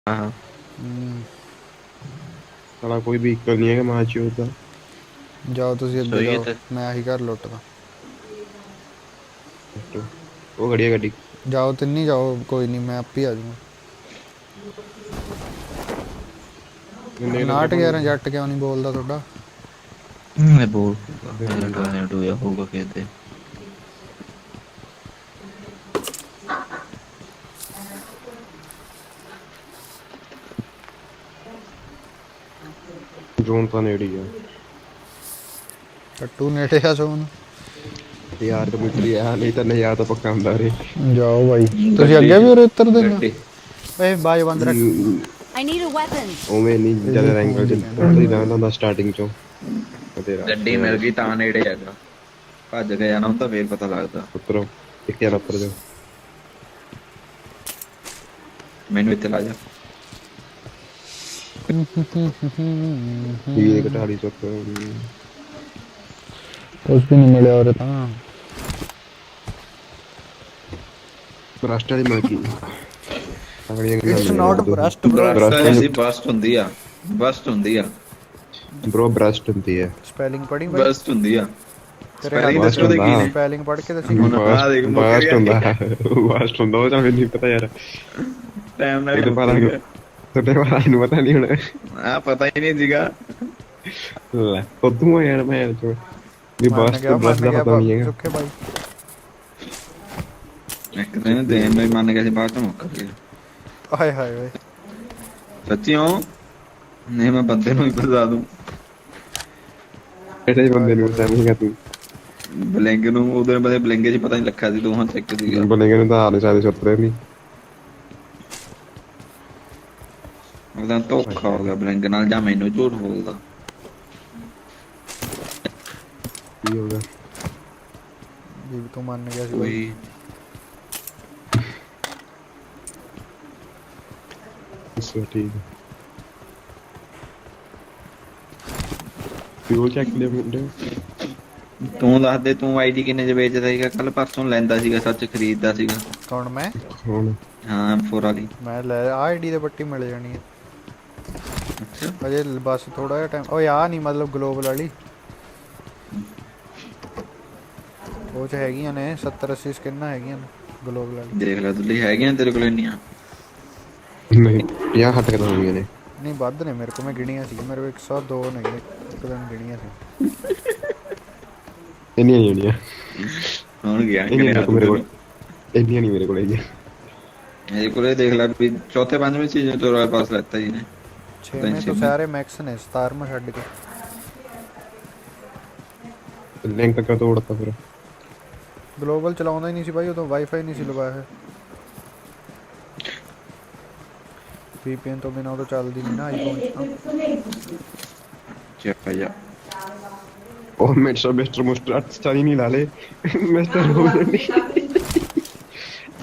हाँ साला कोई व्हीकल नहीं है कि माची होता। जाओ तुसी अगे सोइए जाओ, तो मैं आही घर लुटदा। वो खड़ी है गड्डी। जाओ तिन्नी जाओ, कोई नहीं मैं आप ही आ जाऊंगा। किन्ने लगे 59 जट क्यों नहीं बोलता थोड़ा? मैं बोल मेरा टॉयलेट हुआ होगा कहते। जोन ਤਾਂ ਨੇੜੇ ਹੀ ਆ। टट्टू नेटे आ सोन। 1000 ਮੀਟਰ ਹੀ ਆ, ਨਹੀਂ ਤਾਂ 1000 ਤਾਂ ਪੱਕਾ ਹੁੰਦਾ ਰੇ। जाओ भाई, तुसी गड्डी अगे भी च उरे उतर देना। गड्डी ए बाज बंद रख। I need a weapon. ਉਵੇਂ ਨਹੀਂ ਇਹਦੀ ਜਿਆਦਾ ਐਂਗਲ ਫੋਨ ਚ ਦੀ ਉੱਧਰ ਹੀ ਰਹਿੰਦਾ ਹੁੰਦਾ ਸਟਾਰਟਿੰਗ ਚੋਂ। ਤੇਰਾ गड्डी मिल गई ਤਾਂ ਨੇੜੇ ਹੈਗਾ। ਭੱਜ ਕੇ ਜਾਣਾ ਹੁੰਦਾ ਫੇਰ ਪਤਾ ਲੱਗਦਾ। ਉੱਤਰੋ ਇੱਕ ਯਾਰ ਉੱਤਰ ਜਾ। ਮੈਨੂੰ ਇੱਥੇ ਲਾ ਜਾ। ਇਹ ਘਟਾੜੀ ਚੁੱਕ कुछ भी नहीं मिले और ता ਬਰਸਟ ਵਾਲੀ ਮਿਲ ਗਈ। ਅਗਲੀਆਂ it's not burst bro. Burst the bust ਹੁੰਦੀ ਆ। ਬਸਟ ਹੁੰਦੀ ਆ। ਬ్రో ਬਰਸਟ ਹੁੰਦੀ ਹੈ। स्पेलिंग पढ़ी भाई ਬਸਟ ਹੁੰਦੀ ਆ। तेरे ਸਪੈਲਿੰਗ हाथ ਦੱਸੋ ਦੇ ਕੀ ਨੇ? स्पेलिंग पढ़ के दसी। ਹੁਣ ਆ ਦੇਖ ਮੁੱਕ ਬਰਸਟ ਗਿਆ। ਹੁੰਦਾ ਬਰਸਟ ਹੁੰਦਾ ਉਹ ਤਾਂ ਮੈਨੂੰ ਨਹੀਂ ਪਤਾ ਯਾਰ। ਟਾਈਮ ਨਾਲ ਇਹਦੇ ਪਤਾ ਨਹੀਂ ਤੁਹਾਡੇ ਵਾਲਾ ਨੂੰ ਪਤਾ ਨਹੀਂ ਹੁਣ। ਆ ਪਤਾ ਹੀ ਨਹੀਂ ਸੀਗਾ। ਲੈ ਉਦੋਂ ਯਾਰ ਮੈਂ ਚੋ ਵੀ ਬਰਸਟ ਦਾ ਪਤਾ ਨਹੀਂ ਹੈਗਾ। सुखे भाई ਇੱਕ ਦਿਨ ਦੇਣ ਨੂੰ ਹੀ ਮੰਨ ਗਿਆ ਸੀ ਬਾਅਦ ਚ ਮੁੱਕ ਗਿਆ। हाय हाय ओए ਸੱਚੀਓ ਨਹੀਂ ਮੈਂ ਬੰਦੇ ਨੂੰ ਹੀ ਫਸਾ ਦੂੰ। ਇਹਦੇ ਬੰਦੇ ਨੂੰ ਸਮਝੇਗਾ ਤੂੰ। ਬਲਿੰਗ ਨੂੰ ਉਹਦੇ ਬਾਰੇ ਬਲਿੰਗੇ ਚ ਪਤਾ ਨਹੀਂ ਲੱਖਾ ਸੀ ਦੋਹਾਂ ਚ ਇੱਕ ਸੀਗਾ। ਬੰਦੇ ਨੂੰ ਤਾਂ ਆਲੇ ਸਾਰੇ ਸੁੱਤਰੇ ਨਹੀਂ। ਉਹਦਾ ਧੋਖਾ ਹੋ ਗਿਆ ਬਲਿੰਗ ਨਾਲ ਜਾਂ ਮੈਨੂੰ ਝੂਠ ਬੋਲਦਾ। ਕੀ ਹੋ ਗਿਆ? जी तू मान गया सी भाई। ਕੋਈ ਅੱਛਾ ਠੀਕ ਹੈ। ਫਿਊਲ ਚੈੱਕ ਲਿਆ ਮੁੰਡੇ। ਤੂੰ ਦੱਸ ਦੇ ਤੂੰ ਆਈਡੀ ਕਿੰਨੇ ਚ ਵੇਚਦਾ ਸੀਗਾ? ਕੱਲ ਪਰਸੋਂ ਲੈਂਦਾ ਸੀਗਾ, ਸੱਚ ਖਰੀਦਦਾ ਸੀਗਾ। कौन मैं? ਹੁਣ ਹਾਂ M4 ਵਾਲੀ। मैं ले आईडी दे पट्टी मिल जानी है ਅੱਛਾ अजे बस थोड़ा जिहा टाइम। ओए आ नहीं मतलब ग्लोबल वाली ਉਹ ਚ ਹੈਗੀਆਂ ਨੇ 70 80 ਸਕਿਨਾਂ ਹੈਗੀਆਂ ਨੇ ਗਲੋਬਲ ਵਾਲੀ। ਦੇਖ ਲੈ ਦੁੱਲੀ ਹੈਗੀਆਂ ਤੇਰੇ ਕੋਲ ਇੰਨੀਆਂ? ਨਹੀਂ 50 ਹੱਟ ਕੇ ਤਾਂ ਹੋਣੀਆਂ ਨੇ। ਨਹੀਂ ਵੱਧ ਨੇ ਮੇਰੇ ਕੋਲ, ਮੈਂ ਗਿਣੀਆਂ ਸੀ ਮੇਰੇ ਕੋਲ 102 ਨੇ, ਇੱਕ ਦਿਨ ਗਿਣੀਆਂ ਸੀ। ਇੰਨੀਆਂ ਨਹੀਂ ਹੋਣੀਆਂ। ਹੁਣ ਗਿਆ ਇੰਨੀਆਂ ਨਹੀਂ ਮੇਰੇ ਕੋਲ। ਇੰਨੀਆਂ ਨਹੀਂ ਮੇਰੇ ਕੋਲ ਹੈਗੀਆਂ। ਮੇਰੇ ਕੋਲੇ ਦੇਖ ਲੈ ਵੀ ਚੌਥੇ ਪੰਜਵੇਂ ਚੀਜ਼ ਤੋਂ ਰੋਏ ਪਾਸ ਲੈਤਾ ਜੀ ਨੇ। 6ਵੇਂ ਤੋਂ ਸਾਰੇ ਮੈਕਸ ਨੇ, 17ਵਾਂ ਛੱਡ ਕੇ। ਲਿੰਕ ਕਾ ਤੋੜਤਾ ਫਿਰ। ਗਲੋਬਲ ਚਲਾਉਂਦਾ ਹੀ ਨਹੀਂ ਸੀ ਬਾਈ ਉਦੋਂ, ਵਾਈਫਾਈ ਨਹੀਂ ਸੀ ਲਵਾਇਆ ਹੈ। VPN ਤੋਂ ਬਿਨਾਂ ਉਦੋਂ ਚੱਲਦੀ ਨਹੀਂ ਨਾ ਆਈਫੋਨ 'ਚ ਤਾਂ। ਚੱਕ ਜਾ ਉਹ ਮਿਸਟਰ ਮੁਸਟਰ ਚਾਹੀ ਨਹੀਂ ਲਾ ਲੇ ਮਿਸਟਰ ਹੋ ਜਾਂਦੀ।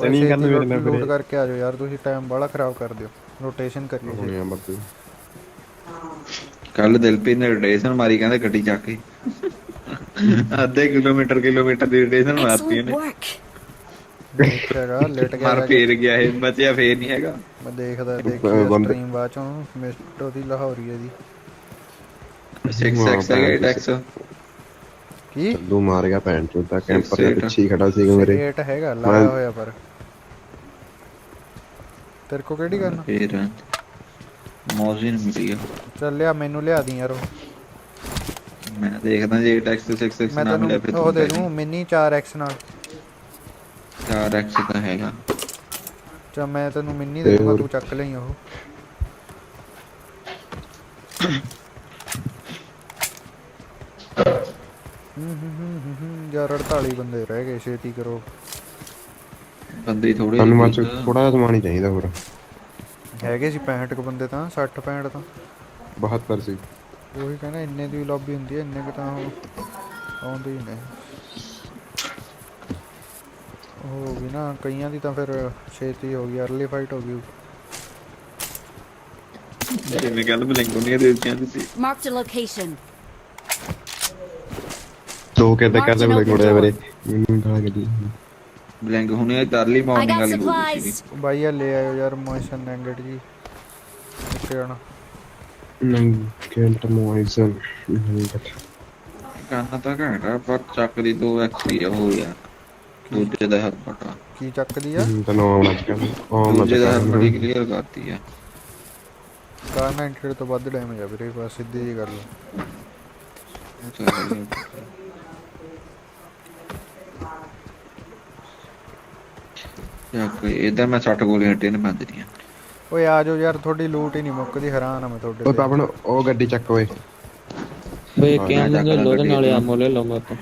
ਸਨੀ ਗੱਲ ਮੇਰੇ ਨਾਲ ਲੂਟ ਕਰਕੇ ਆ ਜਾਓ ਯਾਰ, ਤੁਸੀਂ ਟਾਈਮ ਬੜਾ ਖਰਾਬ ਕਰ ਦਿਓ। ਰੋਟੇਸ਼ਨ ਕਰੀਏ ਹੋਣੀ ਆ ਬੱਤੀ। ਕੱਲ ਦਿਲਪ੍ਰੀਤ ਨੇ ਰੋਟੇਸ਼ਨ ਮਾਰੀ, ਕਹਿੰਦੇ ਗੱਡੀ ਚੱਕ ਕੇ ਅੱਧੇ ਕਿਲੋਮੀਟਰ ਦੀ ਰੋਟੇਸ਼ਨ ਮਾਰਤੀ Excellent ਉਹਨੇ। work. ਦੇਖਿਆਗਾ ਲੇਟ ਗਿਆ ਮਾਰ ਜਾ ਕੇ। ਫੇਰ ਗਿਆ ਇਹ, ਬਚਿਆ ਫੇਰ ਨਹੀਂ ਹੈਗਾ। ਮੈਂ ਦੇਖਦਾ ਸਟ੍ਰੀਮ ਬਾਅਦ ਚੋਂ ਮਿਸਟਰ ਦੀ ਲਾਹੌਰੀ ਹੈ ਦੀ 6x ਹੈਗਾ 8x ਕੀ ਚੱਲੂ ਮਾਰ ਗਿਆ ਭੈਣ ਚੋਦਾ। ਕੈਂਪਰ ਦੇ ਪਿੱਛੇ ਹੀ ਖੜਾ ਸੀਗਾ ਮੇਰੇ। ਰੇਟ ਹੈਗਾ ਲਾਇਆ ਹੋਇਆ ਪਰ ਤੇਰੇ ਕੋ ਕਿਹੜੀ ਕਰਨਾ? ਫੇਰ ਮੌਜ਼ਿਨ ਮਿਲੀ ਆ। ਚੱਲ ਲਿਆ ਮੈਨੂੰ ਲਿਆ ਦੀ ਯਾਰ ਉਹ। ਮੈਂ ਦੇਖਦਾ ਜੇ 8x ਤੇ 6x ਮੈਂ ਨਾ ਮਿਲਿਆ ਫਿਰ ਤੈਨੂੰ ਉਹ ਦੇ ਦੂੰ ਮਿੰਨੀ 4x ਨਾਲ। 4x ਤਾਂ ਹੈਗਾ। ਚਾ ਮੈਂ ਤੈਨੂੰ ਮਿੰਨੀ ਦੇ ਦੂੰਗਾ, ਤੂੰ ਚੱਕ ਲਈ ਉਹ। ਯਾਰ 48 ਬੰਦੇ ਰਹਿ ਗਏ, ਛੇਤੀ ਕਰੋ। ਬੰਦੇ ਥੋੜੇ ਸਾਨੂੰ ਮਾਚ ਥੋੜਾ ਜਿਹਾ ਸਮਾਨ ਹੀ ਚਾਹੀਦਾ ਹੋਰ। ਹੈਗੇ ਸੀ 65 ਕੁ ਬੰਦੇ ਤਾਂ 60 65 ਤਾਂ 72 ਸੀ। ਉਹੀ ਕਹਿੰਦਾ ਇੰਨੇ ਦੀ ਲੌਬੀ ਹੁੰਦੀ ਹੈ, ਇੰਨੇ ਕੁ ਤਾਂ ਆਉਂਦੇ ਹੀ ਨੇ। ਹੋ ਗਈ ਨਾ ਕਈਆਂ ਦੀ ਤਾਂ ਫਿਰ ਛੇਤੀ ਹੋ ਗਈ, ਅਰਲੀ ਫਾਈਟ ਹੋ ਗਈ। ਜਿਵੇਂ ਗੱਲ ਬਲਿੰਗੋਨੀਆਂ ਦੇ ਦਿੱਤੀਆਂ ਤੁਸੀਂ। Marked a location. ਦੋ ਕਹਿੰਦੇ ਕਰਦੇ ਬੜੇ ਕੋੜੇ ਮੇਰੇ ਮੈਨੂੰ ਗਾਲਾਂ ਕੱਢੀ। ਬਲਿੰਗ ਹੁਣੇ ਤਰਲੀ I ਮਾਰਨਿੰਗ got ਵਾਲੀ ਹੋਈ ਸੀ। supplies. ਬਾਈ ਆ ਲੈ ਆਇਓ ਯਾਰ ਮੋਸ਼ਨ ਨੈਗੇਟ ਜੀ। ਕਿੱਥੇ ਜਾਣਾ? ਕੈਂਟ ਮੋਇਜ਼ਨ ਨਹੀਂ ਪਤਾ। ਕਰਨਾ ਤਾਂ ਘੈਂਟਾ ਪਰ ਚੱਕਦੀ 2 ਐਕਸੀ ਆ ਹੋ ਯਾਰ। ਦੂਜੇ ਦਾ ਹੱਥ ਪਟਾ ਕੀ ਚੱਕਦੀ ਆ? ਤੈਨੂੰ ਆਉਣਾ ਚਾਹੀਦਾ ਦੂਜੇ ਦਾ ਹੱਥ ਬੜੀ ਕਲੀਅਰ ਕਰਤੀ ਆ। ਕਾਰ 98 ਤੋਂ ਵੱਧ ਡੈਮੇਜ ਆ ਵੀਰੇ, ਬਸ ਸਿੱਧੀ ਜੀ ਗੱਲ ਆ। ਚੱਕ ਇਧਰ ਮੈਂ 60 ਗੋਲੀਆਂ ਹੱਟੇ ਨੇ ਬੰਦ ਦੀਆਂ। ਓਏ ਆ ਜਾਓ ਯਾਰ, ਤੁਹਾਡੀ ਲੂਟ ਹੀ ਨਹੀਂ ਮੁੱਕਦੀ, ਹੈਰਾਨ ਆ ਮੈਂ ਤੁਹਾਡੇ ਓਏ ਤੇ। ਪਾਪਣ ਉਹ ਗੱਡੀ ਚੱਕ ਓਏ। ਵੇ ਕਿਵੇਂ ਲੈ ਲੋ ਤੇ ਨਾਲੇ ਆਮੋ ਲੈ ਲਓ ਮੈਂ ਤਾਂ।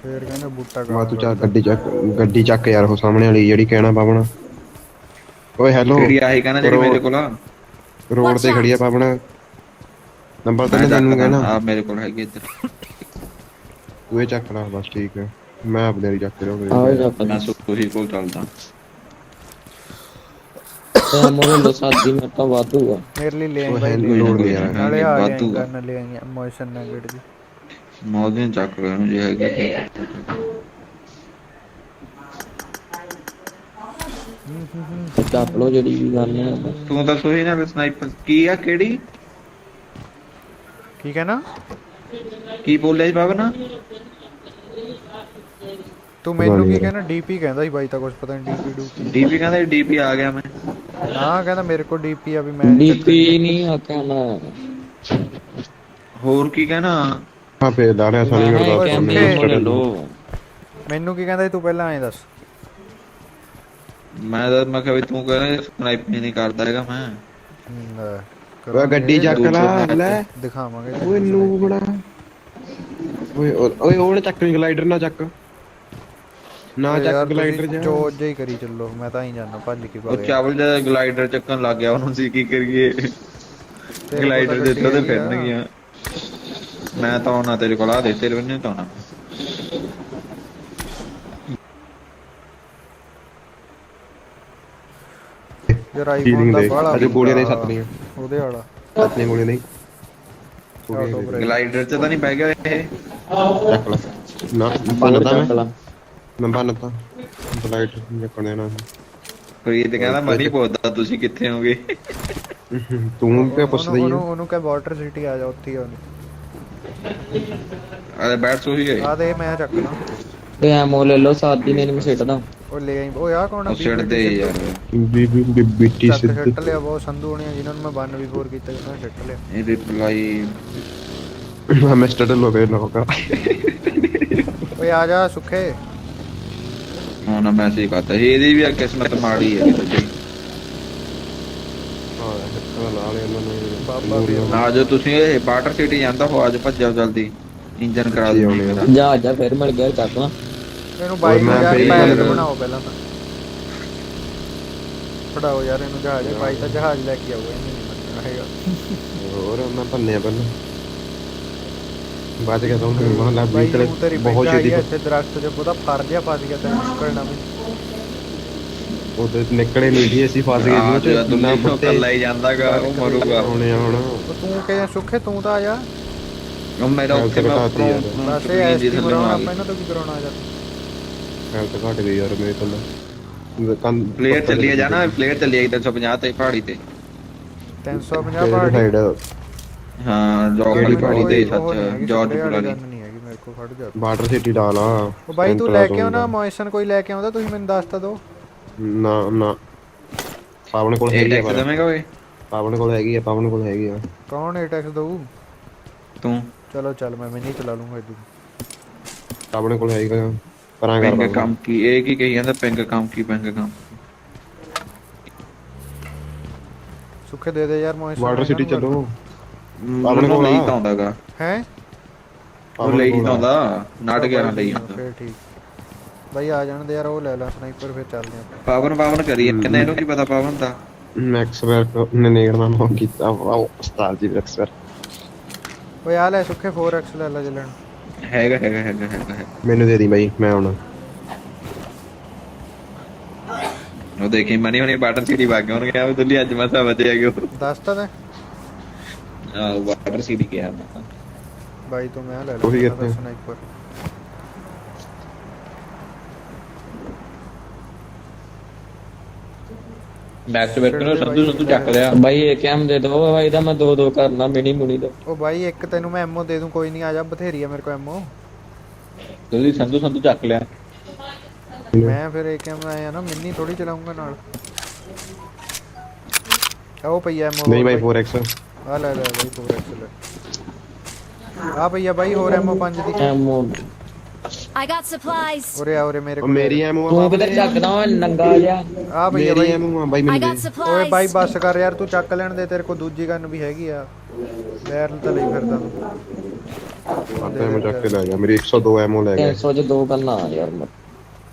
ਫੇਰ ਕਹਿੰਦੇ ਬੂਟਾ ਵਾ ਤੂੰ ਚੱਕ ਕਰ। ਗੱਡੀ ਚੱਕ ਯਾਰ, ਉਹ ਸਾਹਮਣੇ ਵਾਲੀ ਜਿਹੜੀ ਕਹਿਣਾ ਪਾਪਣ। ਓਏ ਹੈਲੋ ਕਿਹੜੀ ਆਹੀ ਕਹਿੰਦਾ ਜਿਹੜੀ ਮੇਰੇ ਕੋਲ ਆ? ਰੋਡ ਤੇ ਖੜੀ ਆ ਪਾਪਣ। ਨੰਬਰ ਤਾਂ ਨਹੀਂ ਤੈਨੂੰ ਕਹਿਣਾ। ਆ ਮੇਰੇ ਕੋਲ ਹੈਗੀ ਇੱਧਰ। ਤੂੰ ਇਹ ਚੱਕ ਲੈ ਬਸ ਠੀਕ ਹੈ। ਮੈਂ ਆਪਣੀ ਵਾਲੀ ਚੱਕ ਆਓ ਜਾ ਪਾ ਮੈਂ ਸੁਖੀ ਕੋਲ ਚੱਲਦਾ। ਤੇ ਆਮੋ ਲੈ ਲੋ ਸਾਦੀ ਮੈਂ ਤਾਂ ਵਾਧੂ ਆ। ਮੇਰੇ ਲਈ ਲੈ ਉਹ ਬਾਈ, ਹੈ ਨੀ ਲੋੜ ਨਹੀਂ ਯਾਰ। ਨਾਲੇ ਆ ਵਾਧੂ ਆ। ਕਰਨ ਲੈ ਆਈਆਂ ਮੋਸ਼ਨ ਨੈਗੇਟ ਦੀ। ਮੌਦਨ ਚੱਕ ਲੈ ਨੂੰ ਜੇ ਹੈਗੀ। ਚੱਕ ਲੋ ਜਿਹੜੀ ਵੀ ਗੱਲ ਹੈ। ਤੂੰ ਤਾਂ ਸੋਹੀ ਨਾਲ ਸਨਾਈਪਰ ਕੀ ਆ ਕਿਹੜੀ? ਕੀ ਕਹਿਣਾ? ਕੀ ਬੋਲਿਆ ਜੀ ਬਾਬਾ ਨਾ? ਤੂੰ ਮੈਨੂੰ ਕੀ ਕਹਿਣਾ? ਡੀਪੀ ਕਹਿੰਦਾ ਸੀ ਬਾਈ, ਤਾਂ ਕੁਝ ਪਤਾ ਨਹੀਂ। ਡੀਪੀ ਡੂਪੀ ਡੀਪੀ ਕਹਿੰਦਾ ਡੀਪੀ ਆ ਗਿਆ ਮੈਂ। ਹਾਂ ਕਹਿੰਦਾ ਮੇਰੇ ਕੋਲ ਡੀਪੀ ਆ ਵੀ ਮੈਂ ਡੀਪੀ ਨਹੀਂ ਆਖਿਆ ਮੈਂ। ਹੋਰ ਕੀ ਕਹਿਣਾ? ਹਾਂ ਫੇਰ ਲਾੜਿਆ ਸਾਲੀ ਮੈਂ ਕਰਦਾ ਕਿਹਾ ਸੁੱਖੇ। ਲੈ ਲੋ। ਮੈਨੂੰ ਕੀ ਕਹਿੰਦਾ ਸੀ ਤੂੰ ਪਹਿਲਾਂ ਐਂ ਦੱਸ। ਮੈਂ ਕਿਹਾ ਵੀ ਤੂੰ ਕਹਿੰਦਾ ਸਨਾਈਪਰ ਨਹੀਂ ਕਰਦਾ ਹੈਗਾ ਮੈਂ। ਓਏ ਗੱਡੀ ਚੱਕ ਲੈ ਲੈ। ਦਿਖਾਵਾਂਗੇ ਓਏ ਨੂੰ ਬੜਾ। ਓਏ ਓਏ ਉਹਨੇ ਚੱਕਣੀ ਗਲਾਈਡਰ ਨਾ ਚੱਕ। ਨਾ ਚੱਕ ਗਲਾਈਡਰ ਜਾ। ਚੋਜ ਜਿਹਾ ਹੀ ਕਰੀ ਚੱਲੋ, ਮੈਂ ਤਾਂ ਹੀ ਜਾਣਾ ਭੱਜ ਕੇ ਉਹ ਚਾਵਲ ਦਾ ਗਲਾਈਡਰ ਚੱਕਣ ਲੱਗ ਗਿਆ, ਉਹਨੂੰ ਸੀ ਕੀ ਕਰੀਏ। ਗਲਾਈਡਰ ਦੇ ਉੱਤੇ ਫਿਰਨਗੀਆਂ। ਮੈਂ ਤਾਂ ਉਹਨਾਂ ਤੇਰੇ ਕੋਲ ਆ ਦੇ ਤੇਰੇ ਬੰਨੇ ਤਾਂ ਨਾ। ਯਾਰ ਆਈਫੋਨ ਦਾ ਬਾਲਾ ਅਜੇ ਗੋਲੀਆਂ ਨਹੀਂ ਸੱਤਨੀਆਂ। ਉਹਦੇ ਵਾਲਾ ਸੱਤਨੀਆਂ ਗੋਲੀਆਂ ਨਹੀਂ। ਗਲਾਈਡਰ ਚ ਤਾਂ ਨਹੀਂ ਪੈ ਗਿਆ ਇਹ? ਚੱਕ ਲੈ ਨਾ ਬੰਨਦਾ ਮੈਂ ਬੰਨਦਾ ਗਲਾਈਡਰ ਚੱਕਣ ਦੇਣਾ। ਕੋਈ ਤੇ ਕਹਿੰਦਾ ਮਨੀ ਪੁੱਛਦਾ ਤੁਸੀਂ ਕਿੱਥੇ ਹੋਗੇ? ਤੂੰ ਕਿਉਂ ਪੁੱਛਦੀ ਹੈ? ਉਹਨੂੰ ਕਹੇ ਵਾਟਰ ਸਿਟੀ ਆ ਜਾ, ਉੱਥੇ ਹੀ ਆ ਉਹਨੂੰ। ਅਰੇ ਬੈਠ ਸੋਹੀ ਗਏ। ਆ ਦੇ ਮੈਂ ਚੱਕਣਾ। ਤੇ ਆਮੋ ਲੈ ਲੋ ਸਾਦੀ ਨੇ ਨਹੀਂ ਸਿੱਟਦਾ। ਉਹ ਲੈ ਆਈ। ਓਏ ਆ ਕੌਣ ਆ? ਉਹ ਛੱਡਦੇ ਯਾਰ। ਬੀਟੀ ਚੱਕ ਸਿੱਧ ਛੱਟ ਲਿਆ। ਬਹੁਤ ਸੰਧੂ ਹੋਣੀਆਂ ਜਿਨ੍ਹਾਂ ਨੂੰ ਮੈਂ 1v4 ਕੀਤਾ, ਉਹਨਾਂ ਨੇ ਛੱਟ ਲਿਆ। ਇਹ ਰਿਪਲਾਈ ਮਿਸਟਰ ਢਿੱਲੋਂ ਕੇ ਲੋਕਾਂ। ਓਏ ਆ ਜਾ ਸੁੱਖੇ। ਹੁਣ ਮੈਸੇਜ ਕਰਤਾ ਸੀ, ਇਹਦੀ ਵੀ ਕਿਸਮਤ ਮਾੜੀ ਹੈ ਜੀ। ਬਾਬਾ ਵੀ ਆ ਜਾਓ ਤੁਸੀਂ, ਇਹ ਵਾਟਰ ਸਿਟੀ ਜਾਂਦਾ ਹੋ, ਅੱਜ ਭੱਜੋ ਜਲਦੀ, ਇੰਜਨ ਕਰਾ ਦਿਓ ਮੇਰਾ। ਜਾ ਫਿਰ ਮਿਲ ਗਿਆ ਚੱਕ ਲਾ। ਇਹਨੂੰ ਬਾਈ ਨੂੰ ਮੈਂ ਯਾਰ ਪਹਿਲਾਂ ਪੈਰ ਹੀ- ਬਣਾਓ ਪਹਿਲਾਂ ਤਾਂ। ਫੜਾਓ ਯਾਰ ਇਹਨੂੰ ਜਹਾਜ਼। ਬਾਈ ਤਾਂ ਜਹਾਜ਼ ਲੈ ਕੇ ਆਊਗਾ, ਇਹਨੂੰ ਨਹੀਂ ਮੰਨਣਾ ਹੈਗਾ। ਹੋਰ ਮੈਂ ਭੰਨਿਆ ਪਹਿਲਾਂ ਬਾਅਦ ਚ ਕਹਿੰਦਾ ਮੈਂ ਲਾ ਬਾਈ ਵੀ ਤੂੰ ਤੇਰੀ ਬਹੁਤ ਬਿੱਗਾ ਛੇਤੀ ਆਈ ਇੱਥੇ ਦਰਖਤ 'ਚ, ਉਹਦਾ ਫੜ ਜਿਹਾ ਫਸ ਗਿਆ, ਤੈਨੂੰ ਨਿਕਲਣਾ ਵੀ। ਉਹਦੇ ਨਿਕਲੇ ਨਹੀਂ ਸੀ, ਅਸੀਂ ਫਸ ਗਏ ਆ ਸੀ ਜਿਹੜਾ ਕਿੰਨਾ ਦੁੱਲੀ ਤੋਂ ਫੁੱਟੇ ਕੱਲਾ ਹੀ ਜਾਂਦਾਗਾ, ਉਹ ਮਰੂਗਾ। ਹੁਣੇ ਹੁਣ ਉਹ ਤੂੰ ਕਿਹਾ ਸੁੱਖੇ, ਤੂੰ ਤਾਂ ਆ ਜਾ। ਉਹ ਮੇਰਾ ਉੱਥੇ ਮੈਂ ਘਟਾਤੀ ਯਾਰ। ਬਸ ਇਹ ਐਸਟੀ ਕਰਾਉਣਾ ਆਪਾਂ, ਇਹਨਾਂ ਤੋਂ ਕੀ ਕਰਾਉਣਾ ਆ ਜਾ। ਹੈਲਥ ਘਟ ਗਈ ਯਾਰ ਮੇਰੇ ਕੋਲ। ਪਲੇਅਰ ਚੱਲੀਏ ਜਾਣਾ, ਪਲੇਅਰ ਚੱਲੀਏ 350 ਤੇ ਪਹਾੜੀ ਤੇ। 350 ਪਹਾੜੀ। ਸਾਈਡ ਹਾਂ ਜੌਬ ਕਿਹੜੀ ਵਾਲੀ ਪਹਾੜੀ ਤੇ ਉਹ ਨਹੀਂ ਸੱਚ ਹੈਗੀ, ਜਾਰਜ ਸਪਰੇਅ ਵਾਲੀ ਪੁਰਾਣੀ। ਗਨ ਨਹੀਂ ਹੈਗੀ ਮੇਰੇ ਕੋਲ, ਫੜ ਜਾ। ਵਾਟਰ ਸਿਟੀ ਡਾਲ ਆ। ਉਹ ਬਾਈ ਤੂੰ ਲੈ ਕੇ ਆਉਣਾ ਮੋਇਸ਼ਨ, ਕੋਈ ਲੈ ਕੇ ਆਉਂਦਾ, ਤੁਸੀਂ ਮੈਨੂੰ ਦੱਸ ਤਾਂ ਦਿਓ। ਨਾ ਨਾ ਪਾਵਨ ਕੋਲ ਇਹ ਹੈਗੀ ਟੈਕਸ ਆ। ਦੇਵੇਂਗਾ ਓਏ ਪਾਵਨ ਕੋਲ ਹੈਗੀ ਆ, ਪਾਵਨ ਕੋਲ ਹੈਗੀ ਆ। ਕੌਣ ਇਹ ਟੈਕਸ ਦਊ? ਤੂੰ? ਚਲੋ ਚੱਲ ਮੈਂ ਨਹੀਂ ਚਲਾ ਲੂੰਗਾ ਇਦੋਂ। ਪਾਵਨ ਕੋਲ ਹੈਗਾ ਪਰਾਂ ਕਰ ਪਿੰਗ ਕੰਮ ਕੀ, ਇਹ ਕੀ ਕਹੀ ਜਾਂਦਾ? ਪਿੰਗ ਕੰਮ ਕੀ? ਪਿੰਗ ਕੰਮ ਸੁੱਖੇ ਦੇ ਦੇ ਯਾਰ ਮੋਇਸ਼ਨ। ਵਾਟਰ ਸਿਟੀ ਚੱਲੋ। ਆਪਣੇ ਕੋਲ ਲਈ ਤਾਂ ਆਉਂਦਾਗਾ। ਹੈ ਉਹ ਲਈ ਤਾਂ ਆਉਂਦਾ, ਨਾਟ 11 ਲਈ ਆਉਂਦਾ। ਫੇਰ ਠੀਕ ਬਾਈ, ਆ ਜਾਣ ਦੇ ਯਾਰ, ਉਹ ਲੈ ਲੈ ਸਨਾਈਪਰ, ਫਿਰ ਚੱਲਦੇ ਆਪਾਂ। ਪਾਵਨ ਕਰੀਏ, ਕਹਿੰਦਾ ਇਹਨੂੰ ਕੀ ਪਤਾ ਪਾਵਨ ਦਾ। ਮੈਕਸਵਰਕ ਨੇ ਨੇੜਨਾ ਨਾ ਕੀਤਾ। ਵਾਓ ਉਸਤਾਦ ਜੀ ਮੈਕਸਵਰਕ। ਓਏ ਆ ਲੈ ਸੁੱਖੇ 4x ਲੈ ਲੈ ਚੱਲਣ। ਹੈਗਾ। ਮੈਨੂੰ ਦੇ ਦੀ ਬਾਈ, ਮੈਂ ਆਉਣਾ। ਉਹ ਦੇਖੀ ਮਨੀ ਹੁਣੇ ਵਾਟਰ ਸਿਟੀ ਵਗ ਗਏ, ਉਹਨੇ ਕਿਹਾ ਵੀ ਦੁੱਲੀ ਅੱਜ ਮਸਾ ਬਚਿਆ ਗਿਓ। ਦੱਸ ਤਾਂ ਦੇ ਵਾਟਰ ਸਿਟੀ ਕਿਹਾ ਮੈਂ। ਬਾਈ ਤੋਂ ਮੈਂ ਲੈ ਉਹੀ ਲੈ ਕਿੱਥੇ? ਸਨਾਈਪਰ। ਬੈਕ ਟੂ ਬੈਕ ਕਰੋ ਸੰਧੂ ਚੱਕ ਲਿਆ ਬਾਈ AKM ਦੇ ਦੋ ਬਾਈ ਦਾ ਮੈਂ ਦੋ ਦੋ ਕਰਨਾ ਮਿਨੀ ਮੁਨੀ ਦਾ ਉਹ ਬਾਈ ਇੱਕ ਤੈਨੂੰ ਮੈਂ ਐਮਓ ਦੇ ਦੂੰ ਕੋਈ ਨਹੀਂ ਆ ਜਾ ਬਥੇਰੀ ਆ ਮੇਰੇ ਕੋਲ ਐਮਓ ਜਲਦੀ ਸੰਧੂ ਚੱਕ ਲਿਆ ਮੈਂ ਫਿਰ AKM ਆਇਆ ਨਾ ਮਿੰਨੀ ਥੋੜੀ ਚਲਾਉਂਗਾ ਨਾਲ ਉਹ ਪਈ ਐਮਓ ਨਹੀਂ ਬਾਈ 4x ਆ ਲੈ ਲੈ ਬਾਈ 4x ਲੈ ਆ ਭਈਆ ਬਾਈ ਹੋਰ MO 5 the ਐਮੋ I got supplies. ਉਰੇ ਮੇਰੇ ਉਹ ਕੋਲ ਮੇਰੀ ਐਮੋ ਤੂੰ ਕਿਤੇ ਚੱਕਦਾ ਓਏ ਨੰਗਾ ਜਿਹਾ ਆ ਭਈਆ ਮੇਰੀ ਬਾਈ ਐਮੋ ਬਾਈ I ਮੈਨੂੰ got ਦੇ ਓਏ ਬਾਈ supplies. ਬੱਸ ਕਰ ਯਾਰ ਤੂੰ ਚੱਕ ਲੈਣ ਦੇ ਤੇਰੇ ਕੋਲ ਦੂਜੀ ਗਨ ਵੀ ਹੈਗੀ ਆ ਬੈਰਲ ਤਾਂ ਲਈ ਫਿਰਦਾ ਤੂੰ ਆਟਾ ਐਮੋ ਚੱਕ ਕੇ ਲੈ ਗਿਆ ਮੇਰੀ 102 ਐਮੋ ਲੈ ਗਿਆ 300 ਚ ਦੋ ਕਰਨਾ ਯਾਰ ਮੈਂ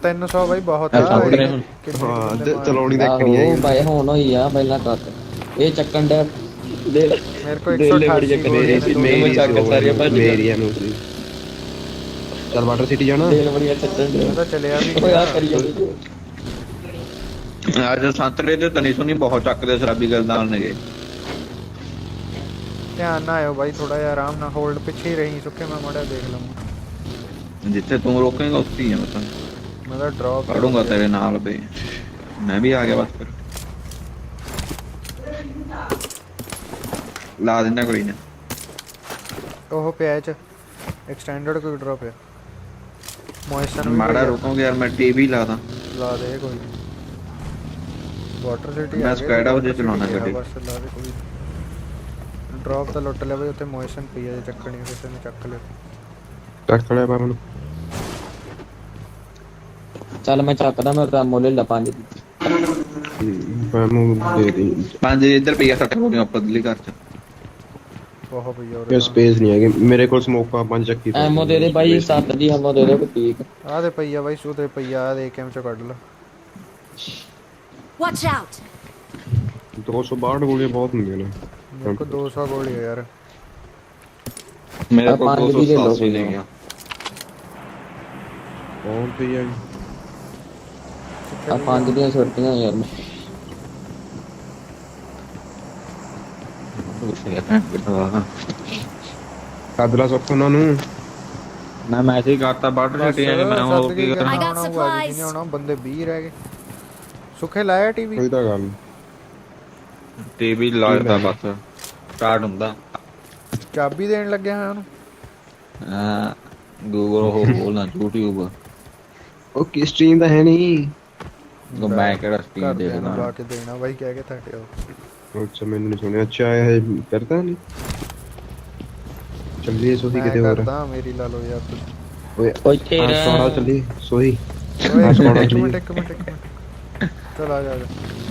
300 ਬਾਈ ਬਹੁਤ ਆ ਚੱਕ ਰਹੇ ਹੁਣ। ਹਾਂ ਚਲਾਉਣੀ ਦੇਖਣੀ ਆਹੋ ਹੈ ਬਾਈ ਹੁਣ ਹੋਈ ਆ ਪਹਿਲਾਂ ਕੱਟ ਇਹ ਚੱਕਣ ਦੇ ਦੇ ਮੇਰੇ ਕੋਲ ਦੇ ਲੈ ਬੜੀ 188 ਚੱਕ ਗੋਲੀਆਂ ਦੇ ਨੇ, ਮੇਰੀ ਚੱਕ ਸਾਰੀਆਂ ਭੱਜ ਗਈਆਂ। ਮੇਰੀ ਐਮੋ ਸੀ ਚੱਲ ਵਾਟਰ ਸਿਟੀ ਜਾਣਾ ਦੇ ਬੜੀਆਂ ਚੱਕਣ ਦੇ ਉਹ ਤਾਂ ਚੱਲਿਆ ਵੀ ਓਏ ਆ ਕਰੀ ਜਾਂਦੀ ਅੱਜ ਸੰਤਰੇ ਤੇ ਤਨੀ ਸੁਣੀ ਬਹੁਤ ਚੱਕਦੇ ਸ਼ਰਾਬੀ ਗਲਦਾਨ ਨੇਗੇ ਧਿਆਨ ਨਾਲ ਆਇਓ ਬਾਈ ਥੋੜਾ ਜਿਹਾ ਆਰਾਮ ਨਾਲ ਹੋਲਡ ਪਿੱਛੇ ਹੀ ਰਹੀ ਸੁੱਕੇ ਮੈਂ ਮੜਾ ਦੇਖ ਲਵਾਂ ਜਿੱਥੇ ਤੂੰ ਰੋਕੇਂਗਾ ਉੱਥੇ ਹੀ ਆ ਮੈਂ ਤਾਂ ਮੈਂ ਤਾਂ ਡ੍ਰੌਪ ਪੜੂੰਗਾ ਤੇਰੇ ਨਾਲ ਬਈ ਮੈਂ ਵੀ ਆ ਗਿਆ ਬਸ ਫਿਰ ਲਾ ਦਿੰਦਾ ਕੋਈ ਨਾ ਉਹ ਪਿਆ ਚ ਐਕਸਟੈਂਡਡ ਕੋਈ ਡ੍ਰੌਪ ਹੈ ਮੋਇਸਨ ਵੀ ਮਾੜਾ ਰੁਕੋਗੇ ਯਾਰ ਮੈਂ ਟੀਵੀ ਲਾਦਾ ਲਾ ਦੇ ਕੋਈ ਵਾਟਰ ਸਿਟੀ ਮੈਂ squad house 'ਚ ਚਲਾਉਣਾ ਗੱਡੀ। ਬਸ ਲਾ ਦੇ ਕੋਈ ਡ੍ਰੌਪ ਤਾਂ ਲੁੱਟ ਲਿਆ ਬਈ ਉੱਥੇ ਮੋਇਸਨ ਪਈ ਆ ਜੇ ਚੱਕਣੀ ਕਿਸੇ ਨੇ ਚੱਕ ਲਿਆ ਚੱਕ ਲਿਆ ਪਾ ਮੈਨੂੰ ਚੱਲ ਮੈਂ ਚੱਕਦਾ ਮੈਂ ਤਾਂ ਮੁੱਲ ਲਾ 5 ਐਮੋ ਦੇ ਦੇ ਪੰਜ ਇੱਧਰ ਪਈਆ 60 ਗੋਲੀਆਂ ਉੱਪਰ ਦਿੱਲੀ ਘਰ 'ਚ ਬਹੁਤ ਪਈ ਇਹ ਸਪੇਸ ਨਹੀਂ ਹੈਗੀ ਮੇਰੇ ਕੋਲ ਸਮੋਕ ਆ 5 ਚੱਕੀ ਪਈ। ਐਮੋ ਦੇ ਦੇ ਬਾਈ 7 ਦੀ ਐਮੋ ਦੇ ਦੇ ਠੀਕ ਆ ਦੇ ਪਈ ਆ ਬਾਈ ਸੂਤੇ ਪਈ ਆ ਦੇ ਕੈਮ ਚੋਂ ਕੱਢ ਲਾ Watch out. 262 ਗੋਲੀਆਂ ਬਹੁਤ ਹੁੰਦੀਆਂ ਨੇ ਮੇਰੇ ਕੋਲ 200 ਗੋਲੀ ਆ ਯਾਰ ਮੇਰੇ ਕੋਲ ਪੰਜ ਦੀ ਲੈ ਲਓ 287 ਲੈ ਗਿਆ ਕੌਣ ਪਈ ਆ ਆ 5 ਦੀਆਂ ਛੁੱਟੀਆਂ ਯਾਰ ਕਾਦਲਾ ਸੁੱਖ ਉਹਨਾਂ ਨੂੰ ਨਾ ਮੈਸੇਜ ਕਰਤਾ ਬਾਟਰ ਸਿਟੀਆਂ ਨੇ ਮੈਂ ਉਹ ਕੀ I ਕਰਨਾ got supplies. ਨਹੀਂ ਆਉਣਾ ਬੰਦੇ 20 ਰਹਿ ਗਏ ਸੁੱਖੇ ਲਾਇਆ ਟੀਵੀ ਕੋਈ ਤਾਂ ਗੱਲ ਟੀਵੀ ਲਾਇਆ ਬਸ ਸਟਾਰਟ ਹੁੰਦਾ ਚਾਬੀ ਦੇਣ ਲੱਗਿਆ ਹੋਇਆ ਉਹਨੂੰ ਗੂਗਲ ਉਹ ਬੋਲਣਾ YouTube ਉਹ ਕੀ ਸਟ੍ਰੀਮ ਤਾਂ ਹੈ ਨਹੀਂ ਉਹ ਮੈਂ ਕਿਹੜਾ ਸਟੀਮ ਘਰਦਿਆਂ ਨੂੰ ਲਾ ਦੇਖਦਾ ਕੇ ਦੇਣਾ ਬਾਈ ਕਹਿ ਕੇ ਥੱਟਿਓ ਅੱਛਾ ਮੈਨੂੰ ਨਹੀਂ ਸੁਣਿਆ ਅੱਛਾ ਇਹ ਕਰਦਾ ਨਹੀਂ ਚੱਲੀਏ ਸੋਹੀ ਮੈਂ ਕਿਤੇ ਹੋਰ ਕਰਦਾ ਮੇਰੀ ਲਾ ਲਓ ਯਾਰ ਤੁਸੀਂ ਓਏ ਓ ਇੱਥੇ ਆ ਰਹਿ। ਸੋਹਣਾ ਚੱਲੀ ਸੋਹੀ ਓਏ ਸਕਾਡ ਇੱਕ ਹਾਊਸ ਮਿੰਟ ਇੱਕ ਮਿੰਟ ਇੱਕ ਮਿੰਟ ਚਲ ਆ ਜਾ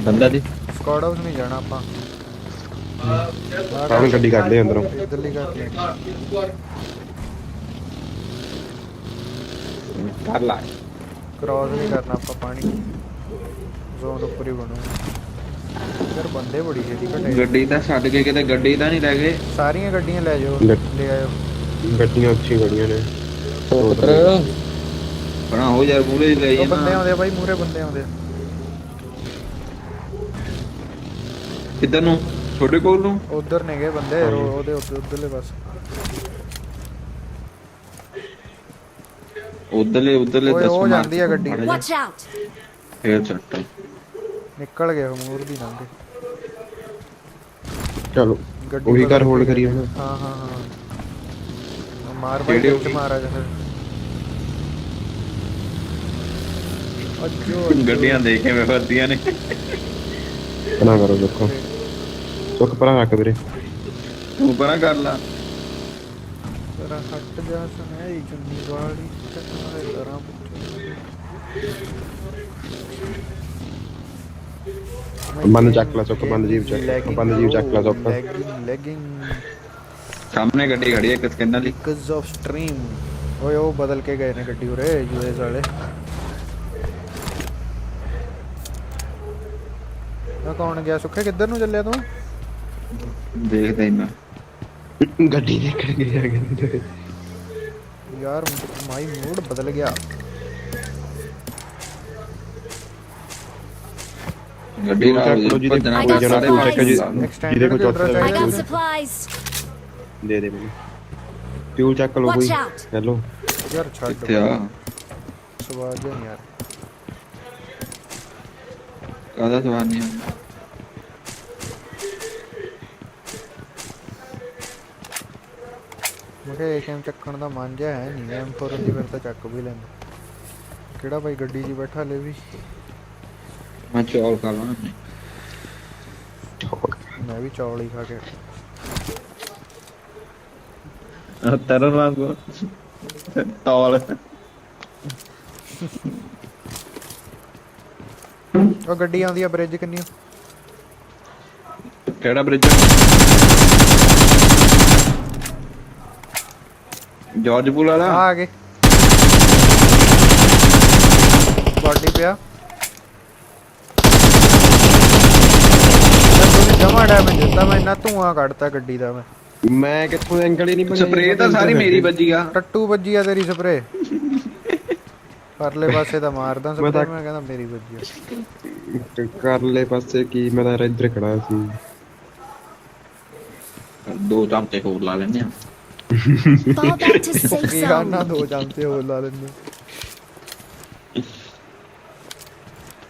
ਬੰਦਾ ਦੀ ਸਕਾਡ ਹਾਊਸ ਨਹੀਂ ਜਾਣਾ ਆਪਾਂ ਸਾਹਮਣੇ ਗੱਡੀ ਕੱਢ ਲਈ ਅੰਦਰੋਂ ਦਿੱਲੀ ਕਰ ਲੈ ਕਰ ਲਾ ਕ੍ਰਾਸ ਨਹੀਂ ਕਰਨਾ ਆਪਾਂ ਪਾਣੀ ਜ਼ੋਨ ਉੱਪਰ ਹੀ ਬਣੂ ਯਾਰ ਬੰਦੇ ਬੜੀ ਛੇਤੀ ਘਟੇ ਗੱਡੀ ਤਾਂ ਛੱਡ ਕੇ ਕਿਤੇ ਗੱਡੀ ਤਾਂ ਨਹੀਂ ਲੈ ਗਏ ਸਾਰੀਆਂ ਗੱਡੀਆਂ ਲੈ ਜਾਓ ਲੈ ਆਇਓ ਗੱਡੀਆਂ ਅੱਛੀ ਗੱਡੀਆਂ ਨੇ ਪੁੱਤਰ ਬਣਾ ਹੋ ਯਾਰ ਮੂਰੇ ਹੀ ਲੈ ਉਹ ਬੰਦੇ ਜਾਣਾ ਆਉਂਦੇ ਆ ਬਾਈ ਮੂਰੇ ਬੰਦੇ ਆਉਂਦੇ ਆ ਕਿੱਧਰ ਨੂੰ ਤੁਹਾਡੇ ਕੋਲ ਨੂੰ ਉਧਰ ਨੇ ਗਏ ਬੰਦੇ ਉਹਦੇ ਉਧਰਲੇ ਪਾਸੇ ਉਧਰਲੇ ਓਏ 10 ਉਹ ਜਾਂਦੀ ਆ ਗੱਡੀ Watch out. ਫੇਰ ਛੱਟ ਨਿਕਲ ਗਏ ਉਹ ਮੂਰ ਦੀ ਲੰਘ ਚਲੋ ਗੱਡੀ ਉਹੀ ਬਦਲ ਘਰ hold ਕੇ ਕਰੀਏ ਗਏ। ਹੁਣ। ਹਾਂ ਹਾਂ ਹਾਂ ਮਾਰ ਬਾਈ ਕਿਹੜੇ ਵਿੱਚ ਮਾਰਾ ਜਾ ਅੱਜੋ ਗੱਡੀਆਂ ਦੇਖ ਕੇ ਮੈਂ ਫਰਦੀਆਂ ਨੇ ਨਾ ਕਰੋ ਦੇਖੋ ਸੁੱਖ ਪਰਾਂ ਰੱਖ ਵੀਰੇ ਤੂੰ ਪਰਾਂ ਕਰ ਲਾ ਤੇਰਾ ਹੱਟ ਜਾ ਸੁਣਾਈ ਚੁੰਨੀ ਵਾਲੀ ਟਕਰਾਏ ਤਰਾਂ ਬੰਦ ਚੱਕ ਲਾ ਸੁੱਖ ਬੰਦ ਜੀਵ ਚੱਕ ਬੰਦ ਜੀਵ ਚੱਕ ਲਾ ਸੁੱਖ ਲੈਗਿੰਗ ਸਾਹਮਣੇ ਗੱਡੀ ਖੜੀ ਹੈ ਇੱਕ ਸਕੈਨਰ ਲਈ ਬਿਕਾਜ਼ ਆਫ ਸਟ੍ਰੀਮ ਓਏ ਉਹ ਬਦਲ ਕੇ ਗਏ ਨੇ ਗੱਡੀ ਉਰੇ ਯੂਐਸ ਵਾਲੇ ਆ ਕੌਣ ਗਿਆ ਸੁੱਖੇ ਕਿੱਧਰ ਨੂੰ ਚੱਲਿਆ ਤੂੰ ਦੇਖਦਾ ਹੀ ਮੈਂ ਗੱਡੀ ਦੇਖਣ ਗਏ ਆ ਗਏ ਯਾਰ ਮਾਈ ਮੂਡ ਬਦਲ ਗਿਆ ਗੱਡੀ ਨਾਲ ਜਿਹਦੇ ਭੱਜਣਾ I got ਜਣਾ ਕੋਈ ਚੱਕ ਜੀ Extended ਜਿਹਦੇ ਕੋਲ ਕਿੱਧਰ ਚੌਥਾ I got ਲੈਵਲ supplies. ਦੇ ਦੇ ਮੈਨੂੰ ਫਿਊਲ ਚੱਕ ਲਓ ਕੋਈ Watch out. ਹੈਲੋ ਯਾਰ ਛੱਡ ਕਿੱਥੇ ਆ ਸਵਾਦ ਨਹੀਂ ਯਾਰ ਕਾਹਦਾ ਸਵਾਲ ਨਹੀਂ ਮੈਂ ਕਿਹਾ ਏਕਮ ਚੱਕਣ ਦਾ ਮਨ ਜਿਹਾ ਹੈ ਨਹੀਂ, M4 ਹੁੰਦੀ ਫਿਰ ਤਾਂ ਚੱਕ ਵੀ ਲੈਂਦਾ। ਕਿਹੜਾ ਭਾਈ ਗੱਡੀ 'ਚ ਬੈਠਾ ਹਲੇ ਵੀ? ਮੈਂ ਚੌਲ ਖਾ ਲਾਂ। ਮੈਂ ਵੀ ਚੌਲ ਹੀ ਖਾ ਕੇ। ਤਰਨ ਵਾਂਗੂ ਤੌਲ। ਉਹ ਗੱਡੀ ਆਉਂਦੀ ਆ ਬ੍ਰਿਜ ਕਿੰਨੀ? ਕਿਹੜਾ ਬ੍ਰਿਜ? ਜਾਰਜ ਪੁਲ ਵਾਲਾ। ਆ ਗਏ ਬਾਡੀ ਪਿਆ। ਜਮਾ ਡੈਮੇਜ ਦਿੱਤਾ ਮੈਂ, ਇੰਨਾ ਧੂਆਂ ਕੱਢਤਾ ਗੱਡੀ ਦਾ ਮੈਂ ਕਿੱਥੋਂ ਐਂਗਲ ਹੀ ਨਹੀਂ ਬਣਾਈ। ਸਪਰੇਅ ਤਾਂ ਸਾਰੀ ਮੇਰੀ ਵੱਜੀ ਆ। ਟੱਟੂ ਵੱਜੀ ਆ ਤੇਰੀ ਸਪਰੇ। ਪਰਲੇ ਪਾਸੇ ਤਾਂ ਮਾਰਦਾ ਸਪਰੇ, ਮੈਂ ਕਹਿੰਦਾ ਮੇਰੀ ਵੱਜੀ ਆ। ਕਰਲੇ ਪਾਸੇ ਕੀ, ਮੈਂ ਤਾਂ ਇੱਧਰ ਖੜਾ ਸੀ। 2 ਚਮਚੇ ਹੋਰ ਲਾ ਲੈਂਦੇ ਆ। Fall back to safe Ki zone. ਖਾਣਾ, 2 ਚਮਚੇ ਹੋਰ ਲਾ ਲੈਂਦੇ।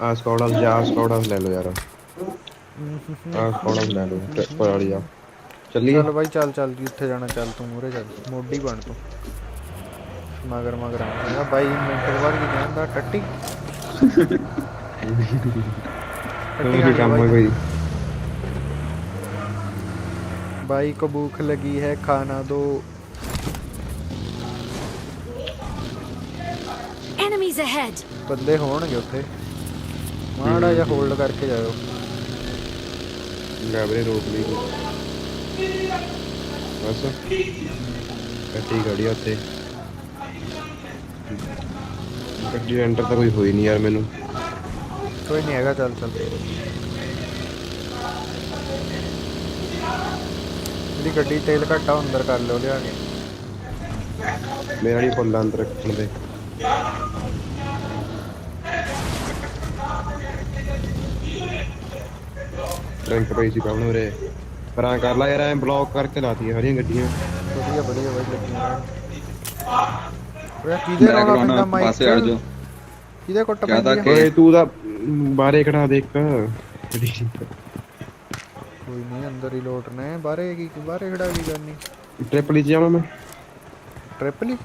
ਆ ਸਕੌੜਾ ਲੈ ਲਓ ਯਾਰ। ਆ ਸਕੌੜਾ ਲੈ ਲਓ ਟ੍ਰਿਪਲ ਵਾਲੀ ਆ। ਚੱਲੀਏ ਚੱਲ ਬਾਈ ਚੱਲ ਚੱਲ, ਜਿੱਥੇ ਜਾਣਾ ਚੱਲ, ਤੂੰ ਮੂਹਰੇ ਚੱਲ, ਮੋਢੀ ਬਣ ਤੂੰ। ਮਗਰ ਆਉਂਦਾ 22 ਮਿੰਟ ਬਾਅਦ ਕੀ ਕਹਿੰਦਾ ਟੱਟੀ। ਕੋਈ ਕੰਮ ਹੈ ਕੋਈ? भाई को भूख लगी है खाना दो। Enemies ahead. बंदे होणगे उत्थे, माड़ा जिहा होल्ड करके जाओ। ਗਾਬਰੇ ਰੋਕ ਲਈ ਬਸ। ਗੱਡੀ ਖੜੀ ਆ ਉੱਥੇ। ਗੱਡੀ ਐਂਟਰ ਤਾਂ ਕੋਈ ਹੋਈ ਨਹੀਂ ਯਾਰ ਮੈਨੂੰ। कोई नहीं हैगा, चल चल। मेरी गड्डी तेल घट्टा अंदर कर लो लिया के। ਮੇਰਾ ਨਹੀਂ ਪੁੱਲਾ ਅੰਦਰ ਰੱਖਣ ਦੇ। ਟਰੰਕ ਪਈ ਸੀ ਕਾਹਨੂੰ ਰੇ ਪਰਾਂ ਕਰ ਲਾ ਯਾਰ, ਐ ਬਲੌਕ ਕਰਕੇ ਲਾਤੀ ਹਰੀਆਂ ਗੱਡੀਆਂ। बढ़िया बढ़िया भाई लगी ओए किधे रोला पिंडा माइक ਪਾਸੇ ਹਟ ਜਾਓ। किधे कुट क्या था पैंदी कि- है? ਓਏ ਤੂੰ ਤਾਂ ਬਾਹਰੇ ਖੜਾ ਦੇਖ। कोई नहीं अंदर ही लोटने बाहर की, बाहर खड़ा की करनी। ਟ੍ਰਿਪਲ ਚ ਜਾਵਾਂ ਮੈਂ। ट्रिपली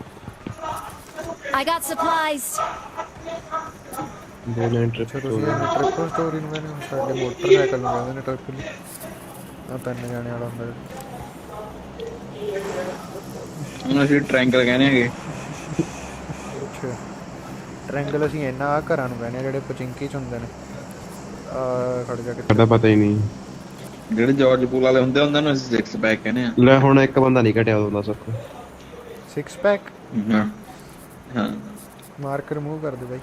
I got supplies. 2 ਲਾਈਨ अच्छा ਟ੍ਰਿਪ ਤੁਸੀਂ ਇਹਨੂੰ ਟ੍ਰਿਪਲ ਸਟੋਰੀ ਨੂੰ ਕਹਿੰਦੇ ਹੋ, ਸਾਡੇ ਮੋਟਰਸਾਈਕਲ ਨੂੰ ਕਹਿੰਦੇ ਨੇ ਟ੍ਰਿਪਲੀ। ਆ 3 ਜਾਣੇ ਵਾਲਾ ਹੁੰਦਾ ਜਿਹੜਾ। ਹੁਣ ਅਸੀਂ ਟ੍ਰਾਇੰਗਲ ਕਹਿੰਦੇ ਹੈਗੇ। ਅੱਛਾ ਟ੍ਰਾਇੰਗਲ ਅਸੀਂ ਇਹਨਾਂ ਆ ਘਰਾਂ ਨੂੰ ਕਹਿੰਦੇ ਆ ਜਿਹੜੇ ਪਚਿੰਕੀ ਚ ਹੁੰਦੇ ਨੇ। ਆ ਖੜ ਜਾ ਕੇ ਸਾਡਾ ਪਤਾ ਹੀ ਨਹੀਂ। ਜਿਹੜੇ ਜਾਰਜ ਪੂਲ ਵਾਲੇ ਹੁੰਦੇ ਉਹਨਾਂ ਨੂੰ ਅਸੀਂ 6 ਪੈਕ ਕਹਿੰਦੇ ਆ। ਲੈ ਹੁਣ ਇੱਕ ਬੰਦਾ ਨਹੀਂ ਘਟਿਆ ਉਦੋਂ ਦਾ ਸੁੱਖ। 6 ਪੈਕ ਹਾਂ ਹਾਂ। ਮਾਰਕ ਰਿਮੂਵ ਕਰ ਦੇ ਬਾਈ।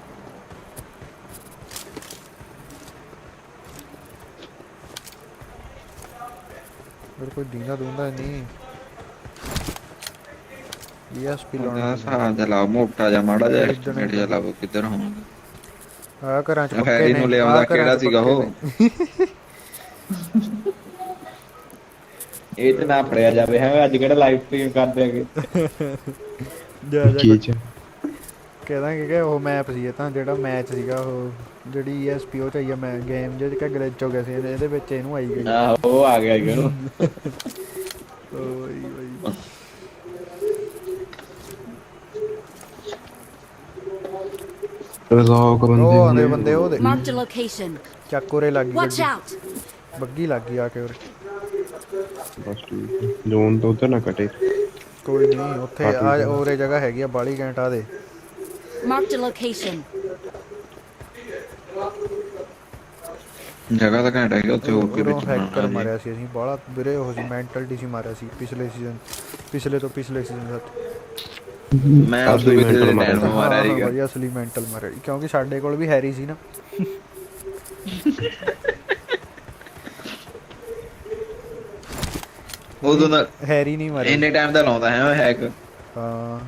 ਮੇਰੇ ਕੋਈ ਦੀਨਾ ਦੂੰਦਾ ਨਹੀਂ। ਡੀਐਸਪੀ ਲਾਉਣਾ ਸਾਹ ਦਾ ਲਾ ਮੋਟਾ ਜਿਹਾ ਮਾੜਾ ਜਿਹਾ ਐਸਟੀਮੇਟ ਜਿਹਾ ਲਾਵੋ ਕਿੱਧਰ ਹੋਵਾਂਗੇ। ਆ ਘਰਾਂ ਚ ਪੱਕੇ ਹੈਰੀ ਨੇ, ਨੂੰ ਲਿਆਉਂਦਾ ਆਹ ਘਰਾਂ ਕਿਹੜਾ ਚ ਸੀਗਾ ਪੱਕੇ ਉਹ? ਨੇ। ਇਹ ਤੇ ਨਾ ਫੜਿਆ ਜਾਵੇ ਹੈ। ਅੱਜ ਕਿਹੜਾ ਲਾਈਵ ਸਟ੍ਰੀਮ ਕਰਦੇ ਹੈਗੇ। ਜਾ ਕੀ ਜਾ ਚ ਕਹਦਾਂਗੇ ਕਿ ਉਹ ਮੈਪ ਸੀ, ਇਹ ਤਾਂ ਜਿਹੜਾ ਮੈਚ ਸੀਗਾ ਉਹ ਜਿਹੜੀ ESP ਉਹ ਚ ਆਈ ਆ ਮੈਂ ਗੇਮ ਜਿਹਦੇ ਕਿ ਗਲਿਚ ਹੋ ਗਿਆ ਸੀ, ਇਹਦੇ ਵਿੱਚ ਇਹਨੂੰ ਆਈ ਗਈ। ਆਹੋ ਉਹ ਆ ਗਿਆ ਹੈਗਾ ਉਹ। ਓਏ ਓਏ ਰਜ਼ਾਕ ਉਹ ਬੰਦੇ ਆਂਦੇ ਬੰਦੇ ਉਹ ਦੇ Marked a location. ਚੱਕ ਉਰੇ ਲੱਗ ਗਈ Watch ਗੱਡੀ, out. ਬੱਗੀ ਲੱਗ ਗਈ ਆ ਕੇ ਉਰੇ। ਬਸ ਠੀਕ ਜ਼ੋਨ ਤੋਂ ਉਧਰ ਨਾ ਕਟੇ। ਕੋਈ ਨਹੀਂ ਉੱਥੇ ਆ ਉਰੇ ਜਗ੍ਹਾ ਹੈਗੀ ਆ ਬਾਲੀ ਘੰਟਾ ਦੇ। Marked a location. ਜਗ੍ਹਾ ਤਾਂ ਘੈਂਟ ਹੈਗੀ ਉੱਥੇ। ਹੋਰ ਕੀ ਉਰੋਂ ਵਿੱਚ ਹੈਕਰ ਬਣਾਉਣਾ ਮਾਰਿਆ ਸੀ ਅਸੀਂ ਬਾਹਲਾ ਵੀਰੇ, ਉਹ ਸੀ ਮੈਂਟਲ ਸੀ ਮਾਰਿਆ ਸੀ ਪਿਛਲੇ ਸੀਜ਼ਨ, ਪਿਛਲੇ ਤੋਂ ਪਿਛਲੇ ਸੀਜ਼ਨ ਦਾ। ਮੈਂ ਆਹ ਉਸ ਵੀ ਵਿੱਚ mental ਮਾਰਿਆ ਹਾਂ ਸੀਗਾ। ਵਧੀਆ ਅਸਲੀ ਮੈਂਟਲ ਮਾਰਿਆ ਸੀ, ਕਿਉਂਕਿ ਸਾਡੇ ਕੋਲ ਵੀ ਹੈਰੀ ਸੀ ਨਾ। ਉਦੋਂ ਦਾ ਹੈਰੀ ਨਹੀਂ ਮਾਰਿਆ। ਇੰਨੇ ਟਾਈਮ ਦਾ ਲਾਉਂਦਾ ਹੈ ਉਹ ਹੈਕ। ਹਾਂ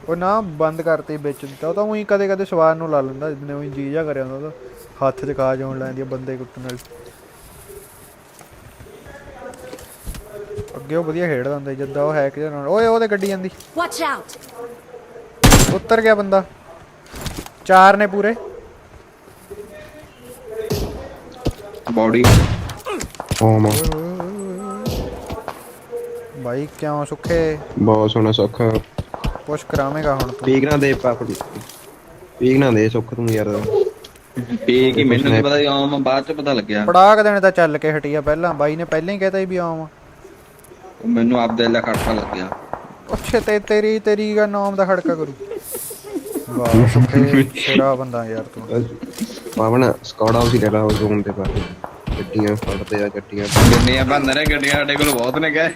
ਉਹ ਨਾ ਬੰਦ ਕਰਤੇ ਵਿੱਚ ਦਿੱਤਾ, ਉਹ ਤਾਂ ਉਹੀ ਕਦੇ ਕਦੇ ਸਵਾਰ ਨੂੰ ਲਾ ਲੈਂਦਾ, ਜਿੱਦਨੇ ਉਹੀ ਜੀ ਜਾ ਕਰਿਆ ਹੁੰਦਾ ਉਹਦਾ ਹੱਥ 'ਚ ਖਾ ਜਾਉਣ ਲੈਂਦੀ ਆ ਬੰਦੇ ਕੁੱਟਣ ਵਾਲੀ। ਅੱਗੇ ਉਹ ਵਧੀਆ ਖੇਡਦਾ ਹੁੰਦਾ ਸੀ, ਜਿੱਦਾਂ ਉਹ ਹੈਕ ਜਿਹਾ ਨਾਲ। ਓਏ ਉਹਦੇ ਗੱਡੀ ਜਾਂਦੀ, Watch out. ਉੱਤਰ ਗਿਆ ਬੰਦਾ। 4 ਨੇ ਪੂਰੇ। ਬੋਡੀ ਓ ਮਾ ਬਾਈ ਕਿਉਂ ਸੁੱਖੇ ਬਹੁਤ ਸੋਹਣਾ ਸੁੱਖ। ਪੁਸ਼ ਕਰਾਵੇਂਗਾ ਹੁਣ ਤੂੰ। ਪੀਕ ਨਾ ਦੇ ਪਾਪੜੀ, ਪੀਕ ਨਾ ਦੇ ਸੁੱਖ ਤੂੰ ਯਾਰ। ਪੀ ਕੀ ਮੈਨੂੰ ਕੀ ਪਤਾ ਆਮ ਬਾਅਦ ਚ ਪਤਾ ਲੱਗਿਆ। ਪੜਾਕ ਦੇਣੇ ਤਾਂ ਚੱਲ ਕੇ ਹਟੀ ਆ, ਪਹਿਲਾਂ ਬਾਈ ਨੇ ਪਹਿਲਾਂ ਹੀ ਕਹਿਤਾ ਸੀ ਵੀ ਆਵਾਂ। ਮੈਨੂੰ ਆਪਦੇ ਲੈ ਖੜਕਾ ਲੱਗਿਆ। ਅੱਛੇ ਤੇ ਤੇਰੀ ਦਾ ਨਾਮ ਦਾ ਖੜਕਾ ਕਰੂ। ਵਾਹ ਸੁੱਖੇ ਤੇਰਾ ਬੰਦਾ ਯਾਰ ਤੂੰ। ਪਾਵਨ ਸਕੌੜਾ ਉਸੇ ਲੈ ਲਾ ਉਹ ਜ਼ੋਨ ਤੇ ਪਾ ਗੱਡੀਆਂ ਫੜਦੇ ਆ ਗੱਡੀਆਂ। ਗੱਡੀਆਂ ਬੰਦ ਨੇ, ਗੱਡੀਆਂ ਸਾਡੇ ਕੋਲ ਬਹੁਤ ਨੇ ਗਏ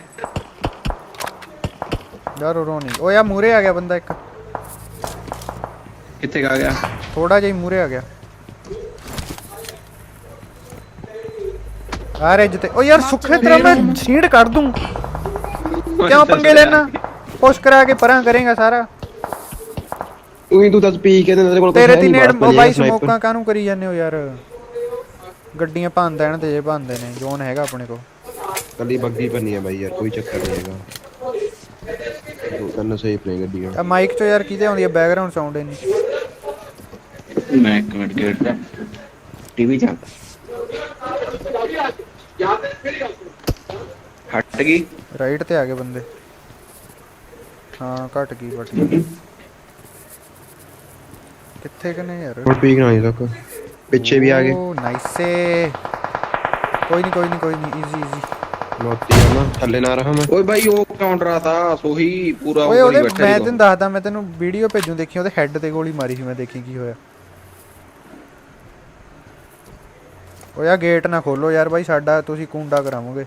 ਯਾਰ ਉਰੋਂ ਨਹੀਂ। ਓ ਯਾ ਮੂਰੇ ਆ ਗਿਆ ਬੰਦਾ ਇੱਕ, ਕਿੱਥੇ ਆ ਗਿਆ? ਥੋੜਾ ਜਿਹਾ ਮੂਰੇ ਆ ਗਿਆ। ਆ ਰੇਜ ਤੇ। ਓ ਯਾਰ ਸੁੱਖੇ ਤੇਰਾ ਮੈਂ ਸੀੜ ਕੱਢ ਦੂੰ। ਕਿਉਂ ਪੰਗੇ ਲੈਣਾ? ਪੁਸ਼ ਕਰਾ ਕੇ ਪਰਾਂ ਕਰੇਗਾ ਸਾਰਾ। ਤੂੰ ਦੱਸ ਪੀ ਕੇ ਤੇਰੇ ਕੋਲ ਤੇਰੇ ਦੀ ਨੇੜ ਬਾਈ ਸਮੋਕਾਂ ਕਾਹਨੂੰ ਕਰੀ ਜਾਂਦੇ ਹੋ ਯਾਰ? ਗੱਡੀਆਂ ਭੰਨ ਦੇਣ ਤੇ ਜੇ ਭੰਨਦੇ ਨੇ। ਜ਼ੋਨ ਹੈਗਾ ਆਪਣੇ ਕੋਲ। ਕੱਲੀ ਬੱਗੀ ਬੰਨੀ ਆ ਬਾਈ ਯਾਰ, ਕੋਈ ਚੱਕਰ ਨਹੀਂ ਹੈਗਾ। ਦੋ ਤਿੰਨ ਸਹੀ ਪਲੇ ਗੱਡੀਆਂ। ਆ ਮਾਈਕ ਚੋਂ ਯਾਰ ਕਿਤੇ ਆਉਂਦੀ ਆ ਬੈਕਗ੍ਰਾਉਂਡ ਸਾਊਂਡ ਇੰਨੀ। ਮੈਂ ਇੱਕ ਮਿੰਟ ਗੇਟ ਦਾ ਟੀਵੀ ਚੱਲ ਹਟ ਗਈ। ਰਾਈਟ ਤੇ ਆ ਗਏ ਬੰਦੇ। ਹਾਂ ਘਟ ਗਈ ਬਟ ਕਿੱਥੇ ਕਨੇ ਯਾਰ? ਹੁਣ ਪੀਕ ਨਾ ਤੱਕ ਪਿੱਛੇ ਵੀ ਆ ਗਏ। ਓ ਨਾਈਸ। ਕੋਈ ਨਹੀਂ ਈਜ਼ੀ। ਮੋਤੀ ਆ ਨਾ ਥੱਲੇ ਨਾ ਰਹਾ ਮੈਂ। ਓਏ ਬਾਈ ਉਹ ਕਾਊਂਟਰ ਤਾ ਸੋਹੀ ਪੂਰਾ ਓਏ ਉੱਪਰ ਹੀ ਉਹਦੇ ਬੈਠਾ ਮੈਂ ਸੀ। ਤੈਨੂੰ ਦੱਸਦਾ, ਮੈਂ ਤੈਨੂੰ ਵੀਡੀਓ ਭੇਜੂ ਦੇਖੀ, ਉਹਦੇ ਹੈੱਡ ਤੇ ਗੋਲੀ ਮਾਰੀ ਸੀ ਮੈਂ, ਦੇਖੀ ਕੀ ਹੋਇਆ। ਓਏ ਆ ਗੇਟ ਨਾ ਖੋਲੋ ਯਾਰ ਬਾਈ, ਸਾਡਾ ਤੁਸੀਂ ਕੁੰਡਾ ਕਰਾਵੋਗੇ।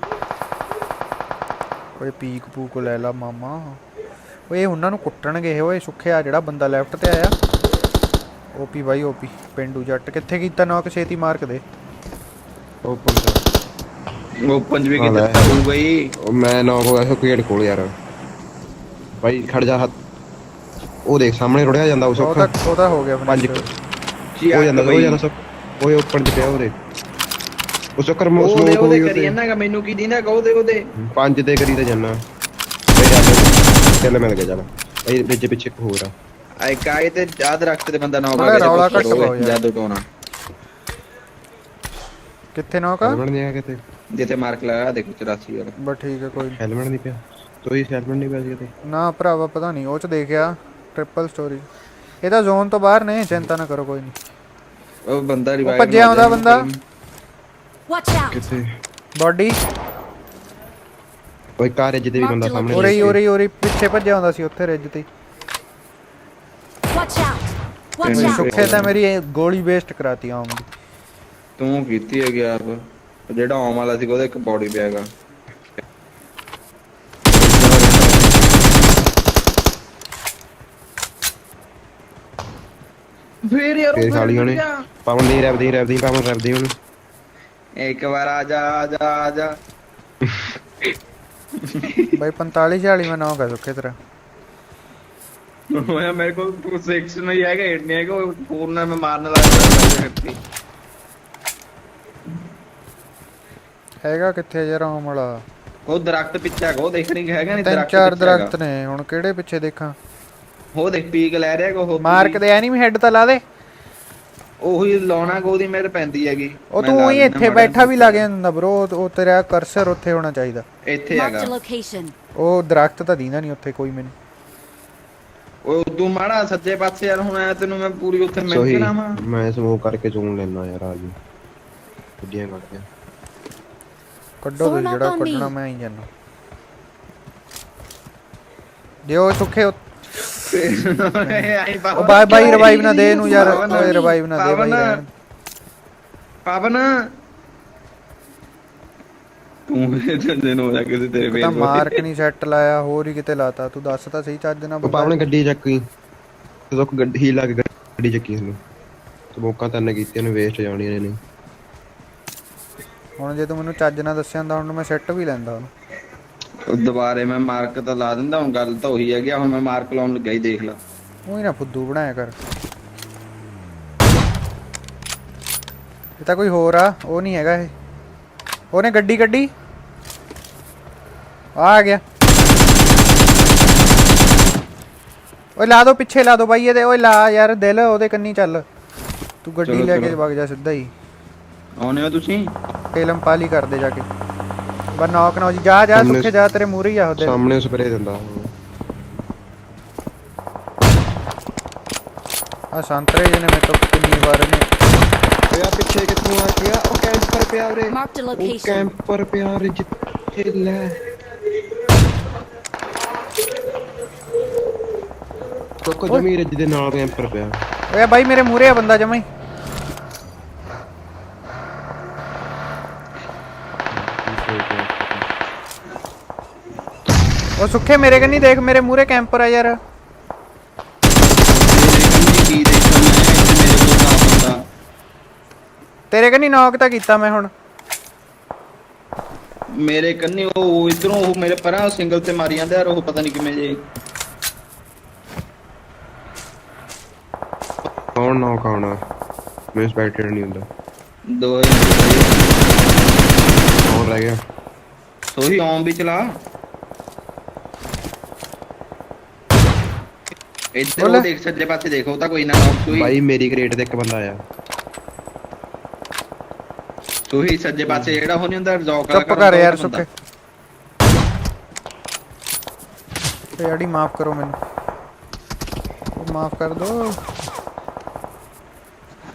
ਓਏ ਪੀਕ ਪੂਕ ਲੈ ਲਾ ਮਾਮਾ। ਓਏ ਉਹਨਾਂ ਨੂੰ ਕੁੱਟਣਗੇ। ਓਏ ਸੁੱਖਿਆ ਜਿਹੜਾ ਬੰਦਾ ਲੈਫਟ ਤੇ ਆਇਆ। ਓਪੀ ਬਾਈ ਓਪੀ ਪਿੰਡੂ ਜੱਟ। ਕਿੱਥੇ ਕੀਤਾ ਨੌਕ? ਛੇਤੀ ਮਾਰਕ ਦੇ। ਓਪਨ ਓਪਨ ਵੀ ਕਿੱਥੇ ਤੂੰ ਬਈ? ਮੈਂ ਨੌਕ ਹੋ ਗਿਆ ਗੇਟ ਕੋਲ ਯਾਰ। ਬਾਈ ਖੜ ਜਾ ਹੱਥ। ਉਹ ਦੇਖ ਸਾਹਮਣੇ ਰੁੜਿਆ ਜਾਂਦਾ ਉਹ ਸੁੱਖ। ਉਹਦਾ ਹੋ ਗਿਆ ਪੰਜ ਹੋ ਹੋ ਜਾਂਦਾ ਸੁੱਖ। ਓਏ ਓਪਨ ਚ ਪਿਆ ਉਹਦੇ। ਉਹ ਚੱਕਰ ਮੋ ਸਲੋ ਉਹਦੇ ਕਰੀ ਜਾਂਦਾਗਾ। ਮੈਨੂੰ ਕੀ ਦਿੰਦਾ ਉਹਦੇ ਪੰਜ ਤੇ ਕਰੀ ਤਾਂ ਜਾਨਾ। ਚੱਲ ਮਿਲ ਗਿਆ। ਚੱਲ ਇਹ ਵਿੱਚ ਪਿੱਛੇ ਇੱਕ ਹੋਰ ਆ। ਆਏ ਕਾਏ ਤੇ ਯਾਦ ਰੱਖ ਤੇ ਬੰਦਾ ਨੌਕ ਆ ਰੌਲਾ ਘੱਟ ਪਾਓ ਯਾਰ। ਜਾਦੂ ਟੋਣਾ ਕਿੱਥੇ ਨੌਕ ਆ? ਹੈਲਮਟ ਨਹੀਂ ਆ ਕਿਤੇ ਜਿੱਥੇ ਮਾਰਕ ਲਗਾ ਦੇਖੋ 84 ਵਾਲਾ। ਬਸ ਠੀਕ ਹੈ ਕੋਈ ਹੈਲਮਟ ਨਹੀਂ ਪਿਆ। ਕੋਈ ਹੈਲਮਟ ਨਹੀਂ ਪਿਆ ਸੀ ਕਿਤੇ ਨਾ ਭਰਾਵਾ, ਪਤਾ ਨਹੀਂ ਉਹ ਚ ਦੇਖਿਆ ਟ੍ਰਿਪਲ ਸਟੋਰੀ। ਇਹ ਤਾਂ ਜ਼ੋਨ ਤੋਂ ਬਾਹਰ ਨੇ, ਚਿੰਤਾ ਨਾ ਕਰੋ ਕੋਈ ਨਹੀਂ। ਉਹ ਬੰਦਾ ਰਿਵਾਈਵ ਭੱਜਿਆ ਆਉਂਦਾ ਬੰਦਾ। Watch out! ਕਿਤੇ ਬਾਡੀ ਕੋਈ ਕਾਰ ਜਿੱਦੇ ਵੀ ਬੰਦਾ ਸਾਹਮਣੇ ਉਰੇ ਪਿੱਛੇ ਭੱਜਿਆ ਆਉਂਦਾ ਸੀ ਉੱਥੇ ਰਿੱਜ ਤੇ। Watch out! Watch out! ਸੁੱਖੇ ਤਾਂ ਮੇਰੀ ਗੋਲੀ ਵੇਸਟ ਕਰਾਤੀ ਆਮ ਦੀ। ਤੂੰ ਕੀਤੀ ਹੈ ਯਾਰ। ਜਿਹੜਾ ਆਉਣ ਵਾਲਾ ਸੀ ਉਹਦੇ ਇੱਕ ਬੋਡੀ ਪਿਆ ਹੈਗਾ। ਫੇਰ ਯਾਰ ਫੇਰ ਖਾਲੀ ਹੋਣੇ। ਪਾਵਨ ਦੀ ਰੈਵ ਦੀ ਪਾਵਨ ਰੈਵ ਦੀ ਹੁਣ। ਇੱਕ ਵਾਰ ਆ ਜਾ ਬਾਈ 45 46 ਮੈਂ ਨੌਕ ਆ ਸੁੱਖੇ ਤੇਰਾ। ਹੋਇਆ ਮੇਰੇ ਕੋਲ 6 ਨਹੀਂ ਹੈਗਾ, 8 ਨਹੀਂ ਹੈਗਾ। ਉਹ ਫੋਨ ਨਾਲ ਮੈਂ ਮਾਰਨ ਲੱਗਾ। ਹੈਗਾ ਕਿੱਥੇ ਯਾਰ ਆਮ ਵਾਲਾ? ਉਹ ਦਰਖਤ ਪਿੱਛੇ ਹੈਗਾ। ਉਹ ਦੇਖ ਨਹੀਂ ਹੈਗਾ ਨਹੀਂ ਤਿੰਨ ਚਾਰ ਦਰਖਤ ਨੇ, ਹੁਣ ਕਿਹੜੇ ਪਿੱਛੇ ਦੇਖਾਂ? ਉਹ ਦੇਖ ਪੀਕ ਲੈ ਰਿਹਾ ਉਹ ਮਾਰਕ ਦੇ ਐਨੀਮੀ ਹੈਡ ਤਾਂ ਲਾ ਦੇ। ਉਹੀ ਲਾਉਣਾ ਉਹਦੀ ਮੇਰੇ ਪੈਂਦੀ ਹੈਗੀ। ਉਹ ਤੂੰ ਹੀ ਇੱਥੇ ਬੈਠਾ ਵੀ ਲੱਗ ਜਾਂਦਾ ਬ్రో। ਉਹ ਤੇਰਾ ਕਰਸਰ ਉੱਥੇ ਹੋਣਾ ਚਾਹੀਦਾ। ਇੱਥੇ Marked a ਹੈਗਾ location. ਉਹ ਦਰਖਤ ਤਾਂ ਦੀਂਦਾ ਨਹੀਂ ਉੱਥੇ ਕੋਈ ਮੈਨੂੰ। ਉਹ ਤੂੰ ਮਾੜਾ ਸੱਜੇ ਪਾਸੇ ਯਾਰ। ਹੁਣ ਆਇਆ ਤੈਨੂੰ ਮੈਂ ਪੂਰੀ ਉੱਥੇ ਮਿਲ ਸੋਹੀ ਕੇ ਰਾਵਾਂ। ਮੈਂ ਸਮੋਕ ਕਰਕੇ ਜ਼ੂਮ ਲੈਣਾ ਯਾਰ। ਆ ਜੀ ਗੱਡੀਆਂ ਕੱਢ ਕੱਢੋ ਤੁਸੀਂ ਜਿਹੜਾ ਕੱਢਣਾ, ਮੈਂ ਹੀ ਜਾਣਾ। ਜੇ ਉਹ ਸੁੱਖੇ ਉਹ ਬਾਈ ਰਿਵਾਈਵ ਨਾ ਦੇ ਇਹਨੂੰ ਯਾਰ। ਓਏ ਰਿਵਾਈਵ ਨਾ ਦੇ ਬਾਈ। ਪਾਵਨ ਤੂੰ ਜੰਦੇ ਨੂੰ ਜਾ ਕੇ ਤੇਰੇ ਤਾਂ ਮਾਰਕ ਨਹੀਂ ਸੈੱਟ ਲਾਇਆ, ਹੋਰ ਹੀ ਕਿਤੇ ਲਾਤਾ। ਤੂੰ ਦੱਸ ਤਾਂ ਸਹੀ ਚੱਜ ਨਾਲ। ਪਾਵਨ ਗੱਡੀ ਚੱਕੀ ਤੇ ਲੋਕ ਗੱਡੀ ਲਾ ਕੇ ਗੱਡੀ ਚੱਕੀ ਇਹਨੂੰ। ਸਮੋਕਾਂ ਤੰਨ ਕੀਤੀਆਂ ਨੇ ਵੇਸਟ ਜਾਣੀਆਂ ਨੇ। ਹੁਣ ਜੇ ਤੂੰ ਮੈਨੂੰ ਚੱਜ ਨਾਲ ਦੱਸਿਆ ਹੁੰਦਾ ਹੁਣ ਮੈਂ ਸੈੱਟ ਵੀ ਲੈਂਦਾ ਉਹਨੂੰ। ਦੁਬਾਰੇ ਮੈਂ ਮਾਰਕ ਤਾਂ ਲਾ ਦਿੰਦਾ। ਹੁਣ ਗੱਲ ਤਾਂ ਉਹੀ ਹੈਗੀ। ਹੁਣ ਮੈਂ ਮਾਰਕ ਲਾਉਣ ਲੱਗਾ ਹੀ ਦੇਖ ਲਾ। ਉਹ ਹੀ ਨਾ ਫੁੱਦੂ ਬਣਾਇਆ ਕਰ। ਇਹ ਤਾਂ ਕੋਈ ਹੋਰ ਆ, ਉਹ ਨਹੀਂ ਹੈਗਾ ਇਹ। ਉਹਨੇ ਗੱਡੀ ਕੱਢੀ ਆ ਗਿਆ। ਓਏ ਲਾ ਦੋ ਪਿੱਛੇ ਲਾ ਦੋ ਬਾਈ ਇਹਦੇ। ਓਏ ਲਾ ਯਾਰ ਦਿਲ ਉਹਦੇ ਕੰਨੀ ਚੱਲ। ਤੂੰ ਗੱਡੀ ਲੈ ਕੇ ਵਗ ਜਾ ਸਿੱਧਾ ਹੀ। ਆਉਣੇ ਹੋ ਤੁਸੀਂ? ਫੇਲਮ ਪਾਲੀ ਕਰਦੇ ਜਾ ਕੇ। ਬਸ ਨੌਕ ਨਾ ਹੋ ਜੀ ਜਾ ਜਾ ਸਾਹਮਣੇ- ਸੁੱਖੇ ਜਾ ਤੇਰੇ ਮੂਹਰੇ ਹੀ ਆ ਉਹਦੇ ਸਾਹਮਣੇ ਸਪਰੇ ਦਿੰਦਾ ਆ ਸੰਤਰੇ ਜਿਹਨੇ ਮੇਰੇ ਤੋਂ ਕਿੰਨੀ ਵਾਰ ਨੇ ਓਏ ਆ ਪਿੱਛੇ ਕਿੱਥੋਂ ਆ ਗਿਆ ਉਹ ਕੈਂਪਰ ਪਿਆ ਉਰੇ Marked a ਉਹ location. ਕੈਂਪਰ ਪਿਆ ਉਰੇ ਜਿੱਥੇ ਲੈ ਕੋਕੋ ਜਮੀਰ ਜਿਹਦੇ ਨਾਲ ਕੈਂਪਰ ਪਿਆ ਓਏ ਬਾਈ ਮੇਰੇ ਮੂਹਰੇ ਆ ਬੰਦਾ ਜਮਾ ਹੀ ਉਹ ਸੁੱਖੇ ਮੇਰੇ ਕੰਨੀ ਦੇਖ ਮੇਰੇ ਮੂਹਰੇ ਕੈਂਪਰ ਆ ਯਾਰ ਕੀ ਦੇਖਾਂ ਮੈਂ ਇੱਥੇ ਮੇਰੇ ਕੋਲ ਤਾਂ ਬੰਦਾ ਤੇਰੇ ਕੰਨੀ ਨੌਕ ਤਾਂ ਕੀਤਾ ਮੈਂ ਹੁਣ ਮੇਰੇ ਕੰਨੀ ਉਹ ਇਧਰੋਂ ਉਹ ਮੇਰੇ ਪਰਾਂ ਸਿੰਗਲ ਤੇ ਮਾਰੀ ਜਾਂਦੇ ਯਾਰ ਉਹ ਪਤਾ ਨਹੀਂ ਕਿਵੇਂ ਜੇ ਕੌਣ ਨਾ ਕਾਉਣਾ ਮੈਂ ਸਪੈਕਟੇਟਰ ਨਹੀਂ ਹੁੰਦਾ ਦੋ ਕੌਣ ਰਹਿ ਗਿਆ ਸੋਹੀ ਆਉਂ ਵੀ ਚਲਾ ਇੱਧਰ ਬੋਲੇ। ਉਹ ਦੇਖ ਸੱਜੇ ਪਾਸੇ ਦੇਖੋ ਤਾਂ ਕੋਈ ਨਾ ਨੌਕ ਸੋਹੀ ਭਾਈ ਮੇਰੀ ਕ੍ਰੇਟ ਤੇ ਇੱਕ ਬੰਦਾ ਆਇਆ ਸੋਹੀ ਸੱਜੇ ਪਾਸੇ ਜਿਹੜਾ ਉਹ ਨਹੀਂ ਹੁੰਦਾ ਰਜ਼ੌਕ ਵਾਲਾ ਚੁੱਪ ਕਰ ਯਾਰ ਸੁੱਖੇ ਤੇ ਯਾਰੀ ਮਾਫ ਕਰੋ ਮੈਨੂੰ ਉਹ ਮਾਫ ਕਰ ਦੋ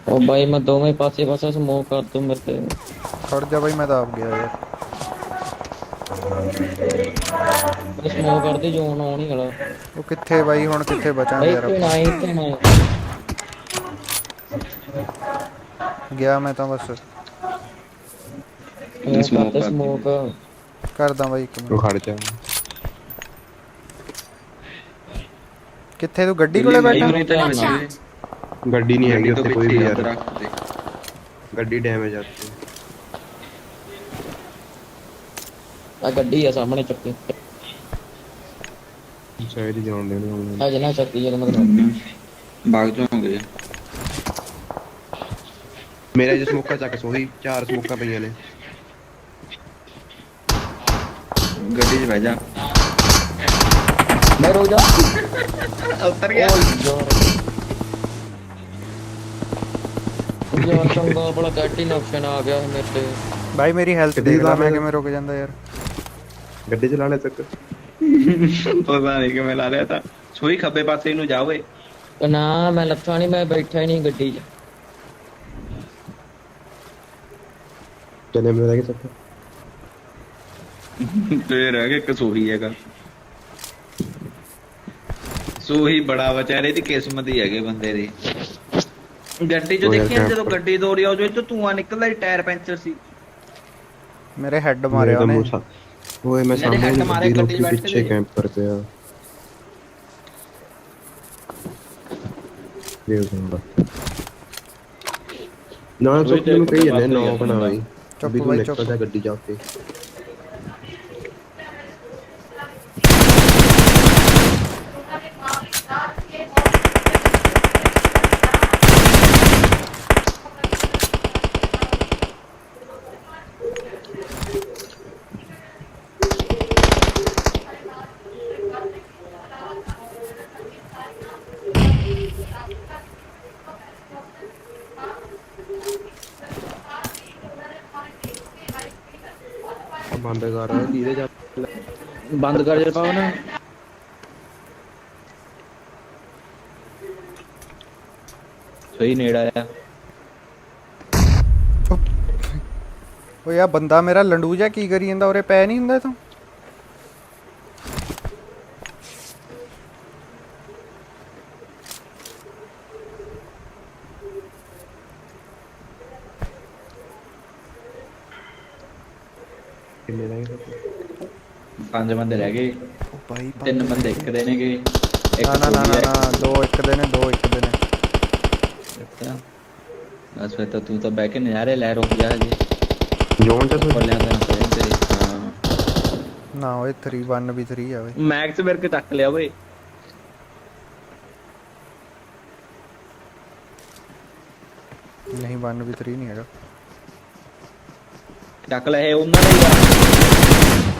ਉਹ ਬਾਈ ਮੈਂ ਦੋਵੇਂ ਪਾਸੇ ਪਾਸੇ ਸਮੋਕ ਕਰ ਦੂੰ ਮੇਰੇ ਤੇ ਖੜ ਜਾ ਬਾਈ ਮੈਂ ਤਾਂ ਆਪ ਗਿਆ ਯਾਰ ਸਮੋਕ ਕਰਦੇ ਜੋਨ ਆਉਣ ਹੀ ਵਾਲਾ ਉਹ ਕਿੱਥੇ ਬਾਈ ਹੁਣ ਕਿੱਥੇ ਬਚਾਂ ਬਾਈ ਯਾਰ ਇੱਥੇ ਨਾ ਇੱਥੇ ਨਾ ਗਿਆ ਮੈਂ ਤਾਂ ਬਸ ਸਮੋਕ ਕਰਤੇ ਸਮੋਕ ਕਰਦਾ ਬਾਈ ਇੱਕ ਉਹ ਮਿੰਟ ਖੜ ਜਾ ਕਿੱਥੇ ਤੂੰ ਗੱਡੀ ਕੋਲੇ ਬੈਠਾ Watch out. ਗੱਡੀ ਨਹੀਂ ਹੈਗੀ ਉੱਥੇ ਕੋਈ ਵੀ ਯਾਰ ਦਰਖਤ ਤੇ। ਗੱਡੀ ਡੈਮੇਜ ਆ ਉੱਥੇ ਆ ਗੱਡੀ ਆ ਸਾਹਮਣੇ ਚੱਕੀ ਸ਼ਾਇਦ ਹੀ ਜਾਣ ਦੇਣੇ ਹੁਣ ਆ ਜਨਾ ਚੱਕੀ ਜਿਹੜਾ ਮਤਲਬ ਬਾਗ ਚੋਂ ਹੋ ਗਏ ਮੇਰਾ ਜੇ ਸਮੋਕਾ ਚੱਕ ਸੋਹੀ 4 ਸਮੋਕਾਂ ਪਈਆਂ ਨੇ ਗੱਡੀ 'ਚ ਬਹਿ ਜਾ ਮੈਂ ਰੋ ਜਾ ਉਤਰ ਗਿਆ ਯਾਰ ਚੰਗਾ ਬੜਾ ਕੈਟਿੰਗ ਆਪਸ਼ਨ ਆ ਗਿਆ ਮੇਰੇ ਤੇ ਬਾਈ ਮੇਰੀ ਹੈਲਥ ਕਿੱਡੀ ਦੇਖ ਲੈ ਵਾਰ ਮੈਂ ਕਿਵੇਂ ਰੁਕ ਜਾਂਦਾ ਯਾਰ ਗੱਡੀ ਚਲਾ ਲੈ ਚੱਕ ਪਤਾ ਨਹੀਂ ਕਿਵੇਂ ਲਾ ਲਿਆ ਤਾਂ ਸੋਹੀ ਖੱਬੇ ਪਾਸੇ ਨੂੰ ਜਾ ਓਏ ਨਾ ਮੈਂ ਲੱਥਾ ਨਹੀਂ ਮੈਂ ਬੈਠਾ ਹੀ ਨਹੀਂ ਗੱਡੀ 'ਚ ਚਲੇ ਮੇਰੇ ਲੱਗੇ ਚੱਕ ਤੇ ਰਹਿ ਗਿਆ ਇੱਕ ਸੋਹੀ ਹੈਗਾ ਸੋਹੀ ਬੜਾ ਵਿਚਾਰੇ ਦੀ ਕਿਸਮਤ ਹੀ ਹੈਗੇ ਬੰਦੇ ਦੀ ਗੱਡੀ 'ਚ ਉਹ ਯਾਰ ਦੇਖਿਆ ਜਦੋਂ ਕੈਂਪਰ। ਗੱਡੀ ਦੌੜੀ ਆ ਉਹ 'ਚ ਧੂਆਂ ਨਿਕਲਦਾ ਸੀ ਟਾਇਰ ਪੈਂਚਰ ਸੀ ਮੇਰੇ ਹੈੱਡ ਮਾਰਿਆ ਉਹਨੇ ਓਏ ਮੈਂ ਜਿਹੜੇ ਸਾਹਮਣੇ ਹੱਟ ਮਾਰੇ ਗੱਡੀ ਗੱਡੀ ਰੋਕੀ ਬੈਠੇ ਪਿੱਛੇ ਦੇ। ਕੈਂਪਰ ਪਿਆ ਦੇਖ ਹੁੰਦਾ ਨਾ ਉਹੀ ਸਭ ਨੂੰ ਤੇ ਕਹੀ ਜਾਂਦੇ ਇੱਕ ਨੌ ਪਾਸੇ ਬਣਾ ਬਈ ਚੁੱਪ ਵੀ ਤੂੰ ਬਾਈ, ਨਿਕਲ ਚੁੱਪ। ਜਾ ਗੱਡੀ ਜਾ ਕੇ ਬੰਦ ਕਰ ਕਿਹਦੇ ਜਾ ਬੰਦ ਕਰ ਜੇ ਪਾਵਨ ਸਹੀ ਨੇੜਾ ਆ ਓਏ ਆ ਬੰਦਾ ਮੇਰਾ ਲੰਡੂ ਜਿਹਾ ਕੀ ਕਰੀ ਜਾਂਦਾ ਉਰੇ ਪੈ ਨਹੀਂ ਹੁੰਦਾ ਤੂੰ ਕਿੰਨੇ ਰਹਿ ਗਏ 5 ਬੰਦੇ ਰਹਿ ਗਏ ਓ ਬਾਈ 3 ਬੰਦੇ ਇੱਕ ਦੇ ਨੇਗੇ ਨਾ ਨਾ ਨਾ ਨਾ ਨਾ ਦੋ ਇੱਕ ਦੇ ਨੇ ਦੋ ਇੱਕ ਦੇ ਨੇ ਅੱਛਾ ਬਸ ਫਿਰ ਤਾਂ ਤੂੰ ਤਾਂ ਬਹਿ ਕੇ ਨਜ਼ਾਰੇ ਲੈ ਰੁਕ ਜਾ ਹਜੇ ਜੋਨ ਚ ਉੱਪਰ ਲਿਆ ਦੇਣਾ ਪਏ ਤੇਰੇ ਹਾਂ ਨਾ ਓਏ 3-1v3 ਆ ਓਏ ਮੈਕਸ ਮੇਰੇ ਕੇ ਚੱਕ ਲਿਆ ਓਏ ਨਹੀਂ 1v3 ਨਹੀਂ ਹੈਗਾ ਚੱਕ ਲੈ ਇਹ ਉਹਨਾਂ ਦਾ ਹੀ ਆ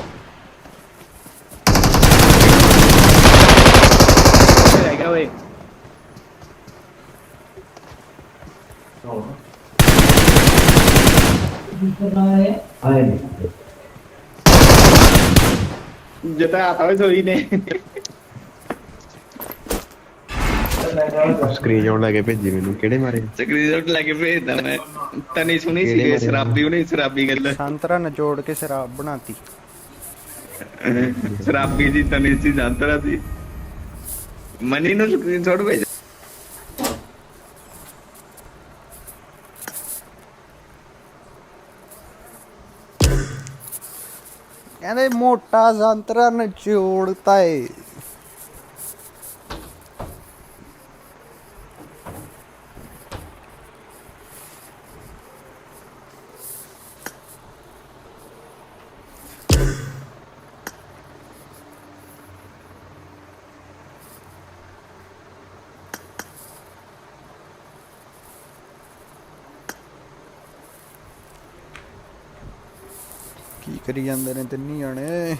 ਰਹਿ ਗਿਆ ਓਏ ਜਿਤਾ ਤਾਂ ਸੋਈ ਨੇ ਸਕਰੀਨਸ਼ਾਟ ਲੈ ਕੇ ਭੇਜੀ ਮੈਨੂੰ, ਕਿਹੜੇ ਮਾਰੇ? ਸਕਰੀਨਸ਼ਾਟ ਲੈ ਕੇ ਭੇਜਦਾ ਮੈਂ। ਤਨੀ ਸੁਣੀ ਕਿਹੜੇ ਸੀ ਮਾਰੇ? ਸ਼ਰਾਬੀ ਉਹਨੇ ਸ਼ਰਾਬੀ ਗੱਲ ਸੰਤਰਾ ਨਿਚੋੜ ਕੇ ਸ਼ਰਾਬ ਬਣਾਤੀ। ਸ਼ਰਾਬੀ ਦੀ ਤਨੀ ਸੀ ਸੰਤਰਾ ਸੀ। ਮਨੀ ਨੂੰ ਸਕਰੀਨਸ਼ਾਟ ਭੇਜ। ਕਹਿੰਦੇ ਮੋਟਾ ਸੰਤਰਾ ਨਿਚੋੜਤਾ ਏ। ਕੀ ਕਰੀ ਜਾਂਦੇ ਨੇ ਤਿੰਨੀ ਜਾਣੇ?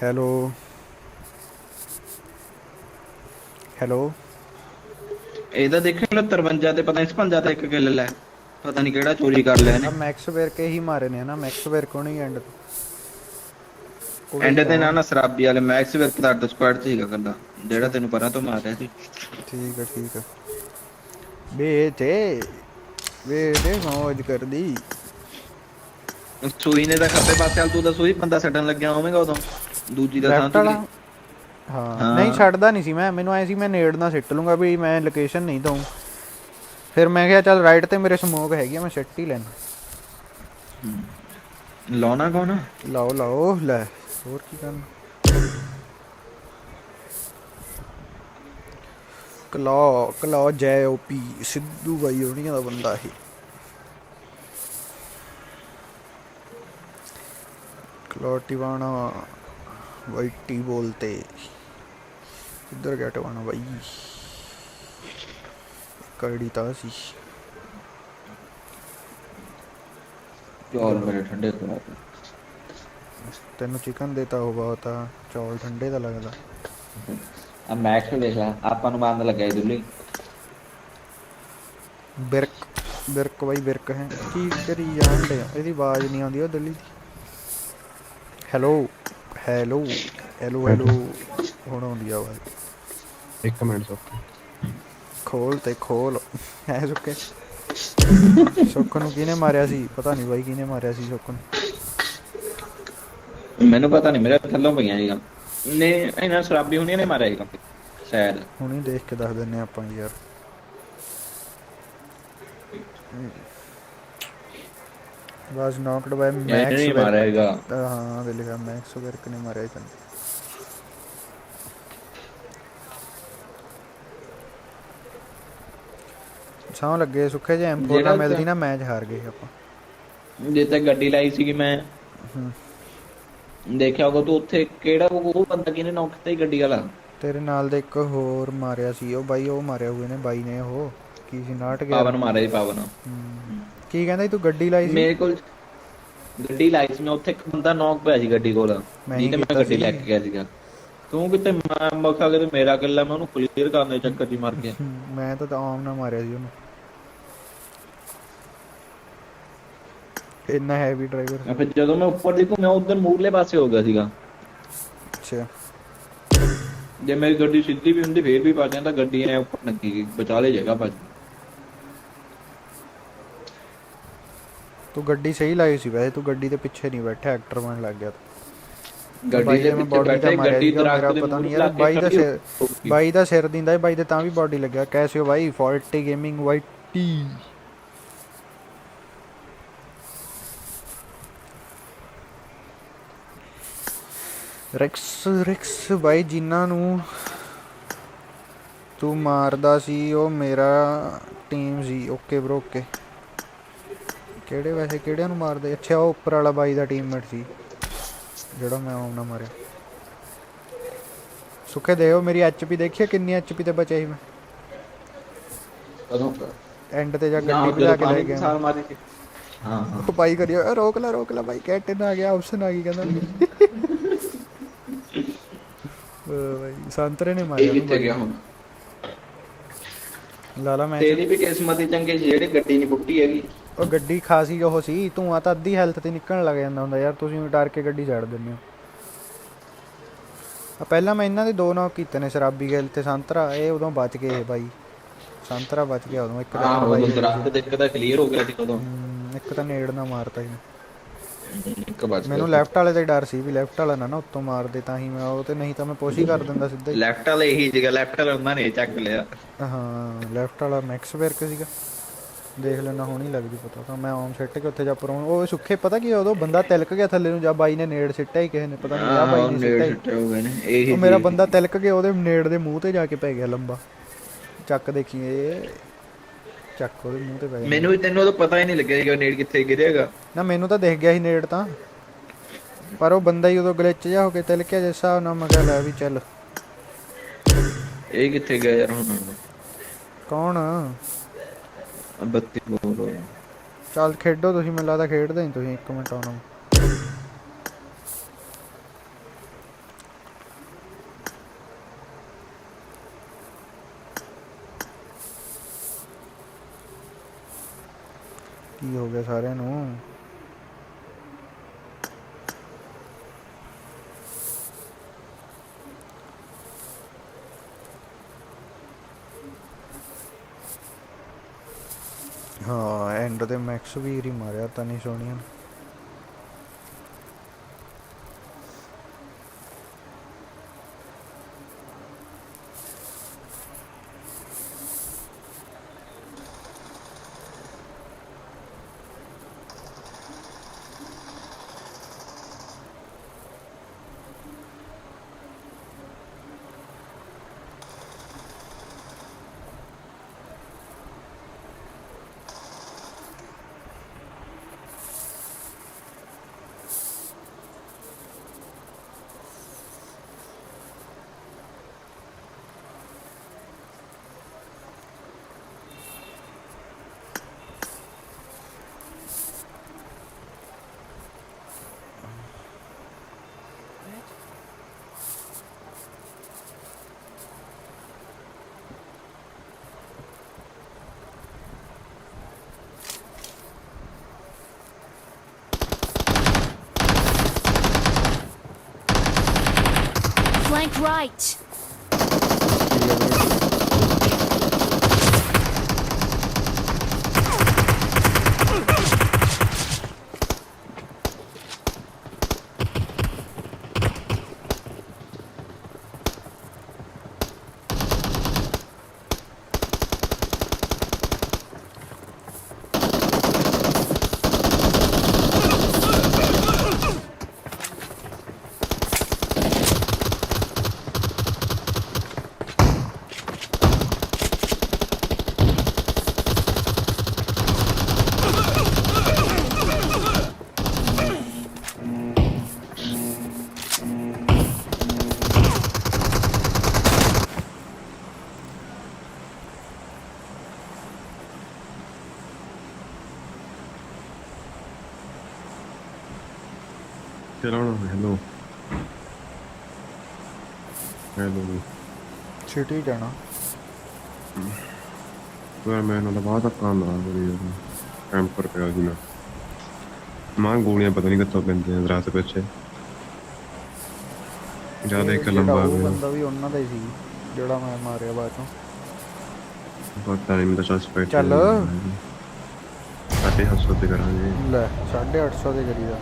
Hello hello. ਇਹਦਾ ਦੇਖਿਆ 53 ਤੇ ਪਤਾ ਨਹੀਂ 56 ਤੇ ਇੱਕ ਕਿੱਲ ਲੈ, ਪਤਾ ਨਹੀਂ ਕਿਹੜਾ ਚੋਰੀ ਕਰ ਲਿਆ ਆ ਨੇ। ਮੈਕਸ ਵੇਰਕੇ ਹੀ ਮਾਰੇ ਨੇ ਨਾ, ਮੈਕਸ ਵੇਰਕੋ ਨਹੀਂ ਐਂਡ ਐਂਡ ਤੇ ਨਾ ਸ਼ਰਾਬੀ ਵਾਲੇ ਮੈਕਸ ਵਿਰਕ ਦਾ ਅੱਡ ਸਕੁਆਡ ਚ ਸੀਗਾ ਕੱਲਾ, ਜਿਹੜਾ ਤੈਨੂੰ ਪਰਾਂ ਤੋਂ ਮਾਰਿਆ ਸੀ। ਠੀਕ ਹੈ ਠੀਕ ਹੈ। ਵੇ ਮੌਜ ਕਰਦੀ। ਸੂਈ ਨੇ ਤਾਂ ਖੱਬੇ ਪਾਸੇ ਵਾਲ, ਤੂੰ ਤਾਂ ਸੂਈ ਬੰਦਾ ਛੱਡਣ ਲੱਗਿਆ ਹੋਵੇਂਗਾ ਉਦੋਂ, ਦੂਜੀ ਦਾ ਲੈਫਟ ਸਾਹ ਵਾਲਾ ਹਾਂ ਨਹੀਂ ਛੱਡਦਾ ਨਹੀਂ ਸੀ ਮੈਂ, ਮੈਨੂੰ ਐ ਸੀ ਮੈਂ ਨੇੜ ਨਾਲ ਸਿੱਟ ਲੂੰਗਾ ਵੀ ਮੈਂ ਲੋਕੇਸ਼ਨ ਨਹੀਂ ਦਊਂ। ਫਿਰ ਮੈਂ ਕਿਹਾ ਚੱਲ ਰਾਈਟ ਤੇ ਮੇਰੇ ਸਮੋਕ ਹੈਗੀ ਆ, ਮੈਂ ਸਿੱਟ ਹੀ ਲੈਣਾ। ਲਾਉਣਾ ਕੌਣ? ਲਾਓ ਲੈ ਹੋਰ ਕੀ ਕਰਨਾ। ਕਲਾ ਜੈ ਓਪੀ ਸਿੱਧੂ ਬਾਈ ਹੋਣੀਆਂ ਦਾ ਬੰਦਾ ਇਹ। ਕਲਾ ਟਿਵਾਣਾ ਵਾਈਟੀ ਬੋਲਤੇ। इधर क्या टवाना भाई, कड़ी तासी चौल मेरे ठंडे करा दे। तेन चिकन देता होगा होता, चौल ठंडे का लगता। अब मैक्स देख ला, आपा नु मारन लगा दुल्ली बिरक भाई बिरक है की करी जान दे। ਇਹਦੀ ਆਵਾਜ਼ ਨਹੀਂ ਆਉਂਦੀ ਉਹ ਦਿੱਲੀ ਦੀ। ਹੈਲੋ ਹੈਲੋ ਹੈਲੋ ਹੈਲੋ ਹੁਣ ਆਉਂਦੀ ਆ ਆਵਾਜ਼। ਇੱਕ ਮਿੰਟ ਸੁੱਕ ਖੋਲ ਤੇ ਖੋਲ ਐ ਸੁੱਕੇ। ਸੁੱਕ ਨੂੰ ਕਿਹਨੇ ਮਾਰਿਆ ਸੀ? ਪਤਾ ਨਹੀਂ ਬਾਈ ਕਿਹਨੇ ਮਾਰਿਆ ਸੀ ਸੁੱਕ ਨੂੰ। ਮੈਨੂੰ ਪਤਾ ਨਹੀਂ, ਮੇਰੇ ਥੱਲੋਂ ਪਈਆਂ ਸੀਗਾ ਨੇ, ਇਹਨਾਂ ਸ਼ਰਾਬੀ ਹੁਣੀਆਂ ਨੇ ਮਾਰਿਆ ਸੀਗਾ ਸ਼ਾਇਦ। ਹੁਣੀ ਦੇਖ ਕੇ ਦੱਸ ਦਿੰਨੇ ਆਪਾਂ ਯਾਰ। ਬਸ ਨੌਕਡ ਬਾਈ ਮੈਕਸ ਨਹੀਂ ਮਾਰਿਆ ਹੈਗਾ। ਹਾਂ ਦੇ ਲਿਖਿਆ ਮੈਕਸ ਵਰਕ ਨੇ ਮਾਰਿਆ ਸੀ। ਸੌਂ ਲੱਗੇ ਸੁੱਖੇ ਜੇ M4 ਨਾ ਮਿਲਦੀ ਨਾ ਮੈਚ ਹਾਰ ਗਏ ਆਪਾਂ। ਜੇ ਤੇ ਗੱਡੀ ਲਾਈ ਸੀਗੀ ਮੈਂ ਦੇਖਿਆ ਹੋਗਾ ਤੂੰ ਉੱਥੇ, ਕਿਹੜਾ ਉਹ ਬੰਦਾ ਕਿਹਨੇ ਨੌਕ ਕੀਤਾ ਹੀ ਗੱਡੀ ਵਾਲਾ? ਤੇਰੇ ਨਾਲ ਦੇ ਇੱਕ ਹੋਰ ਮਾਰਿਆ ਸੀ ਉਹ ਬਾਈ, ਉਹ ਮਾਰਿਆ ਹੋਏ ਨੇ ਬਾਈ ਨੇ। ਉਹ ਕੀ ਸੀ ਨਾਟ ਗਿਆ ਪਾਵਨ ਮਾਰਿਆ ਸੀ ਪਾਵਨ। ਕੀ ਕਹਿੰਦਾ ਤੂੰ ਗੱਡੀ ਲਾਈ ਸੀ? ਮੇਰੇ ਕੋਲ ਗੱਡੀ ਲਾਈ ਸੀ ਮੈਂ, ਉੱਥੇ ਇੱਕ ਬੰਦਾ ਨੌਕ ਪਿਆ ਸੀ ਗੱਡੀ ਕੋਲ, ਜਿਹਨੇ ਮੈਂ ਗੱਡੀ ਲੈ ਕੇ ਗਿਆ ਸੀਗਾ। ਤੂੰ ਕਿਤੇ ਮੌਕਾ ਕਿਤੇ ਮੇਰਾ ਕਿੱਲਾ, ਮੈਂ ਉਹਨੂੰ ਕਲੀਅਰ ਕਰਨ ਦੇ ਚੱਕਰ 'ਚ ਮਰ ਗਿਆ। ਮੈਂ ਤਾਂ ਆਮ ਨਾ ਮਾਰਿਆ ਸੀ ਉਹਨੂੰ, ਇੰਨਾ ਹੈਵੀ ਡਰਾਈਵਰ। ਫਿਰ ਜਦੋਂ ਮੈਂ ਉੱਪਰ ਦੇਖੂ ਮੈਂ ਉਧਰ ਮੂਰਲੇ ਪਾਸੇ ਹੋ ਗਿਆ ਸੀਗਾ। ਅੱਛਾ ਜੇ ਮੇਰੀ ਗੱਡੀ ਸਿੱਧੀ ਵੀ ਹੁੰਦੀ ਫੇਰ ਵੀ ਪਾ ਜਾਂਦਾ, ਗੱਡੀ ਐ ਉੱਪਰ ਲੱਗੀ ਗਈ, ਬਚਾ ਲੈ ਜਗ੍ਹਾ ਭਾਜੀ। ਤੂੰ ਗੱਡੀ ਸਹੀ ਲਾਈ ਸੀ ਵੈਸੇ, ਤੂੰ ਗੱਡੀ ਦੇ ਪਿੱਛੇ ਨਹੀਂ ਬੈਠਾ, ਐਕਟਰ ਬਣ ਲੱਗ ਗਿਆ ਗੱਡੀ ਦੇ ਪਿੱਛੇ ਬੈਠੇ, ਗੱਡੀ ਦਰਖਤ ਦੇ ਪਤਾ ਨਹੀਂ ਮੂਹਰੇ ਯਾਰ। ਲਾ ਕੇ ਬਾਈ ਦਾ ਸਿਰ ਦਿੰਦਾ ਬਾਈ ਦੇ, ਤਾਂ ਵੀ ਬਾਡੀ ਲੱਗਿਆ। ਕੈਸੇ ਹੋ ਬਾਈ? 40 ਗੇਮਿੰਗ ਵਾਈਟੀ ਰਿਕਸ ਬਾਈ, ਜਿਨ੍ਹਾਂ ਨੂੰ ਤੂੰ ਮਾਰਦਾ ਸੀ ਉਹ ਮੇਰਾ ਟੀਮ ਸੀ। Okay bro okay. ਕਿਹੜੇ ਵੈਸੇ ਕਿਹੜਿਆਂ ਨੂੰ ਮਾਰਦੇ? ਅੱਛਾ ਉਹ ਉੱਪਰ ਵਾਲਾ ਬਾਈ ਦਾ ਟੀਮਮੇਟ ਸੀ ਜਿਹੜਾ ਮੈਂ ਆਉਂ ਨਾ ਮਾਰਿਆ। ਸੁੱਖੇ ਦੇਓ ਮੇਰੀ HP ਦੇਖੀਏ ਕਿੰਨੀ HP ਤੇ ਬਚਿਆ ਸੀ ਮੈਂ ਐਂਡ ਤੇ ਜਾ ਗੱਡੀ ਭਜਾ ਕੇ ਲੈ ਗਿਆ। ਹਾਂ ਉਹ ਬਾਈ ਕਰਿਓ ਰੋਕ ਲਾ ਬਾਈ, ਕੈਟਨ ਆ ਗਿਆ, ਆਪਸ਼ਨ ਆ ਗਈ ਕਹਿੰਦਾ। ਬਾਈ ਸੰਤਰੇ ਨੇ ਮਾਰਿਆ ਕਿੱਥੇ ਗਿਆ ਹੁਣ? ਲਾਲਾ ਮੈਂ ਤੇਰੀ ਵੀ ਕਿਸਮਤ ਹੀ ਚੰਗੀ ਸੀ ਜਿਹੜੀ ਗੱਡੀ ਨਹੀਂ ਪੁੱਟੀ ਹੈਗੀ। ਉਹ ਗੱਡੀ ਖਾਸੀ ਉਹ ਸੀ, ਧੂੰਆਂ ਤਾਂ ਅੱਧੀ ਹੈਲਥ ਤੇ ਨਿਕਲਣ ਲੱਗ ਜਾਂਦਾ ਹੁੰਦਾ ਯਾਰ, ਤੁਸੀਂ ਡਰ ਕੇ ਗੱਡੀ ਛੱਡ ਦਿੰਦੇ ਹੋ। ਪਹਿਲਾਂ ਮੈਂ ਇਹਨਾਂ ਦੇ 2 ਨੌਕ ਕੀਤੇ ਨੇ, ਸ਼ਰਾਬੀ ਗਿੱਲ ਤੇ ਸੰਤਰਾ, ਇਹ ਉਦੋਂ ਬਚ ਗਏ ਇਹ ਬਾਈ। ਸੰਤਰਾ ਬਚ ਗਿਆ ਉਦੋਂ, ਇੱਕ ਤਾਂ ਉਦੋਂ ਦਰਖਤ ਦੇਖ ਕੇ ਤਾਂ ਕਲੀਅਰ ਹੋ ਗਿਆ ਸੀ ਉਦੋਂ। ਇੱਕ ਤਾਂ ਨੇੜ ਨਾ ਮਾਰਤਾ ਸੀ ਇੱਕ ਬਚ ਮੈਨੂੰ। ਲੈਫਟ ਵਾਲੇ ਤੇ ਡਰ ਸੀ ਵੀ ਲੈਫਟ ਵਾਲਾ ਨਾ ਉੱਤੋਂ ਮਾਰਦੇ, ਤਾਂ ਹੀ ਮੈਂ ਉਹ ਤੇ, ਨਹੀਂ ਤਾਂ ਮੈਂ ਪੁਸ਼ ਹੀ ਕਰ ਦਿੰਦਾ ਸਿੱਧਾ ਹੀ। ਲੈਫਟ ਵਾਲੇ ਇਹੀ ਜਗ੍ਹਾ, ਲੈਫਟ ਵਾਲਾ ਉਹਨਾਂ ਨੇ ਚੱਕ ਲਿਆ। ਹਾਂ ਲੈਫਟ ਵਾਲਾ ਮੈਕਸ ਵਰਕ ਸੀਗਾ, ਦੇਖ ਲੈਣਾ ਹੁਣ ਹੀ ਲੱਗ ਜੂ ਪਤਾ। ਤਾਂ ਮੈਂ ਆਮ ਸਿੱਟ ਕੇ ਉੱਥੇ ਜਾ ਪਰ ਉਹ ਸੁੱਖੇ, ਪਤਾ ਕੀ ਉਦੋਂ ਬੰਦਾ ਤਿਲਕ ਗਿਆ ਥੱਲੇ ਨੂੰ, ਜਾਂ ਬਾਈ ਨੇ ਨੇੜ ਸਿੱਟਿਆ ਹੀ ਕਿਸੇ ਨੇ, ਪਤਾ ਨਹੀਂ ਆ ਬਾਈ ਨੇ ਸਿੱਟਿਆ ਹੀ। ਉਹ ਮੇਰਾ ਬੰਦਾ ਤਿਲਕ ਕੇ ਉਹਦੇ ਨੇੜ ਦੇ ਮੂੰਹ ਤੇ ਜਾ ਕੇ ਪੈ ਗਿਆ ਲੰਬਾ। ਚੱਕ ਦੇਖੀਏ, ਚੱਕ ਉਹਦੇ ਮੂੰਹ ਤੇ ਪੈ ਗਿਆ। ਮੈਨੂੰ ਵੀ ਤੈਨੂੰ ਉਦੋਂ ਪਤਾ ਹੀ ਨਹੀਂ ਲੱਗਿਆ ਕਿ ਨੇੜ ਕਿੱਥੇ ਗਿਰਿਆਗਾ ਨਾ, ਮੈਨੂੰ ਤਾਂ ਦਿਖ ਗਿਆ ਸੀ ਨੇੜ ਤਾਂ, ਪਰ ਉਹ ਬੰਦਾ ਹੀ ਉਦੋਂ ਗਲਿਚ ਜਾ ਹੋ ਕੇ ਤਿਲਕਿਆ ਜਿਸ ਹਿਸਾਬ ਨਾਲ। ਮੈਂ ਕਿਹਾ ਲੈ ਵੀ ਚੱਲ। ਇਹ ਕਿੱਥੇ ਗਿਆ ਯਾਰ ਹੁਣ? ਕੌਣ? 32 ਬੋਲ। ਚੱਲ ਖੇਡੋ ਤੁਸੀਂ, ਮੈਨੂੰ ਲੱਗਦਾ ਖੇਡਦੇ ਨਹੀਂ ਤੁਸੀਂ, 1 ਮਿੰਟ ਆਉਣਾ। ਕੀ ਹੋ ਗਿਆ ਸਾਰਿਆਂ ਨੂੰ? ਹਾਂ ਐਂਡ ਤੇ ਮੈਕਸ ਵੀ ਹੀ ਮਾਰਿਆ ਤਾਂ ਨਹੀਂ ਸੋਹਣੀਆਂ। Flank right. Hello hello city जाना यार मैं ना बहुत काम रहा मेरी कैंपर पे आज ना मां गोलियां पता नहीं कितों पैंदियां रात पिछे ज्यादा एक लंबा आ गया बंदा भी ਉਹਨਾਂ ਦਾ ਹੀ ਸੀ ਜਿਹੜਾ ਮੈਂ ਮਾਰਿਆ ਬਾਅਦ ਚੋਂ पता नहीं मैं तो सस्पेक्ट ਚੱਲ 750 ਤੇ ਕਰਾਂਗੇ ਲੈ 850 ਦੇ ਕਰੀਦਾ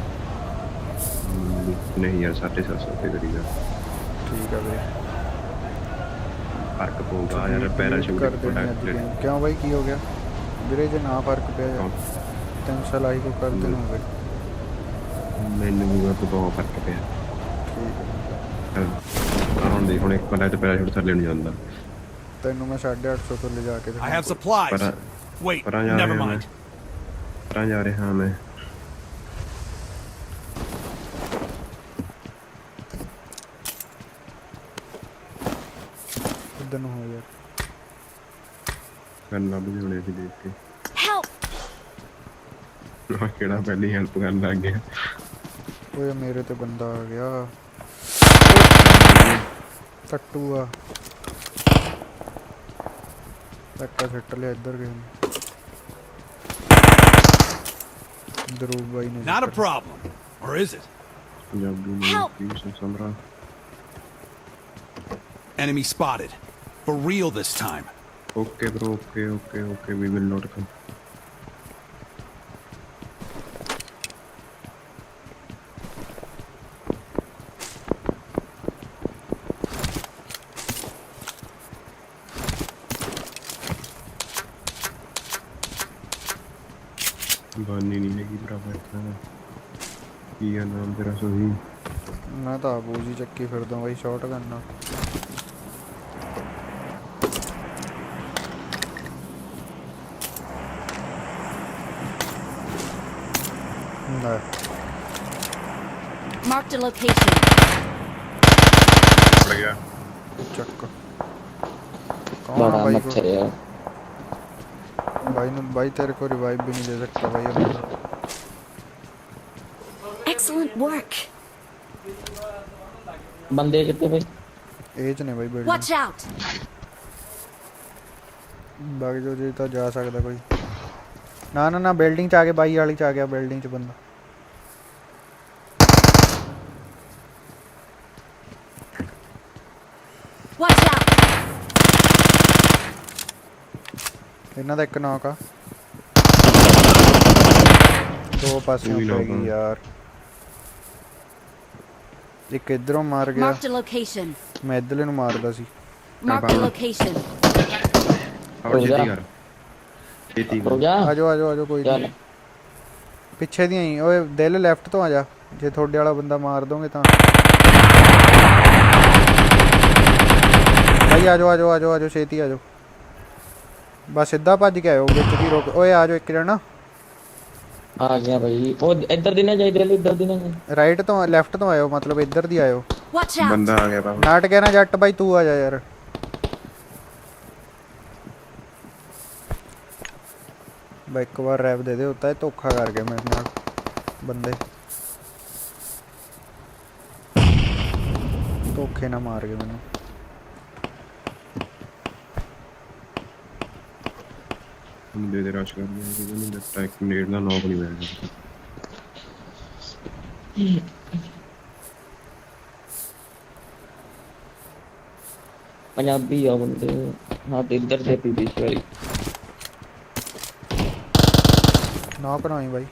ਨਹੀਂ ਯਾਰ 750 ਤੇ ਕਰੀਦਾ ਠੀਕ ਆ ਵੀਰੇ ਫਰਕ ਪਊਗਾ ਯਾਰ ਪੈਰਾਸ਼ੂਟ ਪ੍ਰੋਡਕਟ ਕਿਉਂ ਬਾਈ ਕੀ ਹੋ ਗਿਆ ਵੀਰੇ ਜੇ ਨਾ ਫਰਕ ਪਿਆ ਯਾਰ 300 ਲਾਈ ਕੋ ਕਰ ਦੇਣਾ ਹੋਵੇ ਮੈਨੂੰ ਵੀ ਬਹੁਤ ਫਰਕ ਪਿਆ ਠੀਕ ਹੈ ਹੁਣ ਦੇਖ ਹੁਣ ਇੱਕ ਵਾਰ ਤੇ ਪੈਰਾਸ਼ੂਟ ਥੱਲੇ ਨਹੀਂ ਜਾਂਦਾ ਤੈਨੂੰ ਮੈਂ 850 ਤੋਂ ਲਿਜਾ ਕੇ I have supplies. Wait, never mind. ਪਰਾਂ ਜਾ ਰਿਹਾ ਮੈਂ ਕਿੱਦਾਂ ਨੂੰ ਹੋ ਯਾਰ ਕਰਨਾ ਬੁਝਾਉਣੇ ਸੀ ਦੇਖ ਕੇ Help! ਕਿਹੜਾ ਪਹਿਲੀ ਹੈਲਪ ਕਰਨ ਲੱਗ ਗਿਆ ਓਏ ਮੇਰੇ ਤੇ ਬੰਦਾ ਆ ਗਿਆ ਟੱਟੂ ਆ ਧੱਕਾ ਛੱਟ ਲਿਆ ਇੱਧਰ ਕਿਸੇ ਨੇ ਦਰੂਬ ਬਾਈ ਨੇ Not a problem. Or is it? Punjabi Help! ਨੂੰ ਕੀ ਸਮਰਾ Enemy spotted. For real this time. Okay bro okay we will not come ਬਾਨੀ ਨਹੀਂ ਹੈਗੀ ਬਰਾਬਰ ਤਾਂ ਕੀ ਆ ਨਾਮ ਤੇਰਾ ਸੋਹੀ ਮੈਂ ਤਾਂ ਬੂਜੀ ਚੱਕੀ ਫਿਰਦਾ ਬਾਈ ਸ਼ਾਟ ਕਰਨਾ ਨਾ Marked a location. ਪੜ ਗਿਆ ਚੱਕ ਕੌਣ बड़ा ਆ ਬਾਈ मच्छर है भाई ने भाई तेरे को रिवाइव भी नहीं दे सकता भाई अब Excellent work. बंदे कितने भाई एज ने भाई बिल्डिंग Watch out. बाकी जो जी तो जा सकता कोई ना ना ना बिल्डिंग च आके बाई वाली च आ गया बिल्डिंग च बंदा Watch out. ਇਹਨਾਂ ਦਾ ਇੱਕ ਨੌਕ ਆ ਦੋ ਪਾਸਿਓਂ ਵੀ ਪੈ knock ਗਈ ਆ। ਯਾਰ ਇੱਕ ਇਧਰੋਂ ਮਾਰ ਗਿਆ Marked a location. ਮੈਂ ਇਧਰਲੇ ਨੂੰ ਮਾਰਦਾ ਸੀ Marked a location. ਆਉ ਜੇਤੀ ਕਰ ਜੇਤੀ हो गया ਆਜੋ ਕੋਈ चल ਨਹੀਂ ਪਿੱਛੇ ਦੀਆਂ ਹੀ ਓਏ ਦਿਲ ਲੈਫਟ ਤੋਂ ਆ ਜਾ ਜੇ ਤੁਹਾਡੇ ਵਾਲਾ ਬੰਦਾ ਮਾਰ ਦੋਗੇ ਤਾਂ ਭਾਈ ਆਜੋ ਛੇਤੀ ਆਜੋ ਬਸ ਸਿੱਧਾ ਭੱਜ ਕੇ ਆਇਓ ਵਿੱਚ ਦੀ ਰੁਕ ਓਏ ਆਜੋ ਇੱਕ ਜਣਾ आ गया भाई वो इधर दी ना जाए इधर दी ना जाए ਰਾਈਟ ਤੋਂ ਲੈਫਟ ਤੋਂ ਆਇਓ ਮਤਲਬ ਇੱਧਰ ਦੀ ਆਇਓ Watch out. ਬੰਦਾ ਆ ਗਿਆ ਬਾਬਾ ਨਾਟ ਕਹਿਣਾ ਜੱਟ ਬਾਈ ਤੂੰ ਆ ਜਾ ਯਾਰ ਬਾਈ ਇੱਕ ਵਾਰ ਰੈਪ ਦੇ ਦੇ ਹੁੰਦਾ ਹੈ ਧੋਖਾ ਕਰ ਗਿਆ ਮੇਰੇ ਨਾਲ ਬੰਦੇ ਧੋਖੇ ਨਾ ਮਾਰ ਗਏ ਮੈਨੂੰ ਮੁੰਡੇ ਦੇ ਰਸ਼ ਕਰਦੇ ਆ ਕਿ ਮੈਨੂੰ ਟੈਕ ਨੇੜ ਦਾ ਨੌਕ ਨਹੀਂ ਮਿਲਦਾ पंजाबी आ बंदे हाँ तो इधर से पी बीच वाली ਨੌਕ ਨਾ ਹੋਈ ਬਾਈ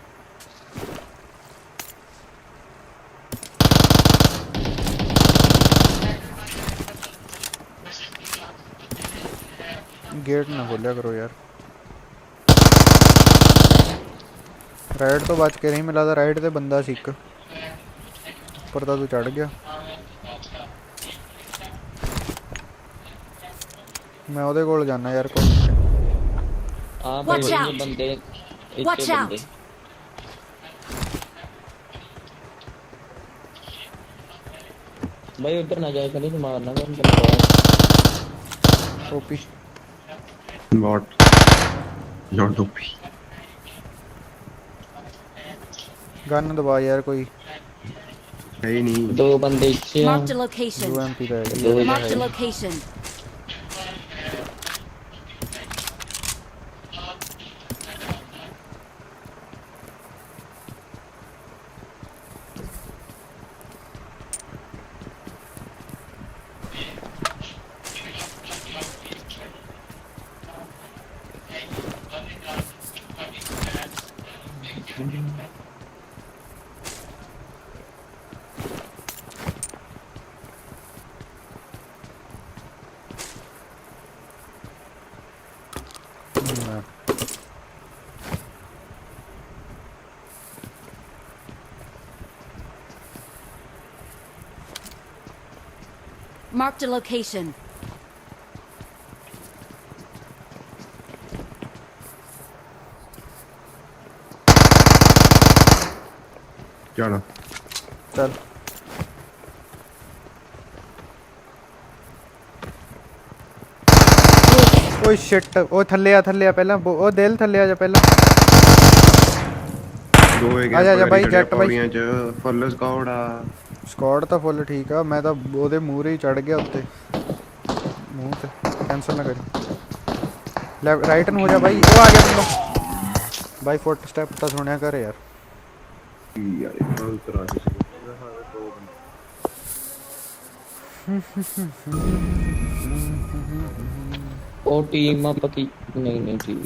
ਗੇਟ ਨਾ ਖੋਲਿਆ ਕਰੋ ਯਾਰ ਰਾਈਟ ਤੋਂ ਬਚ ਕੇ ਨਹੀਂ ਮਿਲਾ ਤਾਂ ਰਾਈਟ ਤੇ ਬੰਦਾ ਸੀ ਇੱਕ ਉੱਪਰ ਤਾਂ ਤੂੰ ਚੜ ਗਿਆ ਮੈਂ ਉਹਦੇ ਕੋਲ ਜਾਣਾ ਯਾਰ ਕੋਈ हाँ भाई Watch ये out. बंदे Watch इतने out. बंदे भाई उधर ना जाए कहीं मारना ਓਪੀ ਨॉट ਓਪੀ ਗਨ ਦਬਾ ਯਾਰ ਕੋਈ ਹੈ ਹੀ ਨਹੀਂ दो बंदे इच्छे हैं Marked a location. UMP ਦਾ ਹੈਗਾ दो Marked a location. ਨਾ। Marked a location. ਚਲ ਚੱਲ ਓਏ ਸ਼ਿਟ ਉਹ ਥੱਲੇ ਆ ਪਹਿਲਾਂ ਉਹ ਦਿਲ ਥੱਲੇ ਆ ਜਾ ਪਹਿਲਾਂ ਦੋ ਹੈਗੇ ਆ ਜਾ ਬਾਈ, ਪੌੜੀਆਂ ਜੱਟ ਬਾਈ। ਪੌੜੀਆਂ ਚ ਫੁੱਲ ਸਕਾਉਡ ਆ ਸਕੁਆਡ ਤਾਂ ਫੁੱਲ ਠੀਕ ਆ ਮੈਂ ਤਾਂ ਉਹਦੇ ਮੂਹਰੇ ਹੀ ਚੜ ਗਿਆ ਉੱਤੇ ਮੂੰਹ ਤੇ ਕੈਂਸਲ ਨਾ ਕਰੀ ਲੈਫਟ ਰਾਈਟ ਨੂੰ ਹੋ ਜਾ ਬਾਈ ਉਹ ਆ ਗਿਆ ਬੰਦਾ ਬਾਈ ਫੁੱਟ ਸਟੈਪ ਤਾਂ ਸੁਣਿਆ ਕਰ ਯਾਰ यार इतना तरह से ਉਹ ਟੀਮ ਆਪਾਂ ਕੀ ਨਹੀਂ ਨਹੀਂ ਠੀਕ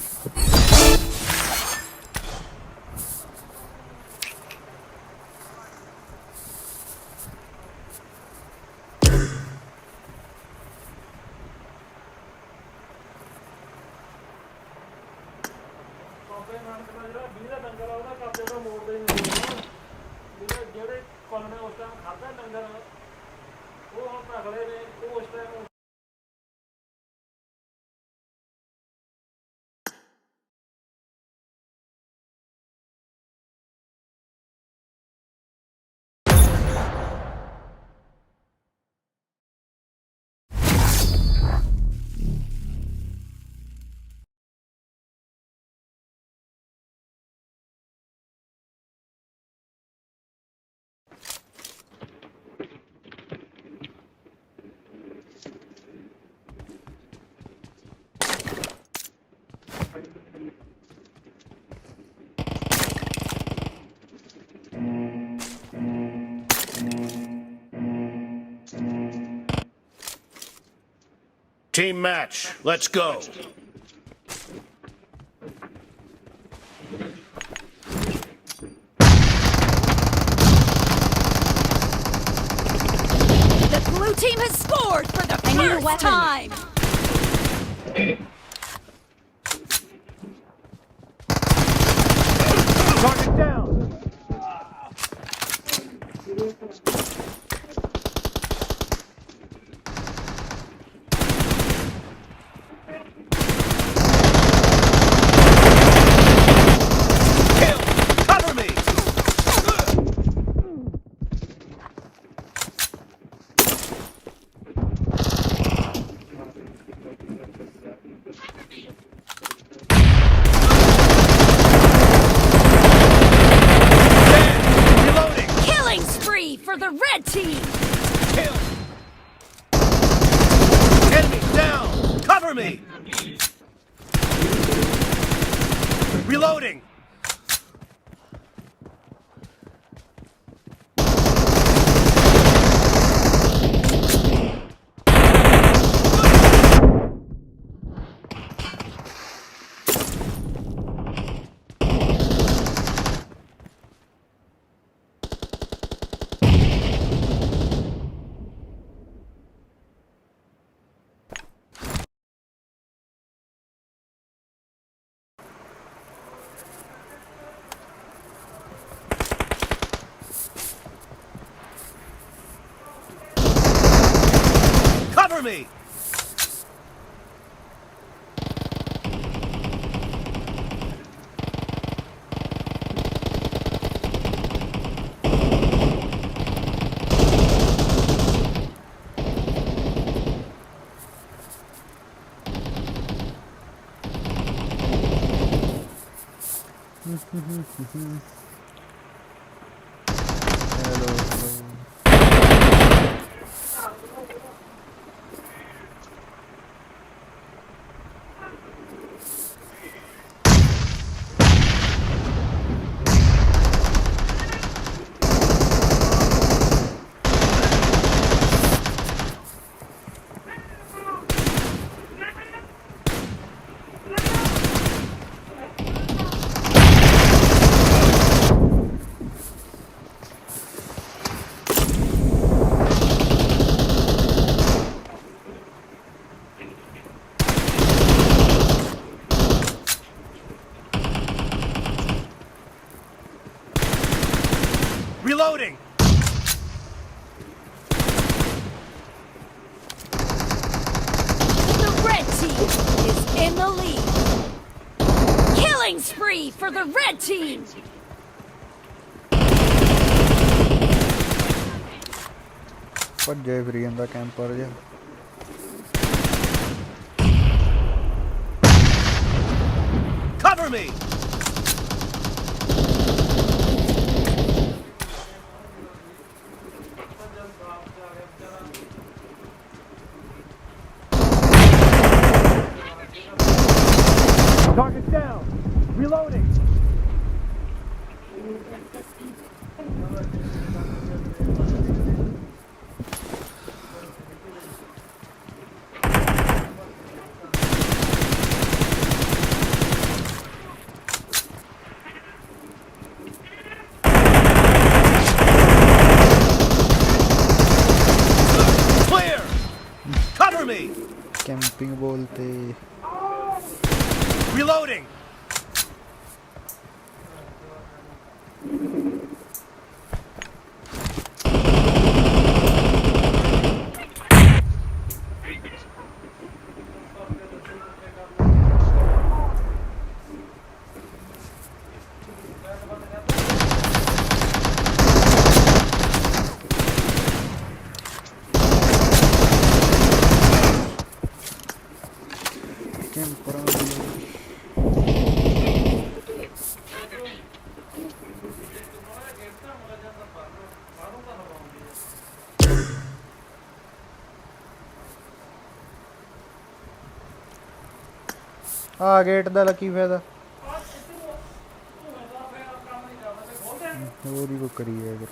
Team match, let's go. The blue team has scored for the first time. Target down. Kill. Cover me. Reloading. Killing spree for the red team. Kill. Enemy down. Cover me. Reloading. Cover me. Reloading. The red team is in the lead. Killing spree for the red team. ਭੱਜੇ free ਜਾਂਦਾ camper ਜਿਹਾ Cover me. Target down. Reloading. Jumping ਬੋਲ ਤੇ Reloading. ਕੈਂਪਰਾਂ ਆ gate ਦਾ ਕੀ ਫਾਇਦਾ ਹੋਰ ਹੀ ਕੋ ਕਰੀਏ ਅਗਰ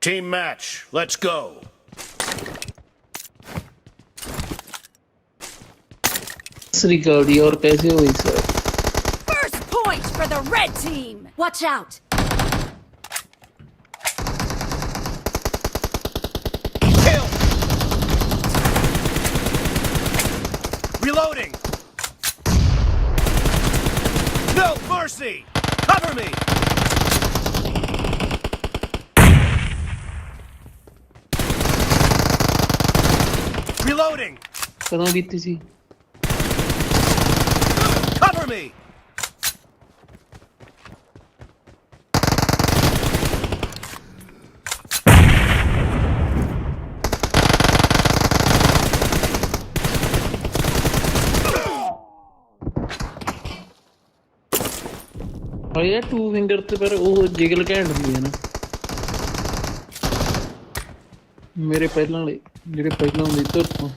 Team match. Let's go. श्रीकाल जी और कैसे हुई sir? First point for the red team. Watch out. Kill. Reloading. No mercy. Cover me. Reloading. कदों बीती सी? Cover me. और यार टू फिंगर ते पर वो जिगल घैंट ਹੁੰਦੀ ਹੈ ਨਾ ਮੇਰੇ ਪਹਿਲਾਂ ਵਾਲੇ ਜਿਹੜੇ ਪਹਿਲਾਂ ਹੁੰਦੇ ਤੁਰ ਤੋਂ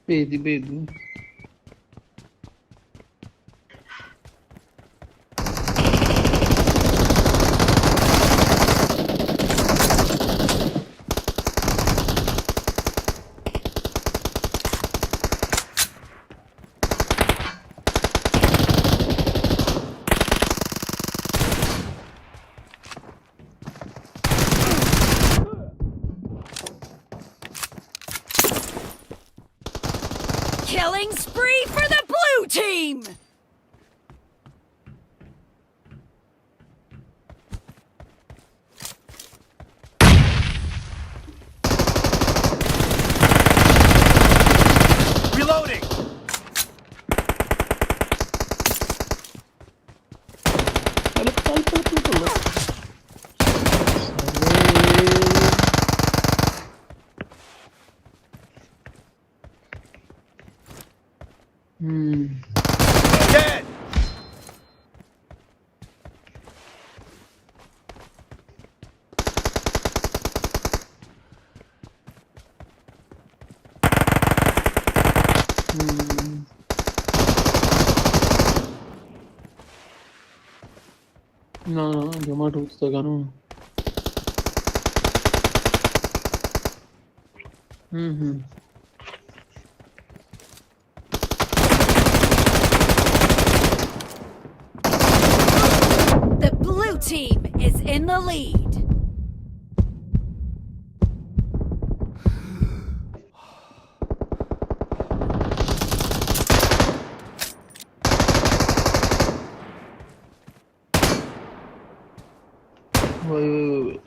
ਭੇਜ ਦੀ Killing spree for the blue team. Reloading. Dead. ਨਾ ਜਮਾ ਠੋਕਦਾ ਕਾਨੂੰ team is in the lead. ਓਏ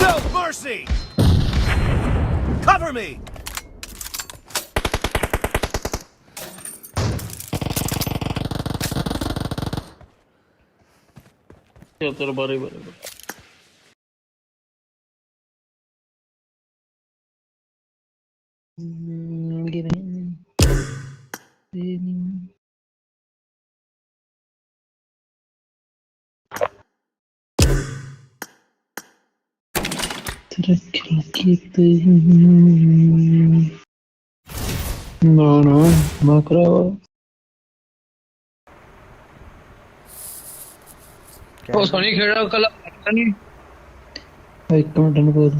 No mercy! Cover me! ਚਲ ਬਾਰੇ ਬਾਰੇ ਨਾ ਨਾ ਨਾ ਕਰਾਵਾ ਉਹ ਸੋਨੀ ਖੇੜਾ ਕੱਲ ਨਹੀਂ ਇੱਕ ਮਿੰਟ ਨੂੰ ਬੋਲ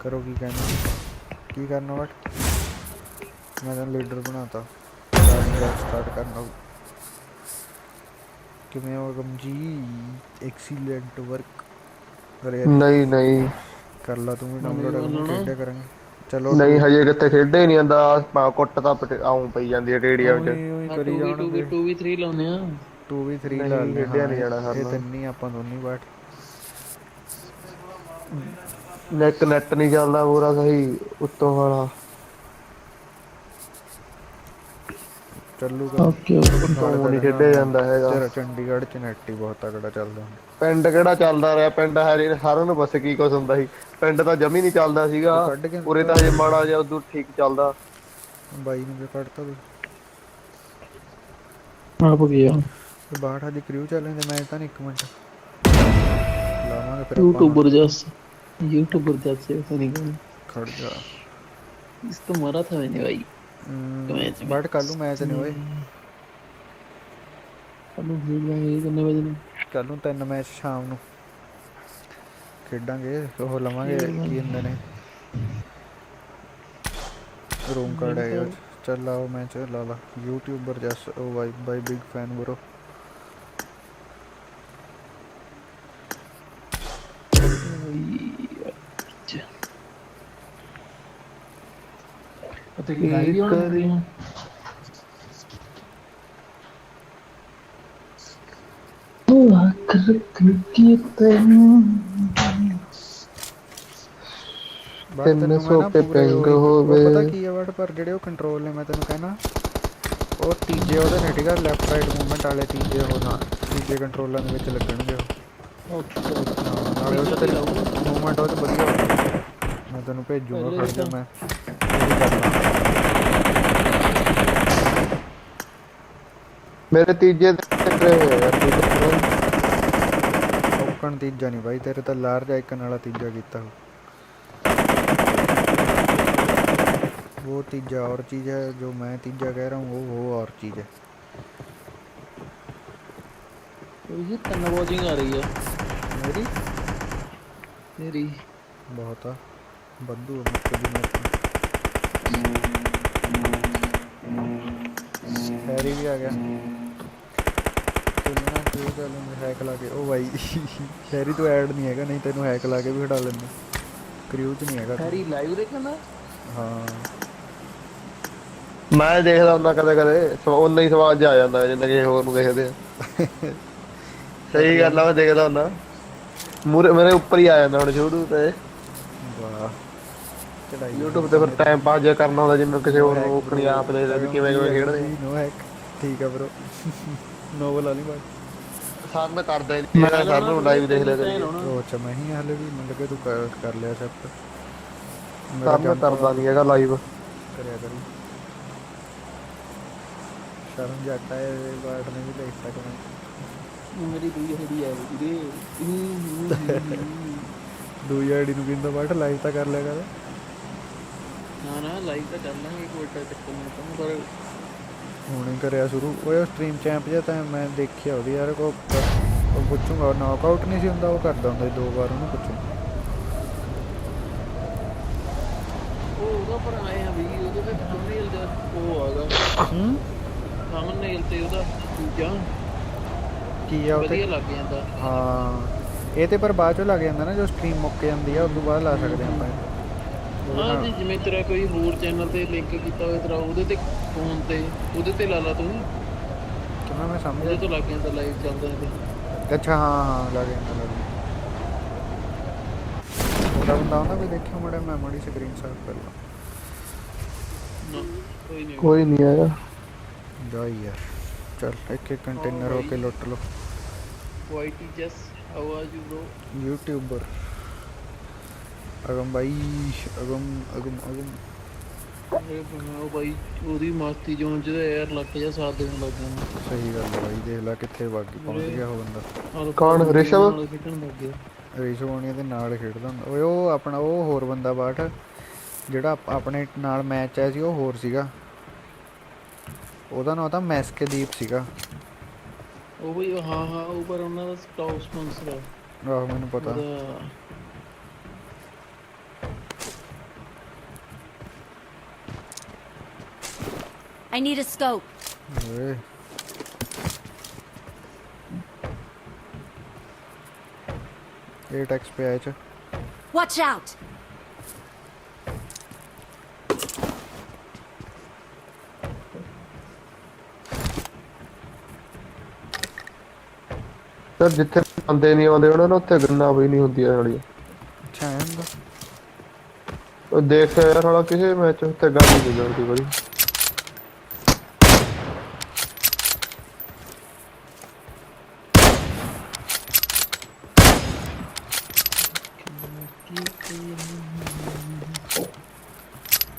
ਕਰੋ ਕੀ ਕਹਿਣਾ ਕੀ ਕਰਨਾ ਬਟ ਮੈਂ ਤਾਂ ਲੀਡਰ ਬਣਾਤਾ ਸਟਾਰਟ ਕਰਨਾ ਕਿਵੇਂ ਹੋ ਗਮ ਜੀ ਐਕਸੀਲੈਂਟ ਵਰਕ ਨਹੀਂ ਨਹੀਂ ਕਰ ਲਾ ਤੂੰ ਵੀ ਡਾਊਨਲੋਡ ਖੇਡਿਆ ਕਰਾਂਗੇ ਚਲੋ ਨਹੀਂ ਹਜੇ ਕਿਤੇ ਖੇਡੇ ਨਹੀਂ ਆਂਦਾ ਕੁੱਟ ਤਾਂ ਆਉਂ ਪਈ ਜਾਂਦੀ ਹੈ ਰੇਡੀਓ ਵਿੱਚ ਉਹੀ ਕਰੀ ਜਾਣਗੇ 2v3 ਲਾਉਂਦੇ ਆ 2v3 ਨਹੀਂ, ਲਾ ਲੈਂਦੇ ਖੇਡਿਆ ਨਹੀਂ ਜਾਣਾ ਇਹ ਸਾਨੂੰ। ਤਿੰਨ ਆਪਾਂ ਦੋਨੀ ਬਾਟ ਨੈਟ ਨਹੀਂ ਚੱਲਦਾ ਪੂਰਾ ਸਹੀ ਉੱਤੋਂ ਵਾਲਾ ਚੱਲੂਗਾ ਓਕੇ ਉੱਤੋਂ ਨਹੀਂ ਖੇਡਿਆ ਜਾਂਦਾ ਹੈਗਾ ਤੇਰਾ ਚੰਡੀਗੜ੍ਹ ਚ ਨੈਟ ਹੀ ਬਹੁਤ ਤਗੜਾ ਚੱਲਦਾ ਪਿੰਡ ਕਿਹੜਾ ਚੱਲਦਾ ਰਿਹਾ ਪਿੰਡ ਹਰੇ ਸਾਰਿਆਂ ਨੂੰ ਬਸ ਕੀ ਕੁਛ ਹੁੰਦਾ ਸੀ ਪਿੰਡ ਤਾਂ ਜਮੀ ਨਹੀਂ ਚੱਲਦਾ ਸੀਗਾ ਉਹ ਕੱਢ ਕੇ ਉਰੇ ਤਾਂ ਹਜੇ ਮਾੜਾ ਜਿਹਾ ਉਦੋਂ ਠੀਕ ਚੱਲਦਾ ਬਾਈ ਨੂੰ ਵੀ ਕੱਢਤਾ ਤੂੰ ਆਪ ਗਿਆ ਤੇ ਬਾਹਰ ਦੀ ਕ੍ਰਿਊ ਚੱਲਦੇ ਮੈਂ ਤਾਂ ਨਹੀਂ ਇੱਕ ਮਿੰਟ ਲਾਵਾਂਗੇ ਫਿਰ ਆਪਾਂ यूट्यूबर जैसे ऐसा नहीं करना ਖੜ ਜਾ इस तो मरा था मैंने भाई मैच में। ਬਟ ਕੱਲ ਨੂੰ ਮੈਚ ਨਹੀਂ ਹੋਏ अब भूल गए कितने बजे ने ਕੱਲ ਨੂੰ 3 ਮੈਚ ਸ਼ਾਮ ਨੂੰ ਖੇਡਾਂਗੇ ਉਹ ਲਵਾਂਗੇ ਕੀ ਹੁੰਦੇ ਨੇ ਰੂਮ ਕਾਰਡ ਹੈ ਚੱਲ ਆਓ ਮੈਚ ਲਾ ਲਾ ਯੂਟਿਊਬਰ ਜਸ ਉਹ ਬਾਈ ਬਿਗ ਫੈਨ ਬ్రో पता की गाड़ी और कर रही हूं ਤਿੰਨ ਸੌ ਤੇ ਪਿੰਗ ਹੋਵੇ। ਪਤਾ ਕੀ ਹੈ ਬਟ ਪਰ ਜਿਹੜੇ ਉਹ ਕੰਟਰੋਲ ਨੇ ਮੈਂ ਤੈਨੂੰ ਕਹਿਣਾ ਉਹ ਤੀਜੇ ਉਹਦੇ ਨੇ ਠੀਕ ਆ ਲੈਫਟ ਰਾਈਟ ਮੂਵਮੈਂਟ ਵਾਲੇ ਤੀਜੇ ਉਹ ਨਾ ਤੀਜੇ ਕੰਟਰੋਲਾਂ ਦੇ ਵਿੱਚ ਲੱਗਣਗੇ ਉਹ ਨਾਲੇ ਉਹ ਤੇ ਮੂਵਮੈਂਟ ਉਹ ਤੇ ਵਧੀਆ ਹੋਊ। ਮੈਂ ਤੈਨੂੰ ਭੇਜੂਗਾ ਖੜ ਜਾ ਮੈਂ ਇਹ ਵੀ ਕਰਨਾ ਮੇਰੇ ਤੀਜੇ ਤੇ ਯਾਰ ਔਕਣ ਤੀਜਾ ਨਹੀਂ ਬਾਈ ਤੇਰੇ ਤਾਂ ਲਾਰਜ ਆਈਕਨ ਵਾਲਾ ਤੀਜਾ ਕੀਤਾ ਹੋ वो तीजा और चीज़ है जो मैं तीजा कह रहा हूँ वो और चीज़ है ये तन्ना वॉचिंग आ रही है मेरी मेरी बहुत आ बद्दू है मुझको भी मैं हैरी भी आ गया चलना क्यों चलेंगे हैक ला के ओ भाई हैरी तो ऐड नहीं है नहीं तेनों हैक ला के भी हटा लेंगे क्रिऊ च नहीं है हैरी लाइव देखना हाँ ਮੈਂ ਦੇਖਦਾ ਹੁੰਦਾ ਕਦੇ ਕਦੇ ਉਨਾ ਹੀ ਸਵਾਦ ਜਾ ਜਾਂਦਾ ਜਿੰਨਾ ਕਿਸੇ ਹੋਰ ਨੂੰ ਦੇਖਦੇ ਆ ਸਹੀ ਗੱਲ ਆ ਮੈਂ ਦੇਖਦਾ ਹੁੰਦਾ ਮੂਰੇ ਮੇਰੇ ਉੱਪਰ ਹੀ ਆ ਜਾਂਦਾ ਹੁਣ ਸ਼ੁਰੂ ਤੇ वाह चढ़ाई YouTube ਤੇ ਫਿਰ ਟਾਈਮ ਪਾਸ ਜੇ ਕਰਨਾ ਹੁੰਦਾ ਜਿਵੇਂ ਕਿਸੇ ਹੋਰ ਨੂੰ ਆਪਣੀ ਆਪ ਦੇ ਕਿਵੇਂ ਕਿਵੇਂ ਖੇਡਦੇ नो हैक ठीक है ब्रो नोवल वाली बात ਸਾਨੂੰ ਤਾਂ ਕਰਦਾ ਨਹੀਂ ਮੈਂ ਸਾਨੂੰ ਲਾਈਵ ਦੇਖ ਲਿਆ ਕਰੀ ਉਹ ਅੱਛਾ ਮੈਂ ਹੀ ਹਾਲੇ ਵੀ ਮੰਨ ਕੇ ਤੂੰ ਕਰ ਲਿਆ ਸੈਟ ਸਾਨੂੰ ਕਰਦਾ ਨਹੀਂ ਹੈਗਾ ਲਾਈਵ ਕਰਿਆ ਕਰੀ ਸ਼ਰਮ ਜੱਟਾ ਹੈ ਬਾਟ ਨੇ ਵੀ ਲੈ ਸਕਦਾ मेरी दूरी हैडी है वीरे ਦੂਈ ਆਈਡੀ ਨੂੰ ਕਿੰਦਾ ਬਾਟ ਲਾਈਵ ਤਾਂ ਕਰ ਲਿਆ ਕਰ ना ना लाइव तो कर लेंगे कोई चक्कर नहीं पर ਹੁਣੇ ਕਰਿਆ ਸ਼ੁਰੂ। ਓਏ ਸਟ੍ਰੀਮ ਚੈਂਪ ਜਿਹਾ ਤਾਂ ਮੈਂ ਦੇਖਿਆ ਉਹਦੀ ਯਾਰ ਕੋ ਉਹ ਪੁੱਛੂਗਾ ਨੌਕਆਊਟ ਨਹੀਂ ਸੀ ਹੁੰਦਾ ਉਹ ਕਰਦਾ ਹੁੰਦਾ ਸੀ 2 ਵਾਰ ਉਹਨੂੰ ਪੁੱਛੂ। ਉਹ ਉਹਦਾ ਪਰ ਆਏ ਆ ਵੀ ਉਹਦੇ ਤੇ ਥੰਬਨੇਲ ਦਾ ਉਹ ਆਗਾ ਥੰਬਨੇਲ ਤੇ ਉਹਦਾ ਦੂਜਾ ਕੀ ਆ ਉਹ ਵਧੀਆ ਤੇ ਲੱਗ ਜਾਂਦਾ। ਹਾਂ ਇਹ ਤੇ ਪਰ ਬਾਅਦ ਚੋਂ ਲੱਗ ਜਾਂਦਾ ਨਾ ਜੋ ਸਟ੍ਰੀਮ ਮੁੱਕ ਜਾਂਦੀ ਆ ਉਸ ਤੋਂ ਬਾਅਦ ਲਾ ਸਕਦੇ ਆਪਾਂ ਹਾਂ ਜੀ ਜਿਵੇਂ ਤੇਰਾ ਕੋਈ ਹੋਰ ਚੈਨਲ ਤੇ ਲਿੰਕ ਕੀਤਾ ਹੋਇਆ ਤੇਰਾ ਉਹਦੇ ਤੇ ਫੋਨ ਤੇ ਉਹਦੇ ਤੇ ਲਾ ਲਾ ਤੂੰ ਕਿਵੇਂ ਮੈਂ ਸਮਝ ਉਹਦੇ ਤੋਂ ਲੱਗ ਜਾਂਦਾ ਲਾਈਵ ਚੱਲਦਾ ਤੇ ਅੱਛਾ ਹਾਂ ਲੱਗ ਜਾਂਦਾ ਲੱਗ ਜਾਂਦਾ। ਉਹਦਾ ਬੰਦਾ ਹੁੰਦਾ ਕੋਈ ਦੇਖਿਓ ਮੜਾ ਮੈਂ ਮਾੜੀ ਸਕਰੀਨ ਸਾਫ ਕਰ ਲਾਂ। ਨਾ ਕੋਈ ਨਹੀਂ ਕੋਈ ਨਹੀਂ ਆਇਆ। ਜਾ ਯਾਰ ਚੱਲ ਇੱਕ ਇੱਕ ਕੰਟੇਨਰ ਹੋ ਕੇ ਲੁੱਟ ਲਓ। ਵਾਈਟੀ ਜਸ ਆਵਾਜ਼ ਬ్రో यूट्यूबर अगम भाई अगम अगम अगम ਉਹ ਬਾਈ ਉਹਦੀ ਮਸਤੀ ਜੋਨ ਜਿਹਦਾ ਯਾਰ ਲੱਕ ਜਾ ਸਾਥ ਦੇਣ ਲੱਗ ਗਿਆ। सही गल है भाई देख ला कितने बाकी पहुंच गया वो बंदा। ਕੌਣ ਰਿਸ਼ਵ? ਖੇਡਣ ਲੱਗ ਗਿਆ। ਰਿਸ਼ਵੋਨੀਆ ਦੇ ਨਾਲ ਖੇਡਦਾ ਹੁੰਦਾ ਓਏ ਉਹ ਆਪਣਾ ਉਹ ਹੋਰ ਬੰਦਾ ਬਾਠ ਜਿਹੜਾ ਆਪਣੇ ਨਾਲ ਮੈਚ ਆਇਆ ਸੀ ਉਹ ਹੋਰ ਸੀਗਾ ਉਹਦਾ ਨਾਮ ਤਾਂ ਮੈਸਕਦੀਪ ਸੀਗਾ। ਉਹ ਵੀ ਹਾਂ ਹਾਂ ਉਹ ਪਰ ਉਹਨਾਂ ਦਾ ਟੌਪ ਸਪਾਂਸਰ ਆ ਆਹੋ ਮੈਨੂੰ ਪਤਾ। ਉਹਦਾ I need a scope. ਓਏ ਇਹ ਟੈਕਸ पे आए च Watch out! ਸਰ ਜਿੱਥੇ ਬੰਦੇ ਨਹੀਂ ਆਉਂਦੇ ਉਹਨਾਂ ਨੂੰ ਉੱਥੇ ਗੰਨਾ ਵੀ ਨਹੀਂ ਹੁੰਦੀ ਵਾਲੀ। अच्छा है ਹੁੰਦਾ ਉਹ ਦੇਖ ਯਾਰ ਹਾਲਾ ਕਿਸੇ ਮੈਚ ਉੱਤੇ ਗੱਲ ਨਹੀਂ ਜਾਂਦੀ ਬੜੀ।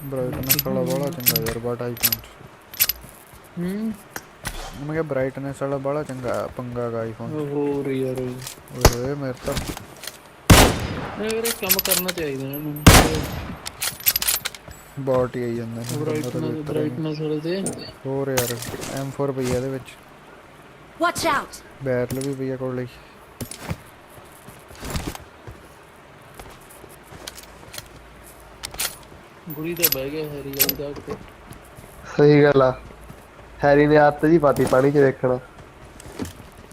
ब्राइटनेस वाला बड़ा चंगा यार बट आईफोन मैं क्या ब्राइटनेस वाला बड़ा चंगा पंगा का आईफोन। ਹੋਰ ਯਾਰ ओए मेरे तो ਇਹ ਕੰਮ ਕਰਨਾ ਚਾਹੀਦਾ ਇਹਨਾਂ ਨੂੰ ਬਹੁਤ ਹੀ ਆਈ ਜਾਂਦਾ ਹੈ ਬ੍ਰਾਈਟਨੈਸ ਵਾਲੇ ਤੇ ਹੋਰ ਯਾਰ M4 ਪਈ ਆ ਇਹਦੇ ਵਿੱਚ Watch out! ਬੈਰਲ ਵੀ ਪਈ ਆ ਕੋਲ ਲਈ। ਗੁਰੀ ਤਾਂ ਬਹਿ ਗਿਆ ਹੈਰੀ ਵਾਲੀ ਦਾ ਤੇ ਸਹੀ ਗੱਲ ਆ। ਹੈਰੀ ਨੇ ਆਦਤ ਜੀ ਪਾਤੀ ਪਾਣੀ 'ਚ ਦੇਖਣਾ।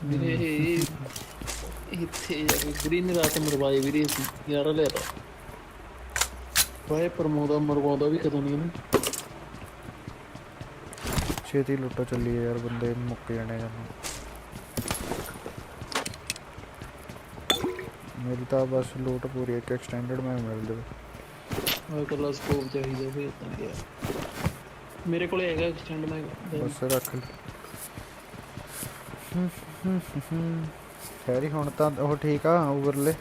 ਵੀਰੇ ਇਹ ਇੱਥੇ ਜਾ ਕੇ ਗੁਰੀ ਨੇ ਰਾਤ ਮਰਵਾਏ ਵੀਰੇ ਯਾਰ ਲਿਆ ਤਾ ਬਾਏ ਮਰਵਾਉਂਦਾ ਵੀ ਕਦੋਂ ਨਹੀਂ ਇਹਨੂੰ। ਛੇਤੀ ਲੁੱਟੋ ਚੱਲੀਏ ਯਾਰ ਬੰਦੇ ਮੁੱਕ ਜਾਣੇ ਜਾਨੂੰ। ਮੇਰੀ ਤਾਂ ਬਸ ਲੂਟ ਪੂਰੀ ਇੱਕ ਐਕਸਟੈਂਡਡ ਮੈਂ ਮਿਲ ਜਾਵੇ। ਆਹ ਕੱਲਾ ਸਕੋਪ ਚਾਹੀਦਾ ਫਿਰ ਤਾਂ ਗਿਆ ਮੇਰੇ ਕੋਲੇ ਹੈਗਾ ਐਕਸਟੈਂਡ ਮੈਂ ਬਸ ਰੱਖ ਖੈਰੀ ਹੁਣ ਤਾਂ ਉਹ ਠੀਕ ਆ ਓਵਰਲੇ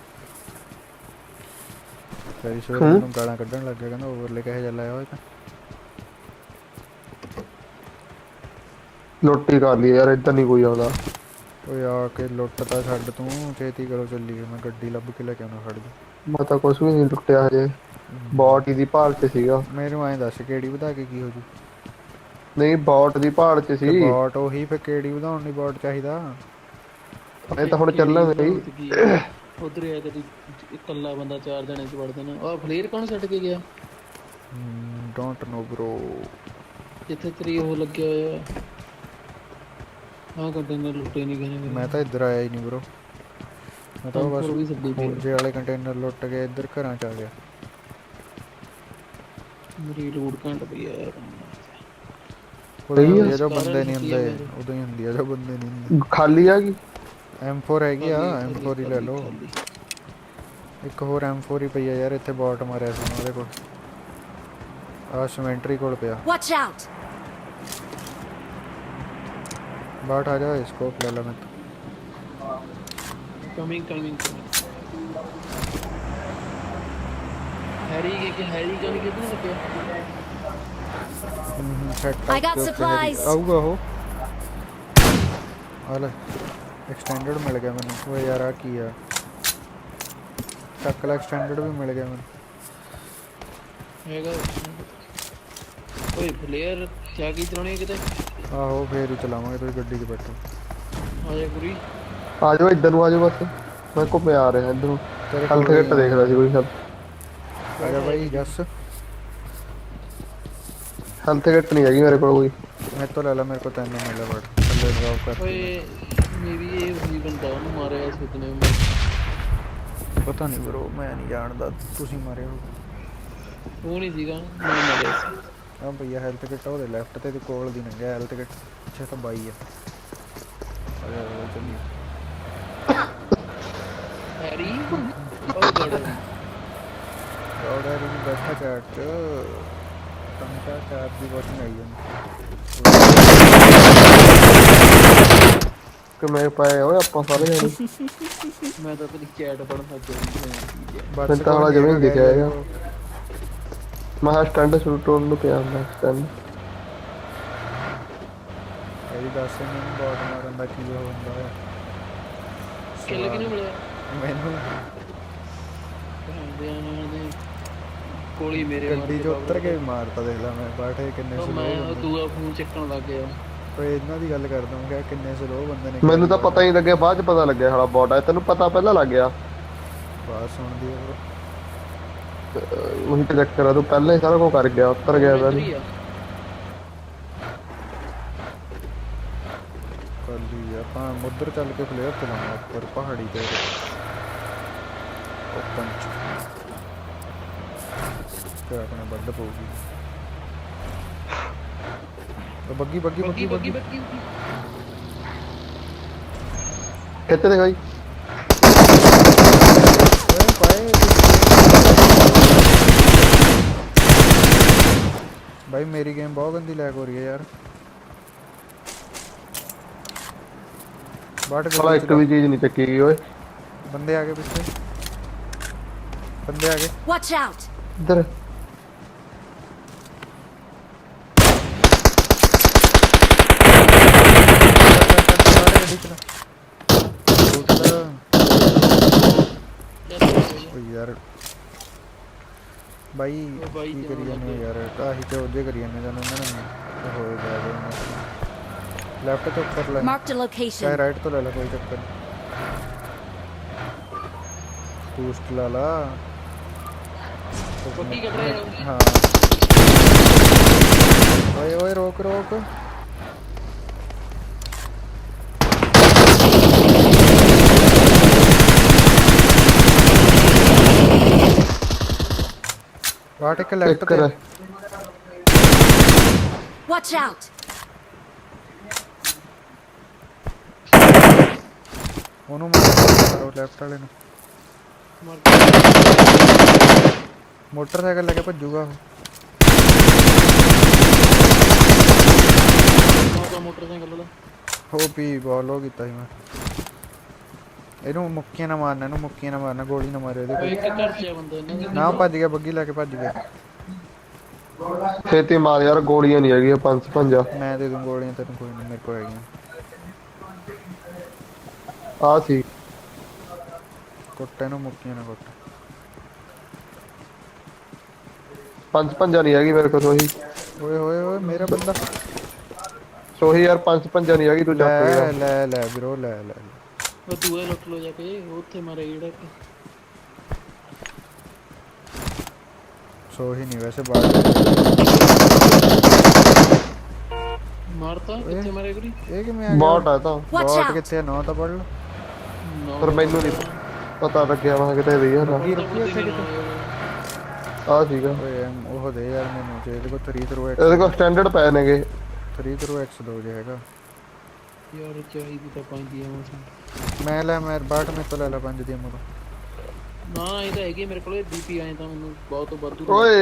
ਖੈਰੀ ਸਵੇਰ ਨੂੰ ਗਾਲਾਂ ਕੱਢਣ ਲੱਗ ਗਿਆ ਕਹਿੰਦਾ ਓਵਰਲੇ ਕਿਹੋ ਜਿਹਾ ਲਾਇਆ ਹੋਇਆ ਤਾਂ ਲੁੱਟੀ ਕਰ ਲਈ ਯਾਰ ਇੱਧਰ ਨਹੀਂ ਕੋਈ ਆਉਂਦਾ। ਓਏ ਆ ਕੇ ਲੁੱਟ ਤਾਂ ਛੱਡ ਤੂੰ ਛੇਤੀ ਕਰੋ ਚੱਲੀਏ ਮੈਂ ਗੱਡੀ ਲੱਭ ਕੇ ਲੈ ਕੇ ਆਉਣਾ ਖੜ ਜਾ। ਮੈਂ ਤਾਂ ਕੁਛ ਵੀ ਨਹੀਂ ਲੁੱਟਿਆ ਹਜੇ ਬੌਟ ਦੀ ਭਾਲ 'ਚ ਸੀਗਾ। ਮੈਨੂੰ ਐਂ ਦੱਸ ਕਿਹੜੀ ਵਧਾ ਕੇ ਕੀ ਹੋ ਜੂ। ਨਹੀਂ ਬੌਟ ਦੀ ਭਾਲ 'ਚ ਸੀ। ਬੋਟ ਉਹੀ ਫਿਰ ਕਿਹੜੀ ਵਧਾਉਣ ਲਈ ਬੋਟ ਚਾਹੀਦਾ। ਇਹ ਤਾਂ ਹੁਣ ਚੱਲਾਂਗੇ ਜੀ। ਉਧਰ ਆ ਕਦੀ ਇਕੱਲਾ ਬੰਦਾ 4 ਜਣੇ ਚ ਵੜ ਦੇਣਾ। ਆਹ ਫਲੇਅਰ ਕੌਣ ਛੱਡ ਕੇ ਗਿਆ? ਡੋਂਟ ਨੋ ਬ్రో ਜਿੱਥੇ ਤੇਰੀ ਉਹ ਲੱਗਿਆ ਹੋਇਆ ਆਹ ਕੰਟੇਨਰ ਲੁੱਟੇ ਨਹੀਂ ਗਏ ਮੈਂ ਤਾਂ ਇੱਧਰ ਆਇਆ ਹੀ ਨਹੀਂ ਬ్రో ਮੈਂ ਤਾਂ ਬਸ ਵੀ ਸੱਦੀ ਪਈ ਫੌਜੇ ਵਾਲੇ ਕੰਟੇਨਰ ਲੁੱਟ ਕੇ ਇੱਧਰ ਘਰਾਂ ਚ ਆ ਗਿਆ। ਮੇਰੀ ਲੋਡ ਘੰਟ ਪਈ ਆ ਯਾਰ ਜੋ ਬੰਦੇ ਨਹੀਂ ਹੁੰਦੇ ਉਦੋਂ ਹੀ ਹੁੰਦੀ ਆ ਜੋ ਬੰਦੇ ਨਹੀਂ ਹੁੰਦੇ। ਖਾਲੀ ਆ ਗਈ M4 ਹੈਗੀ ਆ M4 ਹੀ ਲੈ ਲਓ। ਇੱਕ ਹੋਰ M4 ਹੀ ਪਈ ਆ ਯਾਰ ਇੱਥੇ ਬੋਟ ਮਾਰਿਆ ਸੀ ਉਹਦੇ ਕੋਲ ਆ ਸਿਮੈਂਟਰੀ ਕੋਲ ਪਿਆ। Watch out! बाट आ जाओ स्कोप ले लो मैं कमिंग हैरी के हैरी का भी कितना लग गया? I got supplies. आऊगा हो आले एक्सटेंडेड मिल गया मैंने। वो यार आ की है टक्कल एक्सटेंडेड भी मिल गया मैंने। हैगा ओए प्लेयर क्या की चलाने किते ਆਹੋ ਫੇਰ ਹੀ ਚਲਾਵਾਂਗੇ, ਤੁਸੀਂ ਗੱਡੀ 'ਚ ਬੈਠੋ। ਆ ਜਾ ਗੁਰੀ। ਆ ਜਾਓ ਇੱਧਰ ਨੂੰ, ਆ ਜਾਓ ਬਸ। ਮੈਂ ਘੁੰਮੇ ਆ ਰਿਹਾ ਇੱਧਰ ਨੂੰ। ਤੇਰੇ ਹੈਲਥ ਕੋਲ ਕਿੱਟ ਦੇਖ ਰਿਹਾ ਸੀ ਕੋਈ ਸਭ। ਆ ਜਾ ਬਾਈ ਜੱਸ, ਹੈਲਥ ਕਿੱਟ ਨਹੀਂ ਹੈਗੀ ਮੇਰੇ ਕੋਲ ਕੋਈ। ਮੇਰੇ ਤੋਂ ਲੈ ਲੈ, ਮੇਰੇ ਕੋਲ ਤੈਨੂੰ ਮਿਲਿਆ ਬੜ ਥੱਲੇ ਡ੍ਰੌਪ ਕਰ। ਓਏ ਮੇਰੀ ਇਹ ਵੀ ਬੰਦਾ ਉਹਨੂੰ ਮਾਰਿਆ ਸੋਚਨੇ ਮੈਂ। ਪਤਾ ਨਹੀਂ ਬ్రో, ਮੈਂ ਨਹੀਂ ਜਾਣਦਾ, ਤੁਸੀਂ ਮਾਰਿਆ ਹੋ। ਉਹ ਨਹੀਂ ਸੀਗਾ, ਮੈਂ ਮਾਰਿਆ ਸੀ। ਆ ਭਈਆ ਹੈਲਥ ਕਿੱਟ ਉਹਦੇ ਲੈਫਟ ਤੇ ਕੋਲ ਦੀ ਲੰਘਿਆ ਹੈਲਥ ਕਿੱਟ, ਪਿੱਛੇ ਤਾਂ ਬਾਈ ਆ। ਆ ਜਾ ਚੱਲੀ। ਹੈਰੀ ਉਹ ਗੜ ਔਰ ਇਹ ਬੈਠਾ ਚਾਟ ਟੰਕਾ ਚਾਟ ਦੀ ਵਾਚਿੰਗ ਆਈ ਜਾਂਦੀ। ਕਿ ਮੈਂ ਪਾਏ ਓਏ ਆਪਾਂ ਸਾਰੇ ਜਾਣੇ। ਮੈਂ ਤਾਂ ਤੇਰੀ ਚੈਟ ਪੜਨ ਲੱਗ ਗਿਆ। ਮੈਨੂੰ ਤਾਂ ਹਾਲਾ ਜਮੀਨ ਦਿਖਿਆ ਹੈਗਾ। ਮੈਂ ਸਟੈਂਡ ਸ਼ੂਟ ਨੂੰ ਪਿਆ ਹੁੰਦਾ ਸਟੈਂਡ। ਇਹਦੀ ਦੱਸ ਮੈਨੂੰ ਬਾਟ ਮਾਰਨ ਦਾ ਕੀ ਹੁੰਦਾ ਹੈ। ਕਿੱਲ ਕਿਹਨੂੰ ਮਿਲਿਆ? ਮੈਨੂੰ ਕੋਲੀ ਮੇਰੇ ਗੱਡੀ 'ਚ ਉਤਰ ਕੇ ਮਾਰਤਾ, ਦੇਖ ਲਾ ਮੈਂ ਬਾਠੇ ਕਿੰਨੇ ਮੈਂ ਸਲੋ। ਦੂਆ ਫੋਨ ਚੱਕਣ ਲੱਗ ਗਿਆ। ਓਏ ਇਹਨਾਂ ਦੀ ਗੱਲ ਕਰਦਾ ਮੈਂ ਕਿਹਾ ਕਿੰਨੇ ਸਲੋ ਬੰਦੇ ਨੇ। ਮੈਨੂੰ ਤਾਂ ਪਤਾ ਹੀ ਨਹੀਂ ਲੱਗਿਆ, ਬਾਅਦ ਚ ਪਤਾ ਲੱਗਿਆ ਹਾਲਾ ਬੋਟ ਆ। ਤੈਨੂੰ ਪਤਾ ਪਹਿਲਾਂ ਲੱਗ ਗਿਆ? ਬਾਤ ਸੁਣਦੀ ਆ ਉਹੀ ਤਾਂ ਚੱਕਰ ਆ, ਤੂੰ ਪਹਿਲਾਂ ਹੀ ਸਾਰਾ ਕੁਝ ਕਰ ਗਿਆ, ਉੱਤਰ ਗਿਆ ਪਹਿਲਾਂ। ਕੱਲੀ ਆਪਾਂ ਉਧਰ ਚੱਲ ਕੇ ਫਲੇਅਰ ਚਲਾਉਣਾ ਉੱਪਰ ਪਹਾੜੀ ਤੇ ਓਪਨ ਚ, ਤੇ ਆਪਣੇ ਵੱਢ ਪਊਗੀ। ਬੱਗੀ ਬੱਗੀ ਬੱਗੀ ਬੱਗੀ ਕਿੱਥੇ ਦੇ ਗਈ? भाई मेरी गेम बहुत गंदी लैग हो रही है यार। बाट साला एक भी चीज नहीं चक्की गई ओए। बंदे आगे पीछे, बंदे आगे। Watch out! इधर यार भाई की करी जाने यार, काही तो जे करी जाने जाने ना हो जाएगा। लेफ्ट तो ऊपर ले, Marked a चाहे location. राइट तो ले ला, कोई चक्कर नहीं। बूस्ट ला ला। पक्की कर रहे हैं। हाँ ओए ओए रोक रोक। बाट के लेफ्ट पे। Watch out! ਉਹਨੂੰ ਮਾਰੋ ਲੈਫਟ ਵਾਲੇ ਨੂੰ। ਮੋਟਰਸਾਈਕਲ ਲੈ ਕੇ ਭੱਜੂਗਾ ਉਹ। ਮੋਟਰਸਾਈਕਲ ਵਾਲਾ ਹੋ ਪੀ ਬਾਲ ਹੋ ਕੀਤਾ ਸੀ ਮੈਂ। ਇਹਨੂੰ ਮੁੱਕੀਆਂ ਨਾ ਮਾਰਨਾ, ਇਹਨੂੰ ਮੁੱਕੀਆਂ ਨਾ ਮਾਰਨਾ, ਗੋਲੀ ਨਾ ਮਾਰਿਓ ਇਹਦੇ ਇੱਕ ਘਰ 'ਚ ਆ ਬੰਦਾ ਇਹਨਾਂ ਕੋਲ। ਨਾ ਭੱਜ ਗਿਆ, ਬੱਗੀ ਲੈ ਕੇ ਭੱਜ ਗਿਆ। ਛੇਤੀ ਮਾਰ ਯਾਰ, ਗੋਲੀਆਂ ਨਹੀਂ ਹੈਗੀਆਂ 5-5। ਮੈਂ ਦੇ ਦੂੰ ਗੋਲੀਆਂ ਤੈਨੂੰ, ਕੋਈ ਨਹੀਂ, ਮੇਰੇ ਕੋਲ ਹੈਗੀਆਂ। ਆ ਸੀ ਕੁੱਟ ਇਹਨੂੰ, ਮੁੱਕੀਆਂ ਨਾ ਕੁੱਟ। 5-5 ਨਹੀਂ ਹੈਗੀ ਮੇਰੇ ਕੋਲ ਸੋਹੀ। ਓਏ ਹੋਏ ਓਏ ਮੇਰਾ ਬੰਦਾ ਸੋਹੀ ਯਾਰ 5-5 ਨਹੀਂ ਹੈਗੀ, ਤੂੰ ਚੱਕ ਲੈ ਗਿਆ। ਲੈ ਲੈ ਵੀਰੋ ਲੈ ਲੈ। ਉਹ ਦੂਏ ਲੁੱਟ ਲੋ ਜਾ ਕੇ, ਉੱਥੇ ਮਾਰੇ ਜਿਹੜਾ ਕਿ ਸੋ ਹੀ ਨਹੀਂ ਵੈਸੇ ਬਾਹਰ ਮਾਰਤਾ। ਕਿੱਥੇ ਮਾਰੇ ਗੁਰੀ? ਇਹ ਕਿਵੇਂ ਆ ਗਿਆ? ਬੋਟ ਆ ਤਾਂ। Watch boat out! ਕਿੱਥੇ ਆ? ਨੌ ਤਾਂ ਪੜ ਲਓ। ਪਰ ਮੈਨੂੰ ਨਹੀਂ ਪਤਾ ਲੱਗਿਆ ਮੈਂ ਕਿਤੇ ਦੀ ਯਾਰ। ਬੱਗੀ ਰੁਕੀ ਉੱਥੇ ਕਿਤੇ। ਆ ਸੀਗਾ ਓਏ ਉਹ ਦੇ ਯਾਰ ਮੈਨੂੰ, ਜੇ ਇਹਦੇ ਕੋਲ 3 ਥਰੂ ਐਕਸ, ਇਹਦੇ ਕੋਲ ਸਟੈਂਡਰਡ ਪਏ ਨੇਗੇ। 3 ਥਰੂ ਐਕਸ ਦੋ ਜੇ ਹੈਗਾ। ਯਾਰ ਚਾਹੀਦੀ ਤਾਂ ਪੈਂਦੀ ਆ ਮੋਸਨ। ਮੈਂ ਲੈ, ਮੈਂ ਬਾਟ ਮੇਰੇ ਤੋਂ ਲੈ ਲਾ 5 ਦੀ ਅਮਰ। ਨਾ ਇਹ ਤਾਂ ਹੈਗੀ ਮੇਰੇ ਕੋਲ ਬੀਪੀ ਆਏ ਤਾਂ ਮੈਨੂੰ ਬਹੁਤ ਵਾਧੂ। ਓਏ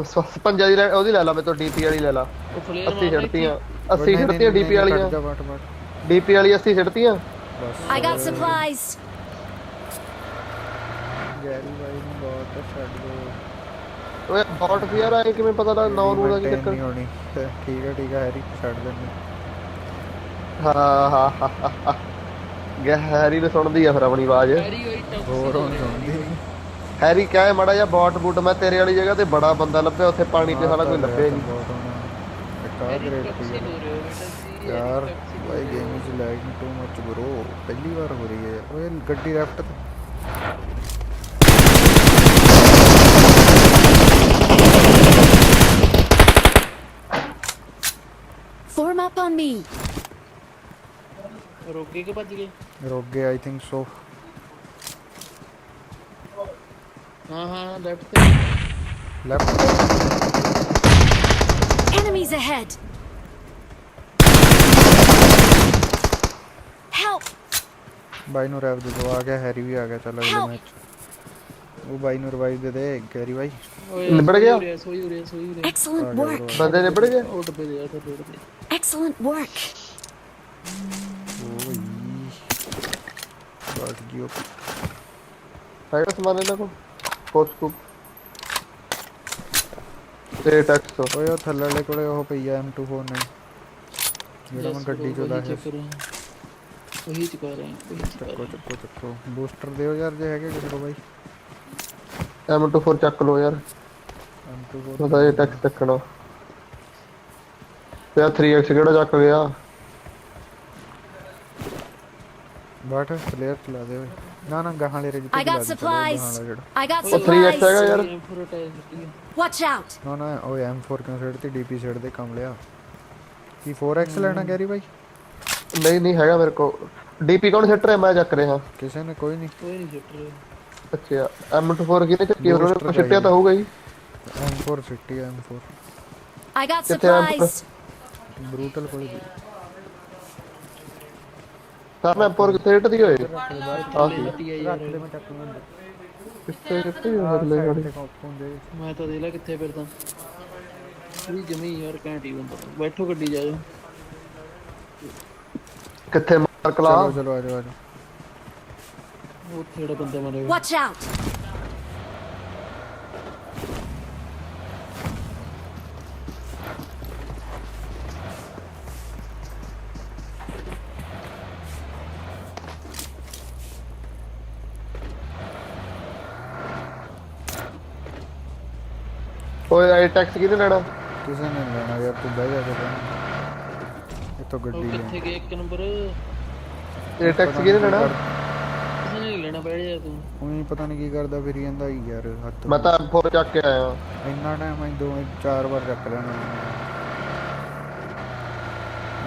55 ਦੀ ਉਹਦੀ ਲੈ ਲਾ, ਮੇਰੇ ਤੋਂ ਡੀਪੀ ਵਾਲੀ ਲੈ ਲਾ। ਉਹ ਫਲੇਅਰ 80 ਛੱਡਤੀਆਂ, 80 ਨਹੀਂ, ਛੱਡਤੀਆਂ ਨਹੀਂ, ਡੀਪੀ ਵਾਲੀਆਂ। ਕੱਟ ਜਾ ਬਾਟ ਬਾਟ। ਡੀਪੀ ਵਾਲੀ 80 ਛੱਡਤੀਆਂ। ਬਸ I got supplies. ਗੈਰੀ ਬਾਈ ਨੂੰ ਬਾਟ ਛੱਡ ਦੋ। ਓਏ ਬੋਟ ਵੀ ਯਾਰ ਆਏ ਕਿਵੇਂ ਪਤਾ ਲੱਗ 9 ਨੂੰ ਦਾ ਕੀ ਚੱਕਰ? ਨਹੀਂ ਹੋਣੀ। ਠੀਕ ਹੈ ਹੈਰੀ, ਛੱਡ ਦਿੰਦੇ। ਹਾਂ ਗਿਆ ਹੈਰੀ ਨੇ ਸੁਣਦੀ ਆ ਫਿਰ ਆਪਣੀ ਆਵਾਜ਼। ਹੋਰ ਹੁਣ ਸੁਣਦੀ ਹੈਰੀ ਕਹੇ ਮੜਾ ਜਾ ਬੋਟ ਬੂਟ, ਮੈਂ ਤੇਰੇ ਵਾਲੀ ਜਗ੍ਹਾ ਤੇ ਬੜਾ ਬੰਦਾ ਲੱਭਿਆ ਉੱਥੇ ਪਾਣੀ ਤੇ ਸਾਲਾ ਕੋਈ ਲੱਭਿਆ ਨਹੀਂ। ਬਹੁਤ ਹੋਣਾ। ਇੱਕ ਆ ਗ੍ਰੇਡ ਪਈ ਆ। यार भाई game is lagging too much bro, पहली बार हो रही है। ओए गड्डी लेफ्ट ते Form up on me. रोके के भज गए। रोक गए आई थिंक सो। हाँ लेफ्ट पे। Left Enemies ahead. Help! भाई नु रैप दे दो। आ गया हैरी भी आ गया। चलो अगले Help! मैच वो भाई नु रिवाइव दे दे गैरी भाई। निबड़ गया? सोई हो रहा Excellent गया work. bro। बंदे निबड़ गए? ओ डब्बे दे था रोड पे। Excellent work. ओए बात जियो साइड से मारने लगा पोस्ट को ते टैक्स तो ओए ओ थल्ले वाले कोले ਉਹ ਪਈ ਆ M249 ਜਿਹੜਾ ਮੈਂ ਗੱਡੀ ਚੋਂ ਲਾਇਆ ਸੀ। वही चुका रहे हैं वही चुका ਚੱਕੋ रहे हैं। ਚੱਕੋ ਚੱਕੋ ਬੂਸਟਰ ਦਿਓ ਯਾਰ ਜੇ ਹੈਗੇ ਕਿਸੇ ਕੋਲ ਬਾਈ। M24 ਚੱਕ ਲੋ ਯਾਰ M24 ਪਤਾ ਇਹ ਟੈਕਸ ਚੱਕਣਾ ਤੇ 3x ਕਿਹੜਾ ਚੱਕ ਗਿਆ ਬਾਟ ਪਲੇਅਰ ਚਲਾ ਦੇ ਓਏ। ਨਾ ਨਾ ਗਾਹਾਂ ਵਾਲੇ range I got supplies. I got ਉਹ 3x ਹੈਗਾ supplies. ਯਾਰ M4 टायर सिटी है। Watch out. ਨਾ ਨਾ ਓਏ M4 ਕਿਉਂ ਛੱਡ ਤੇ DP ਛੱਡ ਦੇ ਕੰਮ ਲਿਆ। ਕੀ 4x ਲੈਣਾ ਗੈਰੀ ਬਾਈ? ਨਹੀਂ ਨਹੀਂ ਹੈਗਾ ਮੇਰੇ ਕੋ ਡੀਪੀ ਕੌਣ ਸਿੱਟ ਰਿਹਾ ਮੈਂ ਚੱਕ ਰਿਹਾ ਕਿਸੇ ਨੇ ਕੋਈ ਨਹੀਂ। कोई नहीं छुट रहे। ਅੱਛਾ M24 ਕਿਹਨੇ ਚੱਕੀ ਉਹਨੇ ਸਿੱਟਿਆ ਤਾਂ ਹੋਊਗਾ ਹੀ M4 ਸਿੱਟੀ M4 I got ਕਿੱਥੇ ਆ? supplies. ਬਰੂਟਲ ਕੋਲ ਦੀ ਤਾਂ ਮੈਂ M4 ਕਿੱਥੇ ਸਿੱਟਦੀ ਹੋਏ लेती है यार। ਮੈਂ ਚੱਕ ਲੂੰਗਾ। ਕਿੱਥੇ ਸਿੱਟੀ ਹੱਲੇ ਗਾੜੀ मैं तो देला किथे फिरदा। पूरी जमी यार घंटी बंदा। बैठो गड्डी जा जाओ। ਕਿੱਥੇ ਮਾਰ ਕਲਾ ਚਲੋ ਚਲੋ ਆ ਜਾਓ ਆ ਜਾਓ। वो थोड़ा बंदा मारे। Watch out. ਓਏ ਇਹ ਟੈਕਸ ਕਿਹਨੇ ਲੈਣਾ ਕਿਸੇ ਨੇ ਨੀ ਲੈਣਾ ਯਾਰ ਤੂੰ ਬਹਿ ਜਾ ਕੇ ਇਹ ਤਾਂ ਗੱਡੀ वो ਹੈ। किथे गए एक नंबर। ਇਹ ਟੈਕਸ ਕਿਹਨੇ ਲੈਣਾ किसी ने नहीं लेना बैठ जा तू। ਉਹੀ ਪਤਾ ਨਹੀਂ ਕੀ ਕਰਦਾ ਫਿਰ ਜਾਂਦਾ ਹੀ ਯਾਰ ਹੱਥ। ਮੈਂ ਤਾਂ M4 ਚੱਕ ਕੇ ਆਇਆ ਇੰਨਾ ਟਾਈਮ ਮੈਂ 2-4 ਵਾਰ ਚੱਕ ਲੈਣਾ।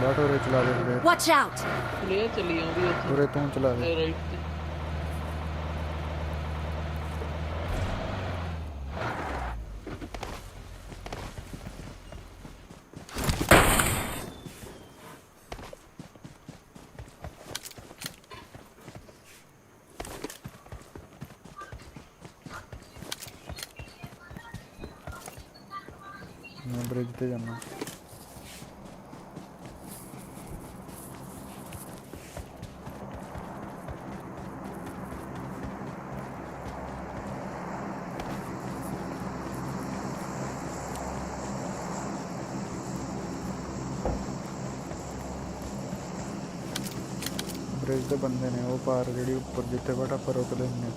ਬਾਟ ਉਰੇ ਚਲਾ ਦੇ ਫਿਰ। Watch out. प्लेयर चली आऊं भी ਉਰੇ ਤੂੰ ਚਲਾ ਦੇ। राइट पे। ਮੈਂ ਬ੍ਰਿਜ ਤੇ ਜਾਣਾ। ਬ੍ਰਿਜ ਤੇ ਬੰਦੇ ਨੇ ਉਹ ਪਾਰ ਜਿਹੜੀ ਉੱਪਰ ਜਿੱਥੇ ਬੈਠਾ ਪਰ ਰੁਕਦੇ ਹੁੰਦੇ।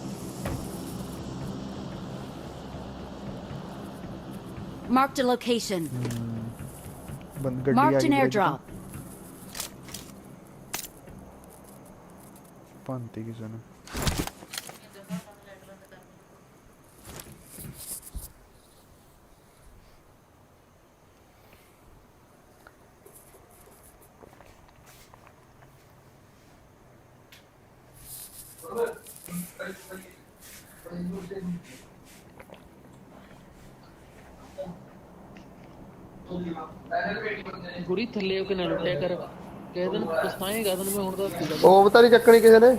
Marked a location. ਗੱਡੀ ਆ Marked ਗਈ an ਬ੍ਰਿਜ ਤੇ। airdrop. ਭੰਤੀ ਕਿਸੇ ਨੇ। गुरी थल्ले होके ना लुटिया कर। कह दिन पछताएगा तन मैं हुण दा दसदी। ਓਮ ਤਾਂ ਨਹੀਂ ਚੱਕਣੀ ਕਿਸੇ ਨੇ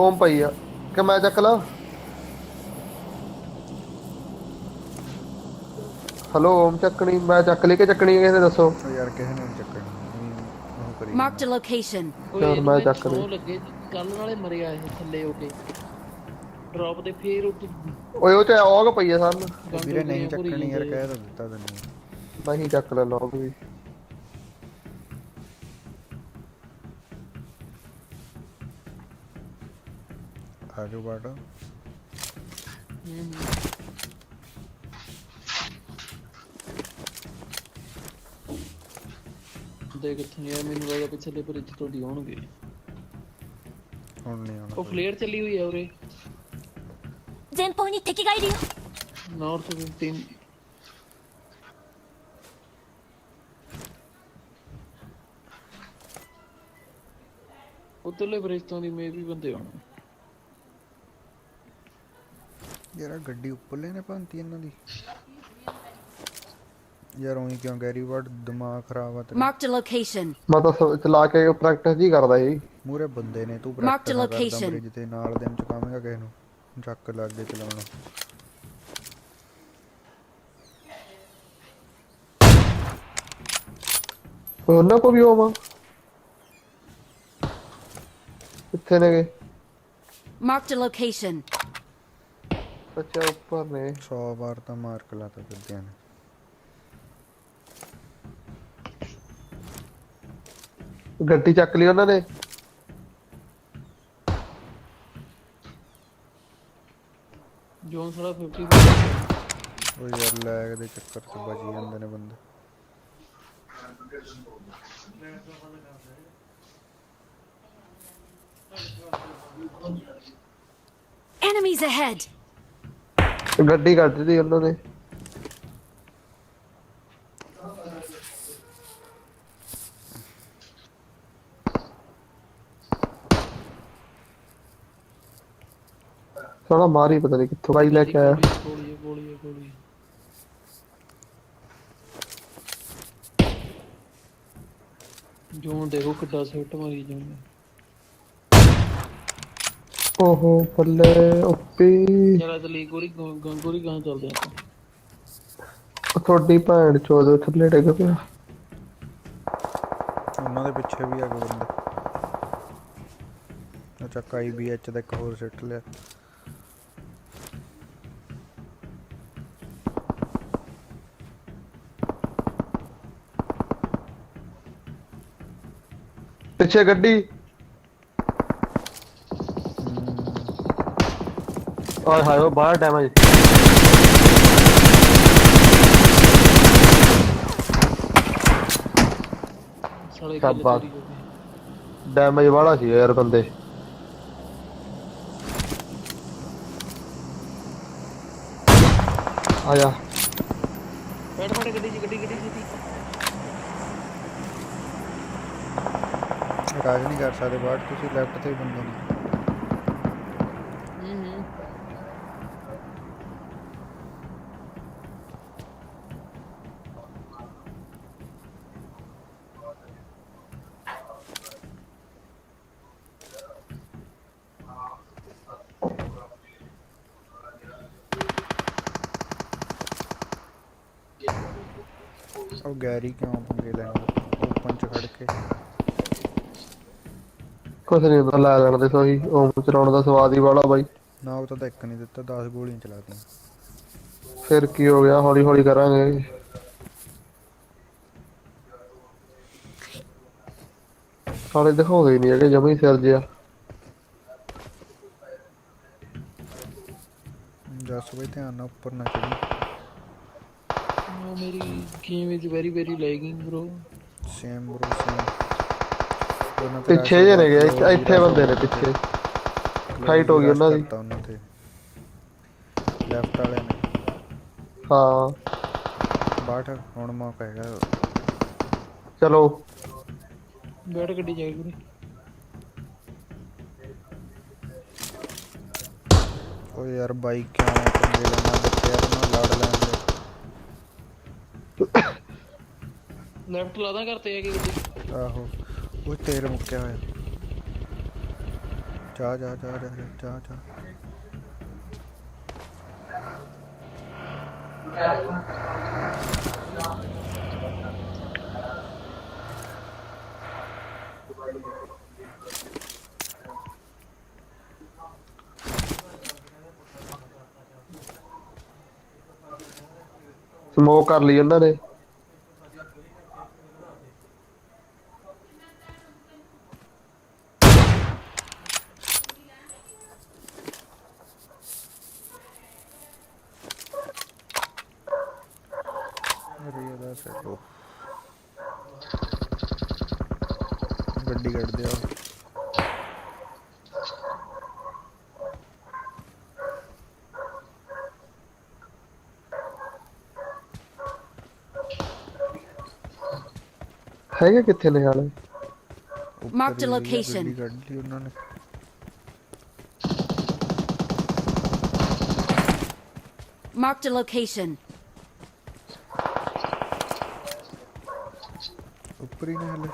ਓਮ ਪਈ ਆ ਕਿ ਮੈਂ ਚੱਕ ਲਾਂ ਹਲੋ ਓਮ ਚੱਕਣੀ ਮੈਂ ਚੱਕ ਲਈ ਕਿ ਚੱਕਣੀ ਹੈ ਕਿਸੇ ਨੇ ਦੱਸੋ ਉਹ ਯਾਰ ਕਿਸੇ ਨੇ ਨੀ ਚੱਕਣੀ। ਉਹ ਕਰੀ Marked a location. ਚੱਲ ਮੈਂ ਚੱਕ ਲਈ ਲੱਗੇ ਕੱਲ ਨਾਲੇ ਮਰਿਆ ਇਹ ਥੱਲੇ ਹੋ ਕੇ। ਡ੍ਰੌਪ ਤੇ ਫੇਰ ਉੱਤੇ ਓਏ ਉਹ ਤੇ ਔਗ ਪਈ ਆ ਸਾਨੂੰ ਵੀਰੇ ਨਹੀਂ ਚੱਕਣੀ ਯਾਰ ਕਹਿ ਤਾਂ ਦਿੱਤਾ ਤੈਨੂੰ। ਨਹੀਂ ਚੱਕ ਲੈਣਾ ਉਹ ਵੀ ਆ ਜਾਓ ਬਾਟ। ਬੰਦੇ ਕਿੱਥੇ ਆ? ਮੈਨੂੰ ਲੱਗਦਾ ਪਿਛਲੇ ਬ੍ਰਿਜ ਤੋਂ ਦੀ ਹੋਣਗੇ। ਹੁਣ ਨਹੀਂ ਆਉਣਾ ਉਹ ਫਲੇਅਰ ਚੱਲੀ ਹੋਈ ਆ ਉਰੇ। 前方に敵がいるよ。 ਨਾਰਥ 15 ਉਤਲੇ ਬ੍ਰਿਜ ਤੋਂ ਦੀ ਮੇ ਵੀ ਬੰਦੇ ਹੋਣ। ਯਾਰ ਆਹ ਗੱਡੀ ਉੱਪਰਲੇ ਨੇ ਭੰਤੀ ਇਹਨਾਂ ਦੀ। ਯਾਰ ਉਹੀ ਕਿਉਂ ਗੈਰੀ ਵਰਡ ਦਿਮਾਗ ਖਰਾਬ ਆ ਤੇਰਾ। Marked a location. ਮੈਂ ਤਾਂ ਚਲਾ ਕੇ ਪ੍ਰੈਕਟਿਸ ਹੀ ਕਰਦਾ ਸੀ। ਮੂਰੇ ਬੰਦੇ ਨੇ ਤੂੰ Marked ਪ੍ਰੈਕਟਿਸ ਕਰਦਾ location. ਬ੍ਰਿਜ ਤੇ ਨਾਲ ਦਿਨ ਚਕਾਵੇਂਗਾ ਕਿਸੇ ਨੂੰ ਚੱਕ ਲੱਗ ਕੇ ਚਲਾਉਣਾ। ਉਹਨਾਂ ਕੋ ਵੀ ਹੋਵਾਂ ਕਿੱਥੇ ਨੇ ਗਏ? Marked a location. ਅੱਛਾ ਉੱਪਰ ਨੇ। 100 ਵਾਰ ਤਾਂ ਮਾਰਕ ਲਾਤਾ ਫਿਰਦਿਆਂ ਨੇ। ਗੱਡੀ ਚੱਕ ਲਈ ਉਹਨਾਂ ਨੇ। ਜੋਨ ਸਾਡਾ 50 ਉਹ ਯਾਰ ਲੈਗ ਦੇ ਚੱਕਰ 'ਚ ਬਚੀ ਜਾਂਦੇ ਨੇ ਬੰਦੇ। Enemies ahead. ਗੱਡੀ ਕੱਢ ਦਿੱਤੀ ਉਹਨਾਂ ਨੇ। ਸਾਲਾ ਮਾਰੀ ਪਤਾ ਨਹੀਂ ਕਿੱਥੋਂ ਬਾਈ ਲੈ ਕੇ ਆਇਆ। ਗੋਲੀ ਗੋਲੀ ਗੋਲੀ। ਜੋਨ ਦੇਖੋ ਕਿੱਡਾ ਸੈੱਟ ਮਾਰੀ ਜਾਂਦੇ। ਓਹੋ ਬੱਲੇ ਓਪੀ। ਚਲਾ ਚਲੀ ਗੋਰੀ ਗੰਗੋਰੀ ਗਾਂ ਚੱਲਦੇ ਆਪਾਂ। ਤੁਹਾਡੀ ਭੈਣ ਚੋਦ ਥੱਲੇ ਡਿੱਗ ਪਿਆ। ਉਹਨਾਂ ਦੇ ਪਿੱਛੇ ਵੀ ਆ ਗਏ ਬੰਦੇ। ਉਹ ਚੱਕ IBH ਦਾ ਇੱਕ ਹੋਰ ਸਿੱਟ ਲਿਆ। ਪਿੱਛੇ ਗੱਡੀ। ਆਏ ਹਾਏ ਉਹ ਬਾਹਰ ਡੈਮੇਜ। ਸਾਲੇ ਸ਼ਾਬਾਸ਼। ਡੈਮੇਜ ਵਾਲਾ ਸੀ ਯਾਰ ਬੰਦੇ। ਆਇਆ ਬੈਠ ਬੈਠ ਗੱਡੀ ਚ ਗੱਡੀ ਛੇਤੀ। ਰਾਜ ਨਹੀਂ ਕਰ ਸਕਦੇ ਬਾਹਰ ਤੁਸੀਂ ਲੈਫਟ ਤੇ ਬੰਦੇ ਨੇ। ਉਹ ਗੈਰੀ ਕਿਉਂ ਪੰਗੇ ਲੈਣਾ ਓਪਨ ਚ ਖੜ ਕੇ। ਕੁਛ ਨਹੀਂ ਹੁੰਦਾ ਲੈ ਲੈਣ ਦੇ ਸਹੀ। ਉਹ ਚਲਾਉਣ ਦਾ ਸਵਾਦ ਹੀ ਵਾਲਾ ਬਾਈ। ਨਾ ਉਹ ਤਾਂ ਇੱਕ ਨਹੀਂ ਦਿੱਤਾ 10 ਗੋਲੀਆਂ ਚਲਾਤੀਆਂ। ਫਿਰ ਕੀ ਹੋ ਗਿਆ ਹੌਲੀ ਹੌਲੀ ਕਰਾਂਗੇ। ਸਾਲੇ ਦਿਖਾਉਂਦੇ ਹੀ ਨਹੀਂ ਹੈਗੇ ਜਮਾ ਹੀ ਸਿਰ ਜਿਆ। ਜਸ ਬਈ ਧਿਆਨ ਨਾਲ ਉੱਪਰ ਨਾ ਚੜੀ। ਮੇਰੀ game is very very legging bro. Same bro same. ਪਿੱਛੇ ਜੇ ਨੇ ਗਏ ਇੱਥੇ ਬੰਦੇ ਨੇ ਪਿੱਛੇ। ਫਾਈਟ ਹੋ ਗਈ ਉਹਨਾਂ ਦੀ। ਉਹਨਾਂ ਤੇ ਲੈਫਟ ਵਾਲੇ ਨੇ। ਹਾਂ ਬਾਟ ਹੁਣ ਮੌਕਾ ਹੈਗਾ। ਚਲੋ ਬੈਠ ਗੱਡੀ ਜਾ ਕੇ। ਓ ਯਾਰ ਬਾਈਕ ਕਿਉਂ ਪੰਗੇ ਲੈਣਾ ਬੱਚੇ ਯਾਰ ਨਾ ਲੜ ਲੈਂਦੇ। ਲੈਫਟ ਲਾਦਾ ਕਰਤੇ ਆ ਕਿ ਗੱਡੀ। ਆਹੋ ਉਹ ਤੇਲ ਮੁੱਕਿਆ ਹੋਇਆ। ਜਾ ਜਾ ਜਾ ਜਾ ਜਾ ਜਾ। ਸਮੋਕ ਕਰ ਲਈ ਉਹਨਾਂ ਨੇ। ਅਰੇ ਇਹਦਾ ਸੈਟੋ ਗੱਡੀ ਕੱਢਦੇ ਆ ਹੈਗੇ ਕਿੱਥੇ ਨੇ ਹਾਲੇ? Marked a location. ਗੱਡੀ ਕੱਢ ਲਈ ਉਹਨਾਂ ਨੇ Marked a location. ਉੱਪਰ ਹੀ ਨੇ ਹਲੇ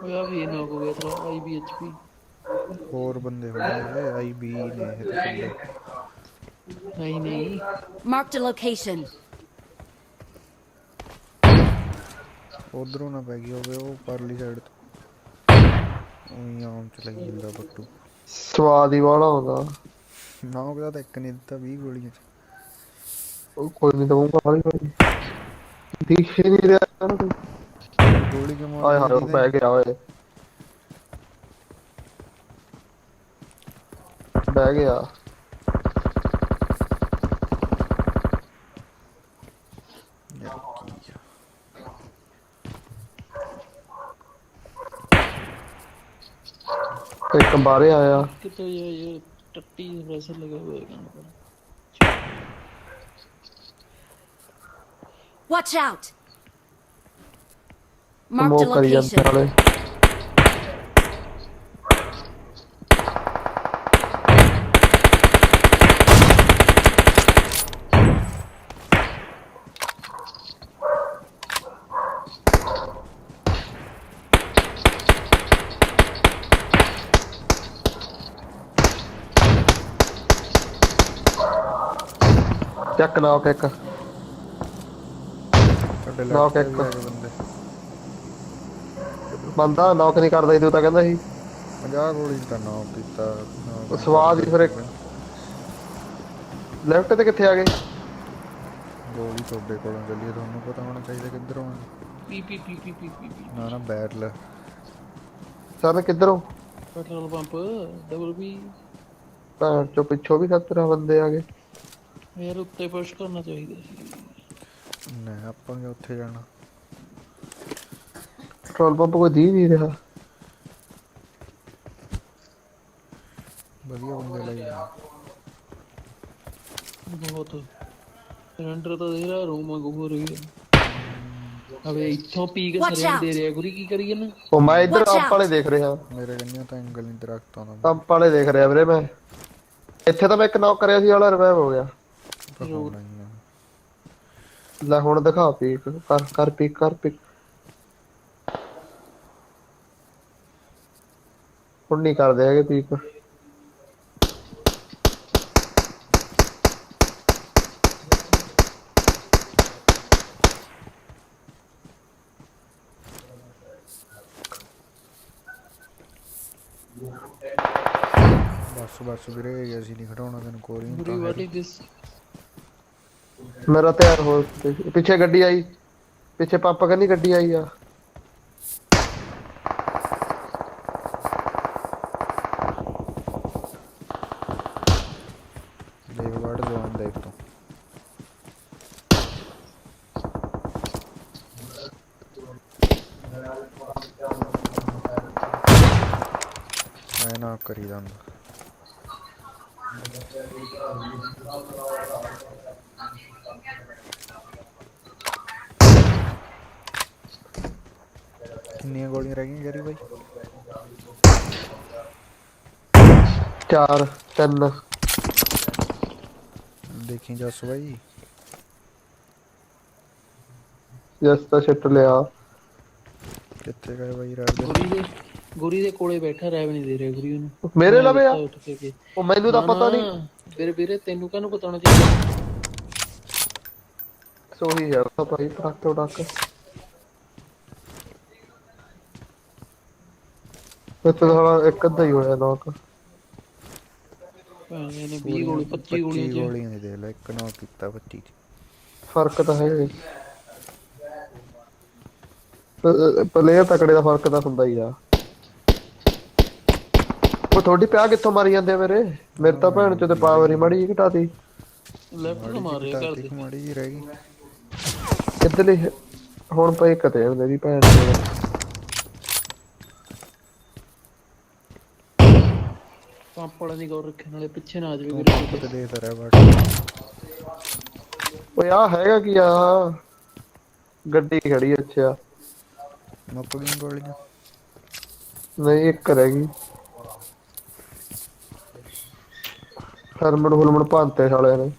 ਹੋਇਆ ਵੀ ਨਾ ਹੋ ਗਿਆ ਤੇਰਾ IBHP ਹੋਰ ਬੰਦੇ ਹੋਣਗੇ ਆਈ ਬੀ ਨੇ ਇਹ ਤਾਂ ਥੱਲੇ। ਨਹੀਂ ਨਹੀਂ Marked a location. ਉਧਰੋਂ ਨਾ ਪੈ ਗਈ ਹੋਵੇ ਉਹ ਪਰਲੀ ਸਾਈਡ ਤੋਂ ਉਹੀ ਆਮ ਚਲਾਈ ਜਾਂਦਾ ਬੱਟੂ ਸਵਾਦ ਹੀ ਵਾਲਾ ਆਉਂਦਾ। ਨਾ ਉਹਦਾ ਤਾਂ ਇੱਕ ਨਹੀਂ ਦਿੱਤਾ 20 ਗੋਲੀਆਂ ਚ ਉਹ ਕੋਈ ਨਹੀਂ ਦਊਂਗਾ ਹਾਲੀ ਭਾਈ ਦਿਖੇ ਨਹੀਂ ਰਿਹਾ ਨਾ ਕੋਈ। ਗੋਲੀ ਕਿਉਂ ਆਏ ਹਾਏ ਉਹ ਪੈ ਗਿਆ ਓਏ ਬਹਿ ਗਿਆ। ਇੱਕ ਬਾਹਰੇ ਆਇਆ ਕਿਤੇ ਇਹ ਟੱਟੀ ਪ੍ਰੈਸ਼ਰ ਲਗਾ ਹੋਇਆ ਕੰਮ Watch out! Marked a smoke ਕਰੀ ਜਾਂਦੇ location. ਹਾਲੇ। ਚੱਕ ਨੌਕ ਇੱਕ ਤੁਹਾਡੇ ਨੌਕ ਲੈਫਟ ਇੱਕ। ਤੇ ਵੀ ਬੰਦੇ ਬੰਦਾ ਨੌਕ ਨਹੀਂ ਕਰਦਾ ਸੀ ਤੂੰ ਤਾਂ ਕਹਿੰਦਾ ਸੀ 50 ਗੋਲੀ ਦਾ ਨੌਕ ਕੀਤਾ ਉਹ ਸਵਾਦ ਹੀ ਫਿਰ ਇੱਕ ਲੈਫਟ ਤੇ ਕਿੱਥੇ ਆ ਗਏ? ਗੋਲੀ ਤੁਹਾਡੇ ਕੋਲੋਂ ਚੱਲੀ ਹੈ, ਤੁਹਾਨੂੰ ਪਤਾ ਹੋਣਾ ਚਾਹੀਦਾ ਕਿੱਧਰੋਂ ਆ। ਪੀ ਨਾ ਨਾ ਬੈਟਲ ਸਰ ਕਿੱਧਰੋਂ? ਪੈਟਰੋਲ ਪੰਪ ਡਬਲ ਵੀ ਭੈਣ ਚੋਂ ਪਿੱਛੋਂ ਵੀ 17 ਬੰਦੇ ਆ ਗਏ। ਯਾਰ ਉੱਤੇ ਪੁਸ਼ ਕਰਨਾ ਚਾਹੀਦਾ ਸੀ। ਨਾ ਆਪਾਂ ਕਿ ਉੱਥੇ ਜਾਣਾ ਪੈਟਰੋਲ ਪੰਪ ਕੋਈ ਦੀ ਨਹੀਂ ਰਿਹਾ। ਵਧੀਆ ਬੰਦੇ ਲਈ ਬਹੁਤ ਸਿਲੰਡਰ ਤਾਂ ਦੇ ਰਿਹਾ ਰੂਮ ਵਾਂਗੂ ਹੋ ਰਹੀ ਹੈ। ਅਬੇ ਇੱਥੋਂ ਪੀ ਕੇ Watch ਸਿਲੰਡਰ out! ਦੇ ਰਿਹਾ ਗੁਰੀ ਕੀ ਕਰੀਏ ਨਾ ਉਹ ਮੈਂ ਇੱਧਰ Watch ਅੰਪ ਵਾਲੇ ਦੇਖ ਰਿਹਾ। ਮੇਰੇ ਕੰਨਿਆਂ ਤਾਂ ਐਂਗਲ ਨਹੀਂ ਦਰਖਤਾਂ ਦਾ ਅੰਪ ਵਾਲੇ ਦੇਖ ਰਿਹਾ ਵੀਰੇ ਮੈਂ। ਇੱਥੇ ਤਾਂ ਮੈਂ ਇੱਕ ਨੌਕ ਕਰਿਆ ਸੀ ਵਾਲਾ ਰਿਵਾਈਵ ਹੋ ਗਿਆ। ਤਾਂ ਹੋਣਾ ਹੀ ਆ। ਲੈ ਹੁਣ ਦਿਖਾ ਪੀਕ ਕਰ ਕਰ ਪੀਕ ਕਰ ਪੀਕ। ਹੁਣ ਨਹੀਂ ਕਰਦੇ ਹੈਗੇ ਪੀਕ। ਬਸ ਵੀਰੇ ਅਸੀਂ ਨਹੀਂ ਖੜਾਉਣਾ ਤੈਨੂੰ ਕੋਰੀ ਨੂੰ ਗੁਰੀ ਵਾਟ ਇਜ਼ ਦਿਸ ਮੇਰਾ ਧਿਆਨ ਹੋਰ ਪਿੱਛੇ ਗੱਡੀ ਆਈ। ਪਿੱਛੇ ਪਾਪਾ ਕਹਿੰਦੀ ਗੱਡੀ ਆਈ ਆ। ਦੇਖ ਵੜ ਜਵਾਨ ਦੇਖ ਤੂੰ ਮੈਂ ਨਾ ਕਰੀ ਜਾਂਦਾ ਕਿੰਨੀਆਂ ਗੋਲੀਆਂ ਰਹਿ ਗਈਆਂ ਗਰੀ ਬਾਈ? 4 3 ਦੇਖੀ ਜੱਸ ਬਾਈ ਜਸ ਤਾਂ ਛੱਟ ਲਿਆ। ਕਿੱਥੇ ਗਏ ਬਾਈ ਰਾਜ ਗੁਰੀ ਦੇ ਕੋਲੇ ਬੈਠਾ ਰਹਿ ਵੀ ਨਹੀਂ ਦੇ ਰਿਹਾ ਗੁਰੀ ਉਹਨੂੰ ਮੇਰੇ ਲਵੇ ਆ। ਉੱਠ ਕੇ ਉਹ ਮੈਨੂੰ ਤਾਂ ਪਤਾ ਨਹੀਂ। ਵੀਰੇ ਵੀਰੇ ਤੈਨੂੰ ਕਾਹਨੂੰ ਪਤਾ ਹੋਣਾ ਚਾਹੀਦਾ ਸੋਹੀ ਹੈ ਉਹ ਭਾਈ ਟਰੱਕ ਤੋਂ ਟੱਕ। ਇੱਥੇ ਤਾਂ ਇੱਕ ਅੱਧਾ ਹੀ ਹੋਇਆ ਨੌਕ। ਭਾਵੇਂ ਨੇ 20 ਗੋਲੀ 25 ਗੋਲੀਆਂ ਚ ਗੋਲੀਆਂ ਦੇ ਦੇ ਲੈ ਇੱਕ ਨਾ ਕੀਤਾ 25 ਚ ਫਰਕ ਤਾਂ ਹੈ ਹੀ। ਪਲੇਅਰ ਤਕੜੇ ਦਾ ਫਰਕ ਤਾਂ ਹੁੰਦਾ ਹੀ ਆ। ਉਹ ਥੋੜੀ ਪਿਆ ਕਿੱਥੋਂ ਮਾਰੀ ਜਾਂਦੇ ਆ ਮੇਰੇ ਤਾਂ ਭੈਣ ਚੋਂ ਤੇ ਪਾਵਰ ਹੀ ਮਾੜੀ ਜਿਹੀ ਘਟਾਤੀ। ਲੈਫਟ ਤੋਂ ਮਾਰ ਰਿਹਾ ਘਰ ਦੇ ਮਾੜੀ ਜਿਹੀ ਰਹਿ ਗਈ ਕਿੱਧਰਲੀ ਹੁਣ ਪਈ ਕਤੇ ਮੇਰੀ ਭੈਣ ਦੇ ਪੰਪ ਵਾਲਾ ਦੀ ਗੌਰ ਰੱਖਣ ਵਾਲੇ ਪਿੱਛੇ ਨਾ ਆ ਜਾਵੇ ਤੂੰ ਵੀਰੇ ਪੰਪ ਤੇ ਦੇ ਤੇਰਾ ਬਟ ਓਏ ਆ ਹੈਗਾ ਕੀ ਆ ਗੱਡੀ ਖੜੀ ਅੱਛਾ ਮੁੱਕ ਗਈਆਂ ਗੋਲੀਆਂ ਨਹੀਂ ਇੱਕ ਰਹਿ ਗਈ ਹਰਮਨ ਹੁਲਮਨ ਭਾਂਤੇ ਸਾਲਿਆਂ ਨੇ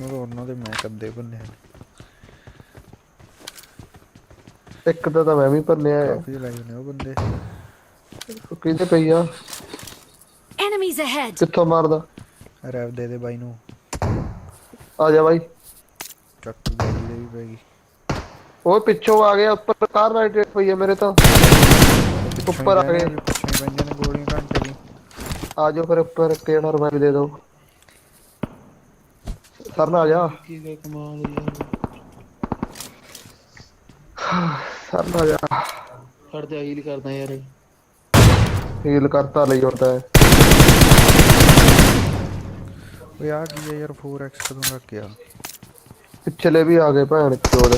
ਉਹਨਾਂ ਦੇ ਮੈਂ ਕੱਦੇ ਬੰਨੇ ਨੇ ਇੱਕ ਤਾਂ ਮੈਂ ਵੀ ਭੰਨਿਆ ਕਾਫੀ ਲਾਈ ਨੇ ਉਹ ਬੰਦੇ ਕਿਹਦੇ ਪਈ ਆ Enemies ahead! ਕਿੱਥੋਂ ਮਾਰਦਾ ਰੈਵ ਦੇ ਬਾਈ ਨੂੰ ਆ ਜਾ ਬਾਈ ਚੱਕ ਗੋਲੀ ਦੇ ਵੀ ਪੈ ਗਈ ਉਹ ਪਿੱਛੋਂ ਆ ਗਿਆ ਉੱਪਰ ਕਾਰ ਰਾਈਟ ਪਈ ਆ ਮੇਰੇ ਤਾਂ ਉੱਪਰ ਆ ਗਏ ਪਿੱਛੇ ਹੀ ਪੈਂਦੀਆਂ ਨੇ ਗੋਲੀਆਂ ਘੰਟੇ ਦੀ ਆ ਜਾਓ ਫਿਰ ਉੱਪਰ ਕਿਹੜਾ ਰੁਪਏ ਦੇ ਦਿਓ ਸਰ ਨਾ ਆ ਜਾ ਕੀ ਗਾ ਕਮਾਲ ਯਾਰ ਸਰ ਨਾ ਆ ਜਾ ਖੜ ਜਾ ਹੀਲ ਕਰਦਾ ਯਾਰ ਹੀਲ ਕਰਤਾ ਲਈ ਹੁੰਦਾ ਹੈ ਓਏ ਆ ਕੀ ਹੈ ਯਾਰ 4x ਕਦੋਂ ਰੱਖਿਆ ਪਿਛਲੇ ਵੀ ਆ ਗਏ ਭੈਣ ਚੋਦ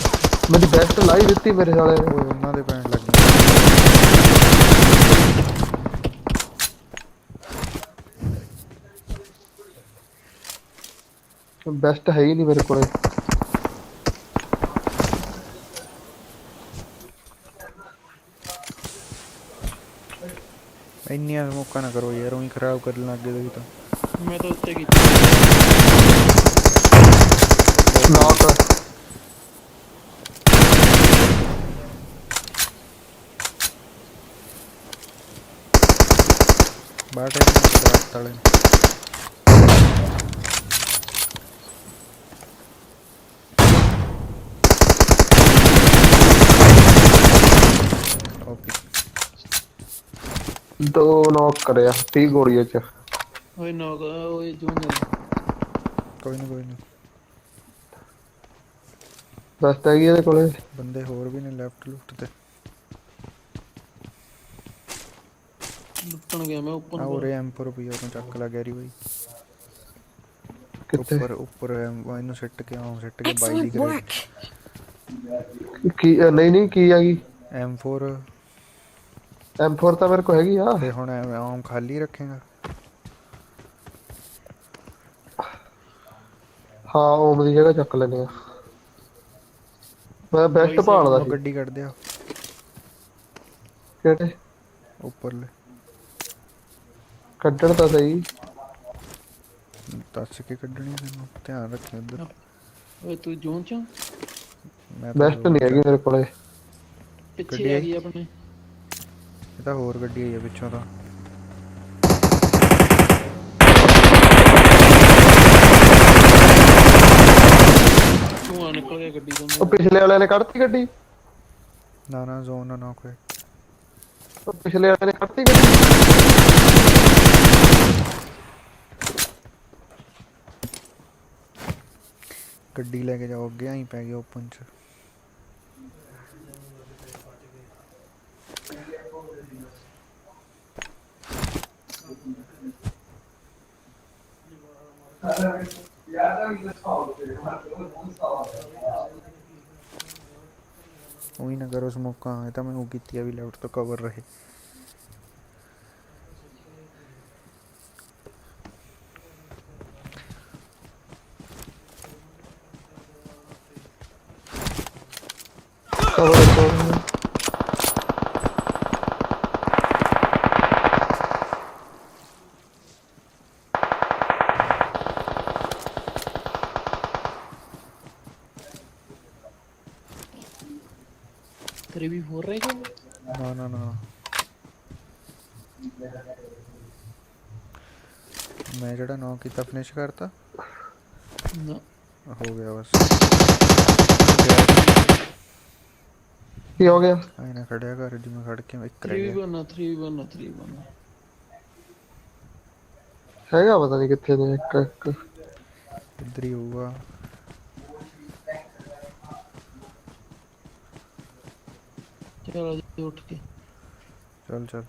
ਮੇਰੀ ਬੈਸਟ ਲਾਈ ਦਿੱਤੀ ਮੇਰੇ ਸਾਲੇ ਨੇ ਓਏ ਉਹਨਾਂ ਦੇ ਪੈਣ ਲੱਗ ਗਏ ਬੈਸਟ ਹੈ ਹੀ ਨਹੀਂ ਮੇਰੇ ਕੋਲੇ ਇੰਨੀਆਂ ਮੌਕਾ ਨਾ ਕਰੋ ਯਾਰ ਉਹੀ ਖਰਾਬ ਕਰਨ ਲੱਗ ਗਏ ਤੁਸੀਂ ਤਾਂ ਮੈਂ ਤਾਂ ਉੱਤੇ ਕੀਤੀ ਨੌਕ ਬਾਟੇ ਦਰਖਤ ਵਾਲੇ ਨੇ। ਓਕੇ ਦੋ ਨੌਕ ਕਰਿਆ 30 ਗੋਲੀਆਂ ਚ ਓਏ ਨੌਕ ਓਏ ਜੂਨ ਕੋਈ ਨਹੀਂ ਬੈਸਟ ਹੈਗੀ ਇਹਦੇ ਕੋਲੇ ਬੰਦੇ ਹੋਰ ਵੀ ਨੇ ਲੈਫਟ ਲੁਫਟ ਤੇ ਲੁੱਟਣ ਗਿਆ ਮੈਂ ਉੱਪਰ ਆ ਉਰੇ ਐਮ4 ਪਈ ਉਹਨੂੰ ਚੱਕ ਲਾ ਗੈਰੀ ਬਾਈ ਕਿੱਥੇ ਉੱਪਰ ਇਹਨੂੰ ਸਿੱਟ ਕੇ ਆਉਂ ਸਿੱਟ ਕੇ ਬਾਈ ਦੀ Excellent ਗ੍ਰੇਡ work! ਕੀ ਨਹੀਂ ਕੀ ਹੈਗੀ M4 M4 ਤਾਂ ਮੇਰੇ ਕੋਲ ਹੈਗੀ ਆ ਤੇ ਹੁਣ ਆਮ ਖਾਲੀ ਰੱਖੇਗਾ ਹਾਂ ਓਮ ਦੀ ਜਗ੍ਹਾ ਚੱਕ ਲੈਨੇ ਆ ਮੈਂ ਬੈਸਟ ਭਾਲਦਾ ਉਹ ਸੀ ਗੱਡੀ ਕੱਢ ਦਿਆ ਕਿਹੜੇ ਉੱਪਰਲੇ ਕੱਢਣ ਤਾਂ ਸਹੀ ਦੱਸ ਕੇ ਕੱਢਣੀ ਆ ਤੈਨੂੰ ਧਿਆਨ ਰੱਖੀ ਉਧਰ ਓਏ ਤੂੰ ਜੂਨ ਚ ਮੈਂ ਤਾਂ ਬੈਸਟ ਨਹੀਂ ਹੈਗੀ ਮੇਰੇ ਕੋਲੇ ਪਿੱਛੇ ਗੱਡੀ ਆ ਆਈ? ਗਈ ਆਪਣੇ ਇਹ ਤਾਂ ਹੋਰ ਗੱਡੀ ਆਈ ਆ ਪਿੱਛੋਂ ਤਾਂ ਤੂੰ ਆ ਨਿਕਲ ਗਿਆ ਗੱਡੀ ਤੋਂ ਉਹ ਪਿਛਲੇ ਵਾਲਿਆਂ ਨੇ ਕੱਢਤੀ ਗੱਡੀ ਨਾ ਜ਼ੋਨ ਨਾ ਕੋਈ ਉਹ ਪਿਛਲੇ ਵਾਲਿਆਂ ਨੇ ਕੱਢਤੀ ਗੱਡੀ ਗੱਡੀ ਲੈ ਕੇ ਜਾਓ ਅੱਗੇ ਆਈ ਪੈ ਗਿਆ ਓਪਨ ਚ ਉਹੀ ਨਾ ਕਰੋ ਸਮੋਕਾਂ ਇਹ ਤਾਂ ਮੈਂ ਉਹ ਕੀਤੀ ਆ ਵੀ ਲੈਫਟ ਤੋਂ ਕਵਰ ਰਹੇ ਤੇਰੇ ਵੀ ਹੋਰ ਰਹਿ ਗਏ ਨਾ ਮੈਂ ਜਿਹੜਾ ਨੌ ਕੀਤਾ ਫਿਨਿਸ਼ ਕਰਤਾ ਨਾ ਹੋ ਗਿਆ ਬਸ ਕੀ ਹੋ ਗਿਆ ਆਈ ਨਾ ਖੜਿਆ ਘਰ ਜਿਵੇਂ ਖੜ ਕੇ ਇੱਕ ਰਹਿ ਗਿਆ 3v1 ਹੈਗਾ ਪਤਾ ਨਹੀਂ ਕਿੱਥੇ ਨੇ ਇੱਕ ਇੱਧਰ ਹੀ ਹੋਊਗਾ ਚਲ ਆ ਉੱਠ ਕੇ ਚੱਲ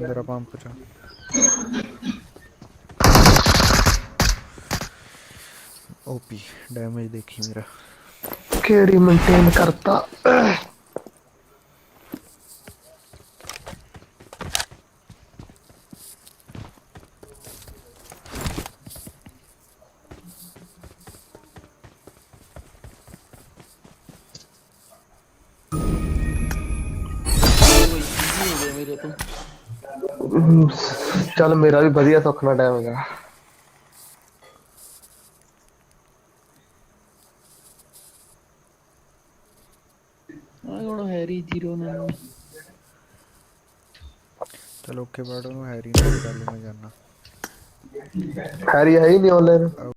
ਅੰਦਰ ਆ ਪੰਪ ਚ। ਓਪੀ ਡੈਮੇਜ ਦੇਖੀ ਮੇਰਾ। ਕਿਹੜੀ ਮੇਨਟੇਨ ਕਰਤਾ। ਹੋ ਗਿਆ ਮੇਰੇ ਤੋਂ। ਚੱਲ ਮੇਰਾ ਵੀ ਵਧੀਆ ਸੁੱਖ ਨਾਲ ਟਾਈਮ ਹੈਗਾ। ਆ ਹੁਣ ਹੈਰੀ 09। ਚਲੋ ਓਕੇ ਬਾੜ ਉਹਨੂੰ ਹੈਰੀ ਨਾਲ ਕਰ ਲੂ, ਮੈਂ ਜਾਣਾ। ਹੈਰੀ ਹੈ ਹੀ ਨਹੀਂ ਆਨਲਾਈਨ।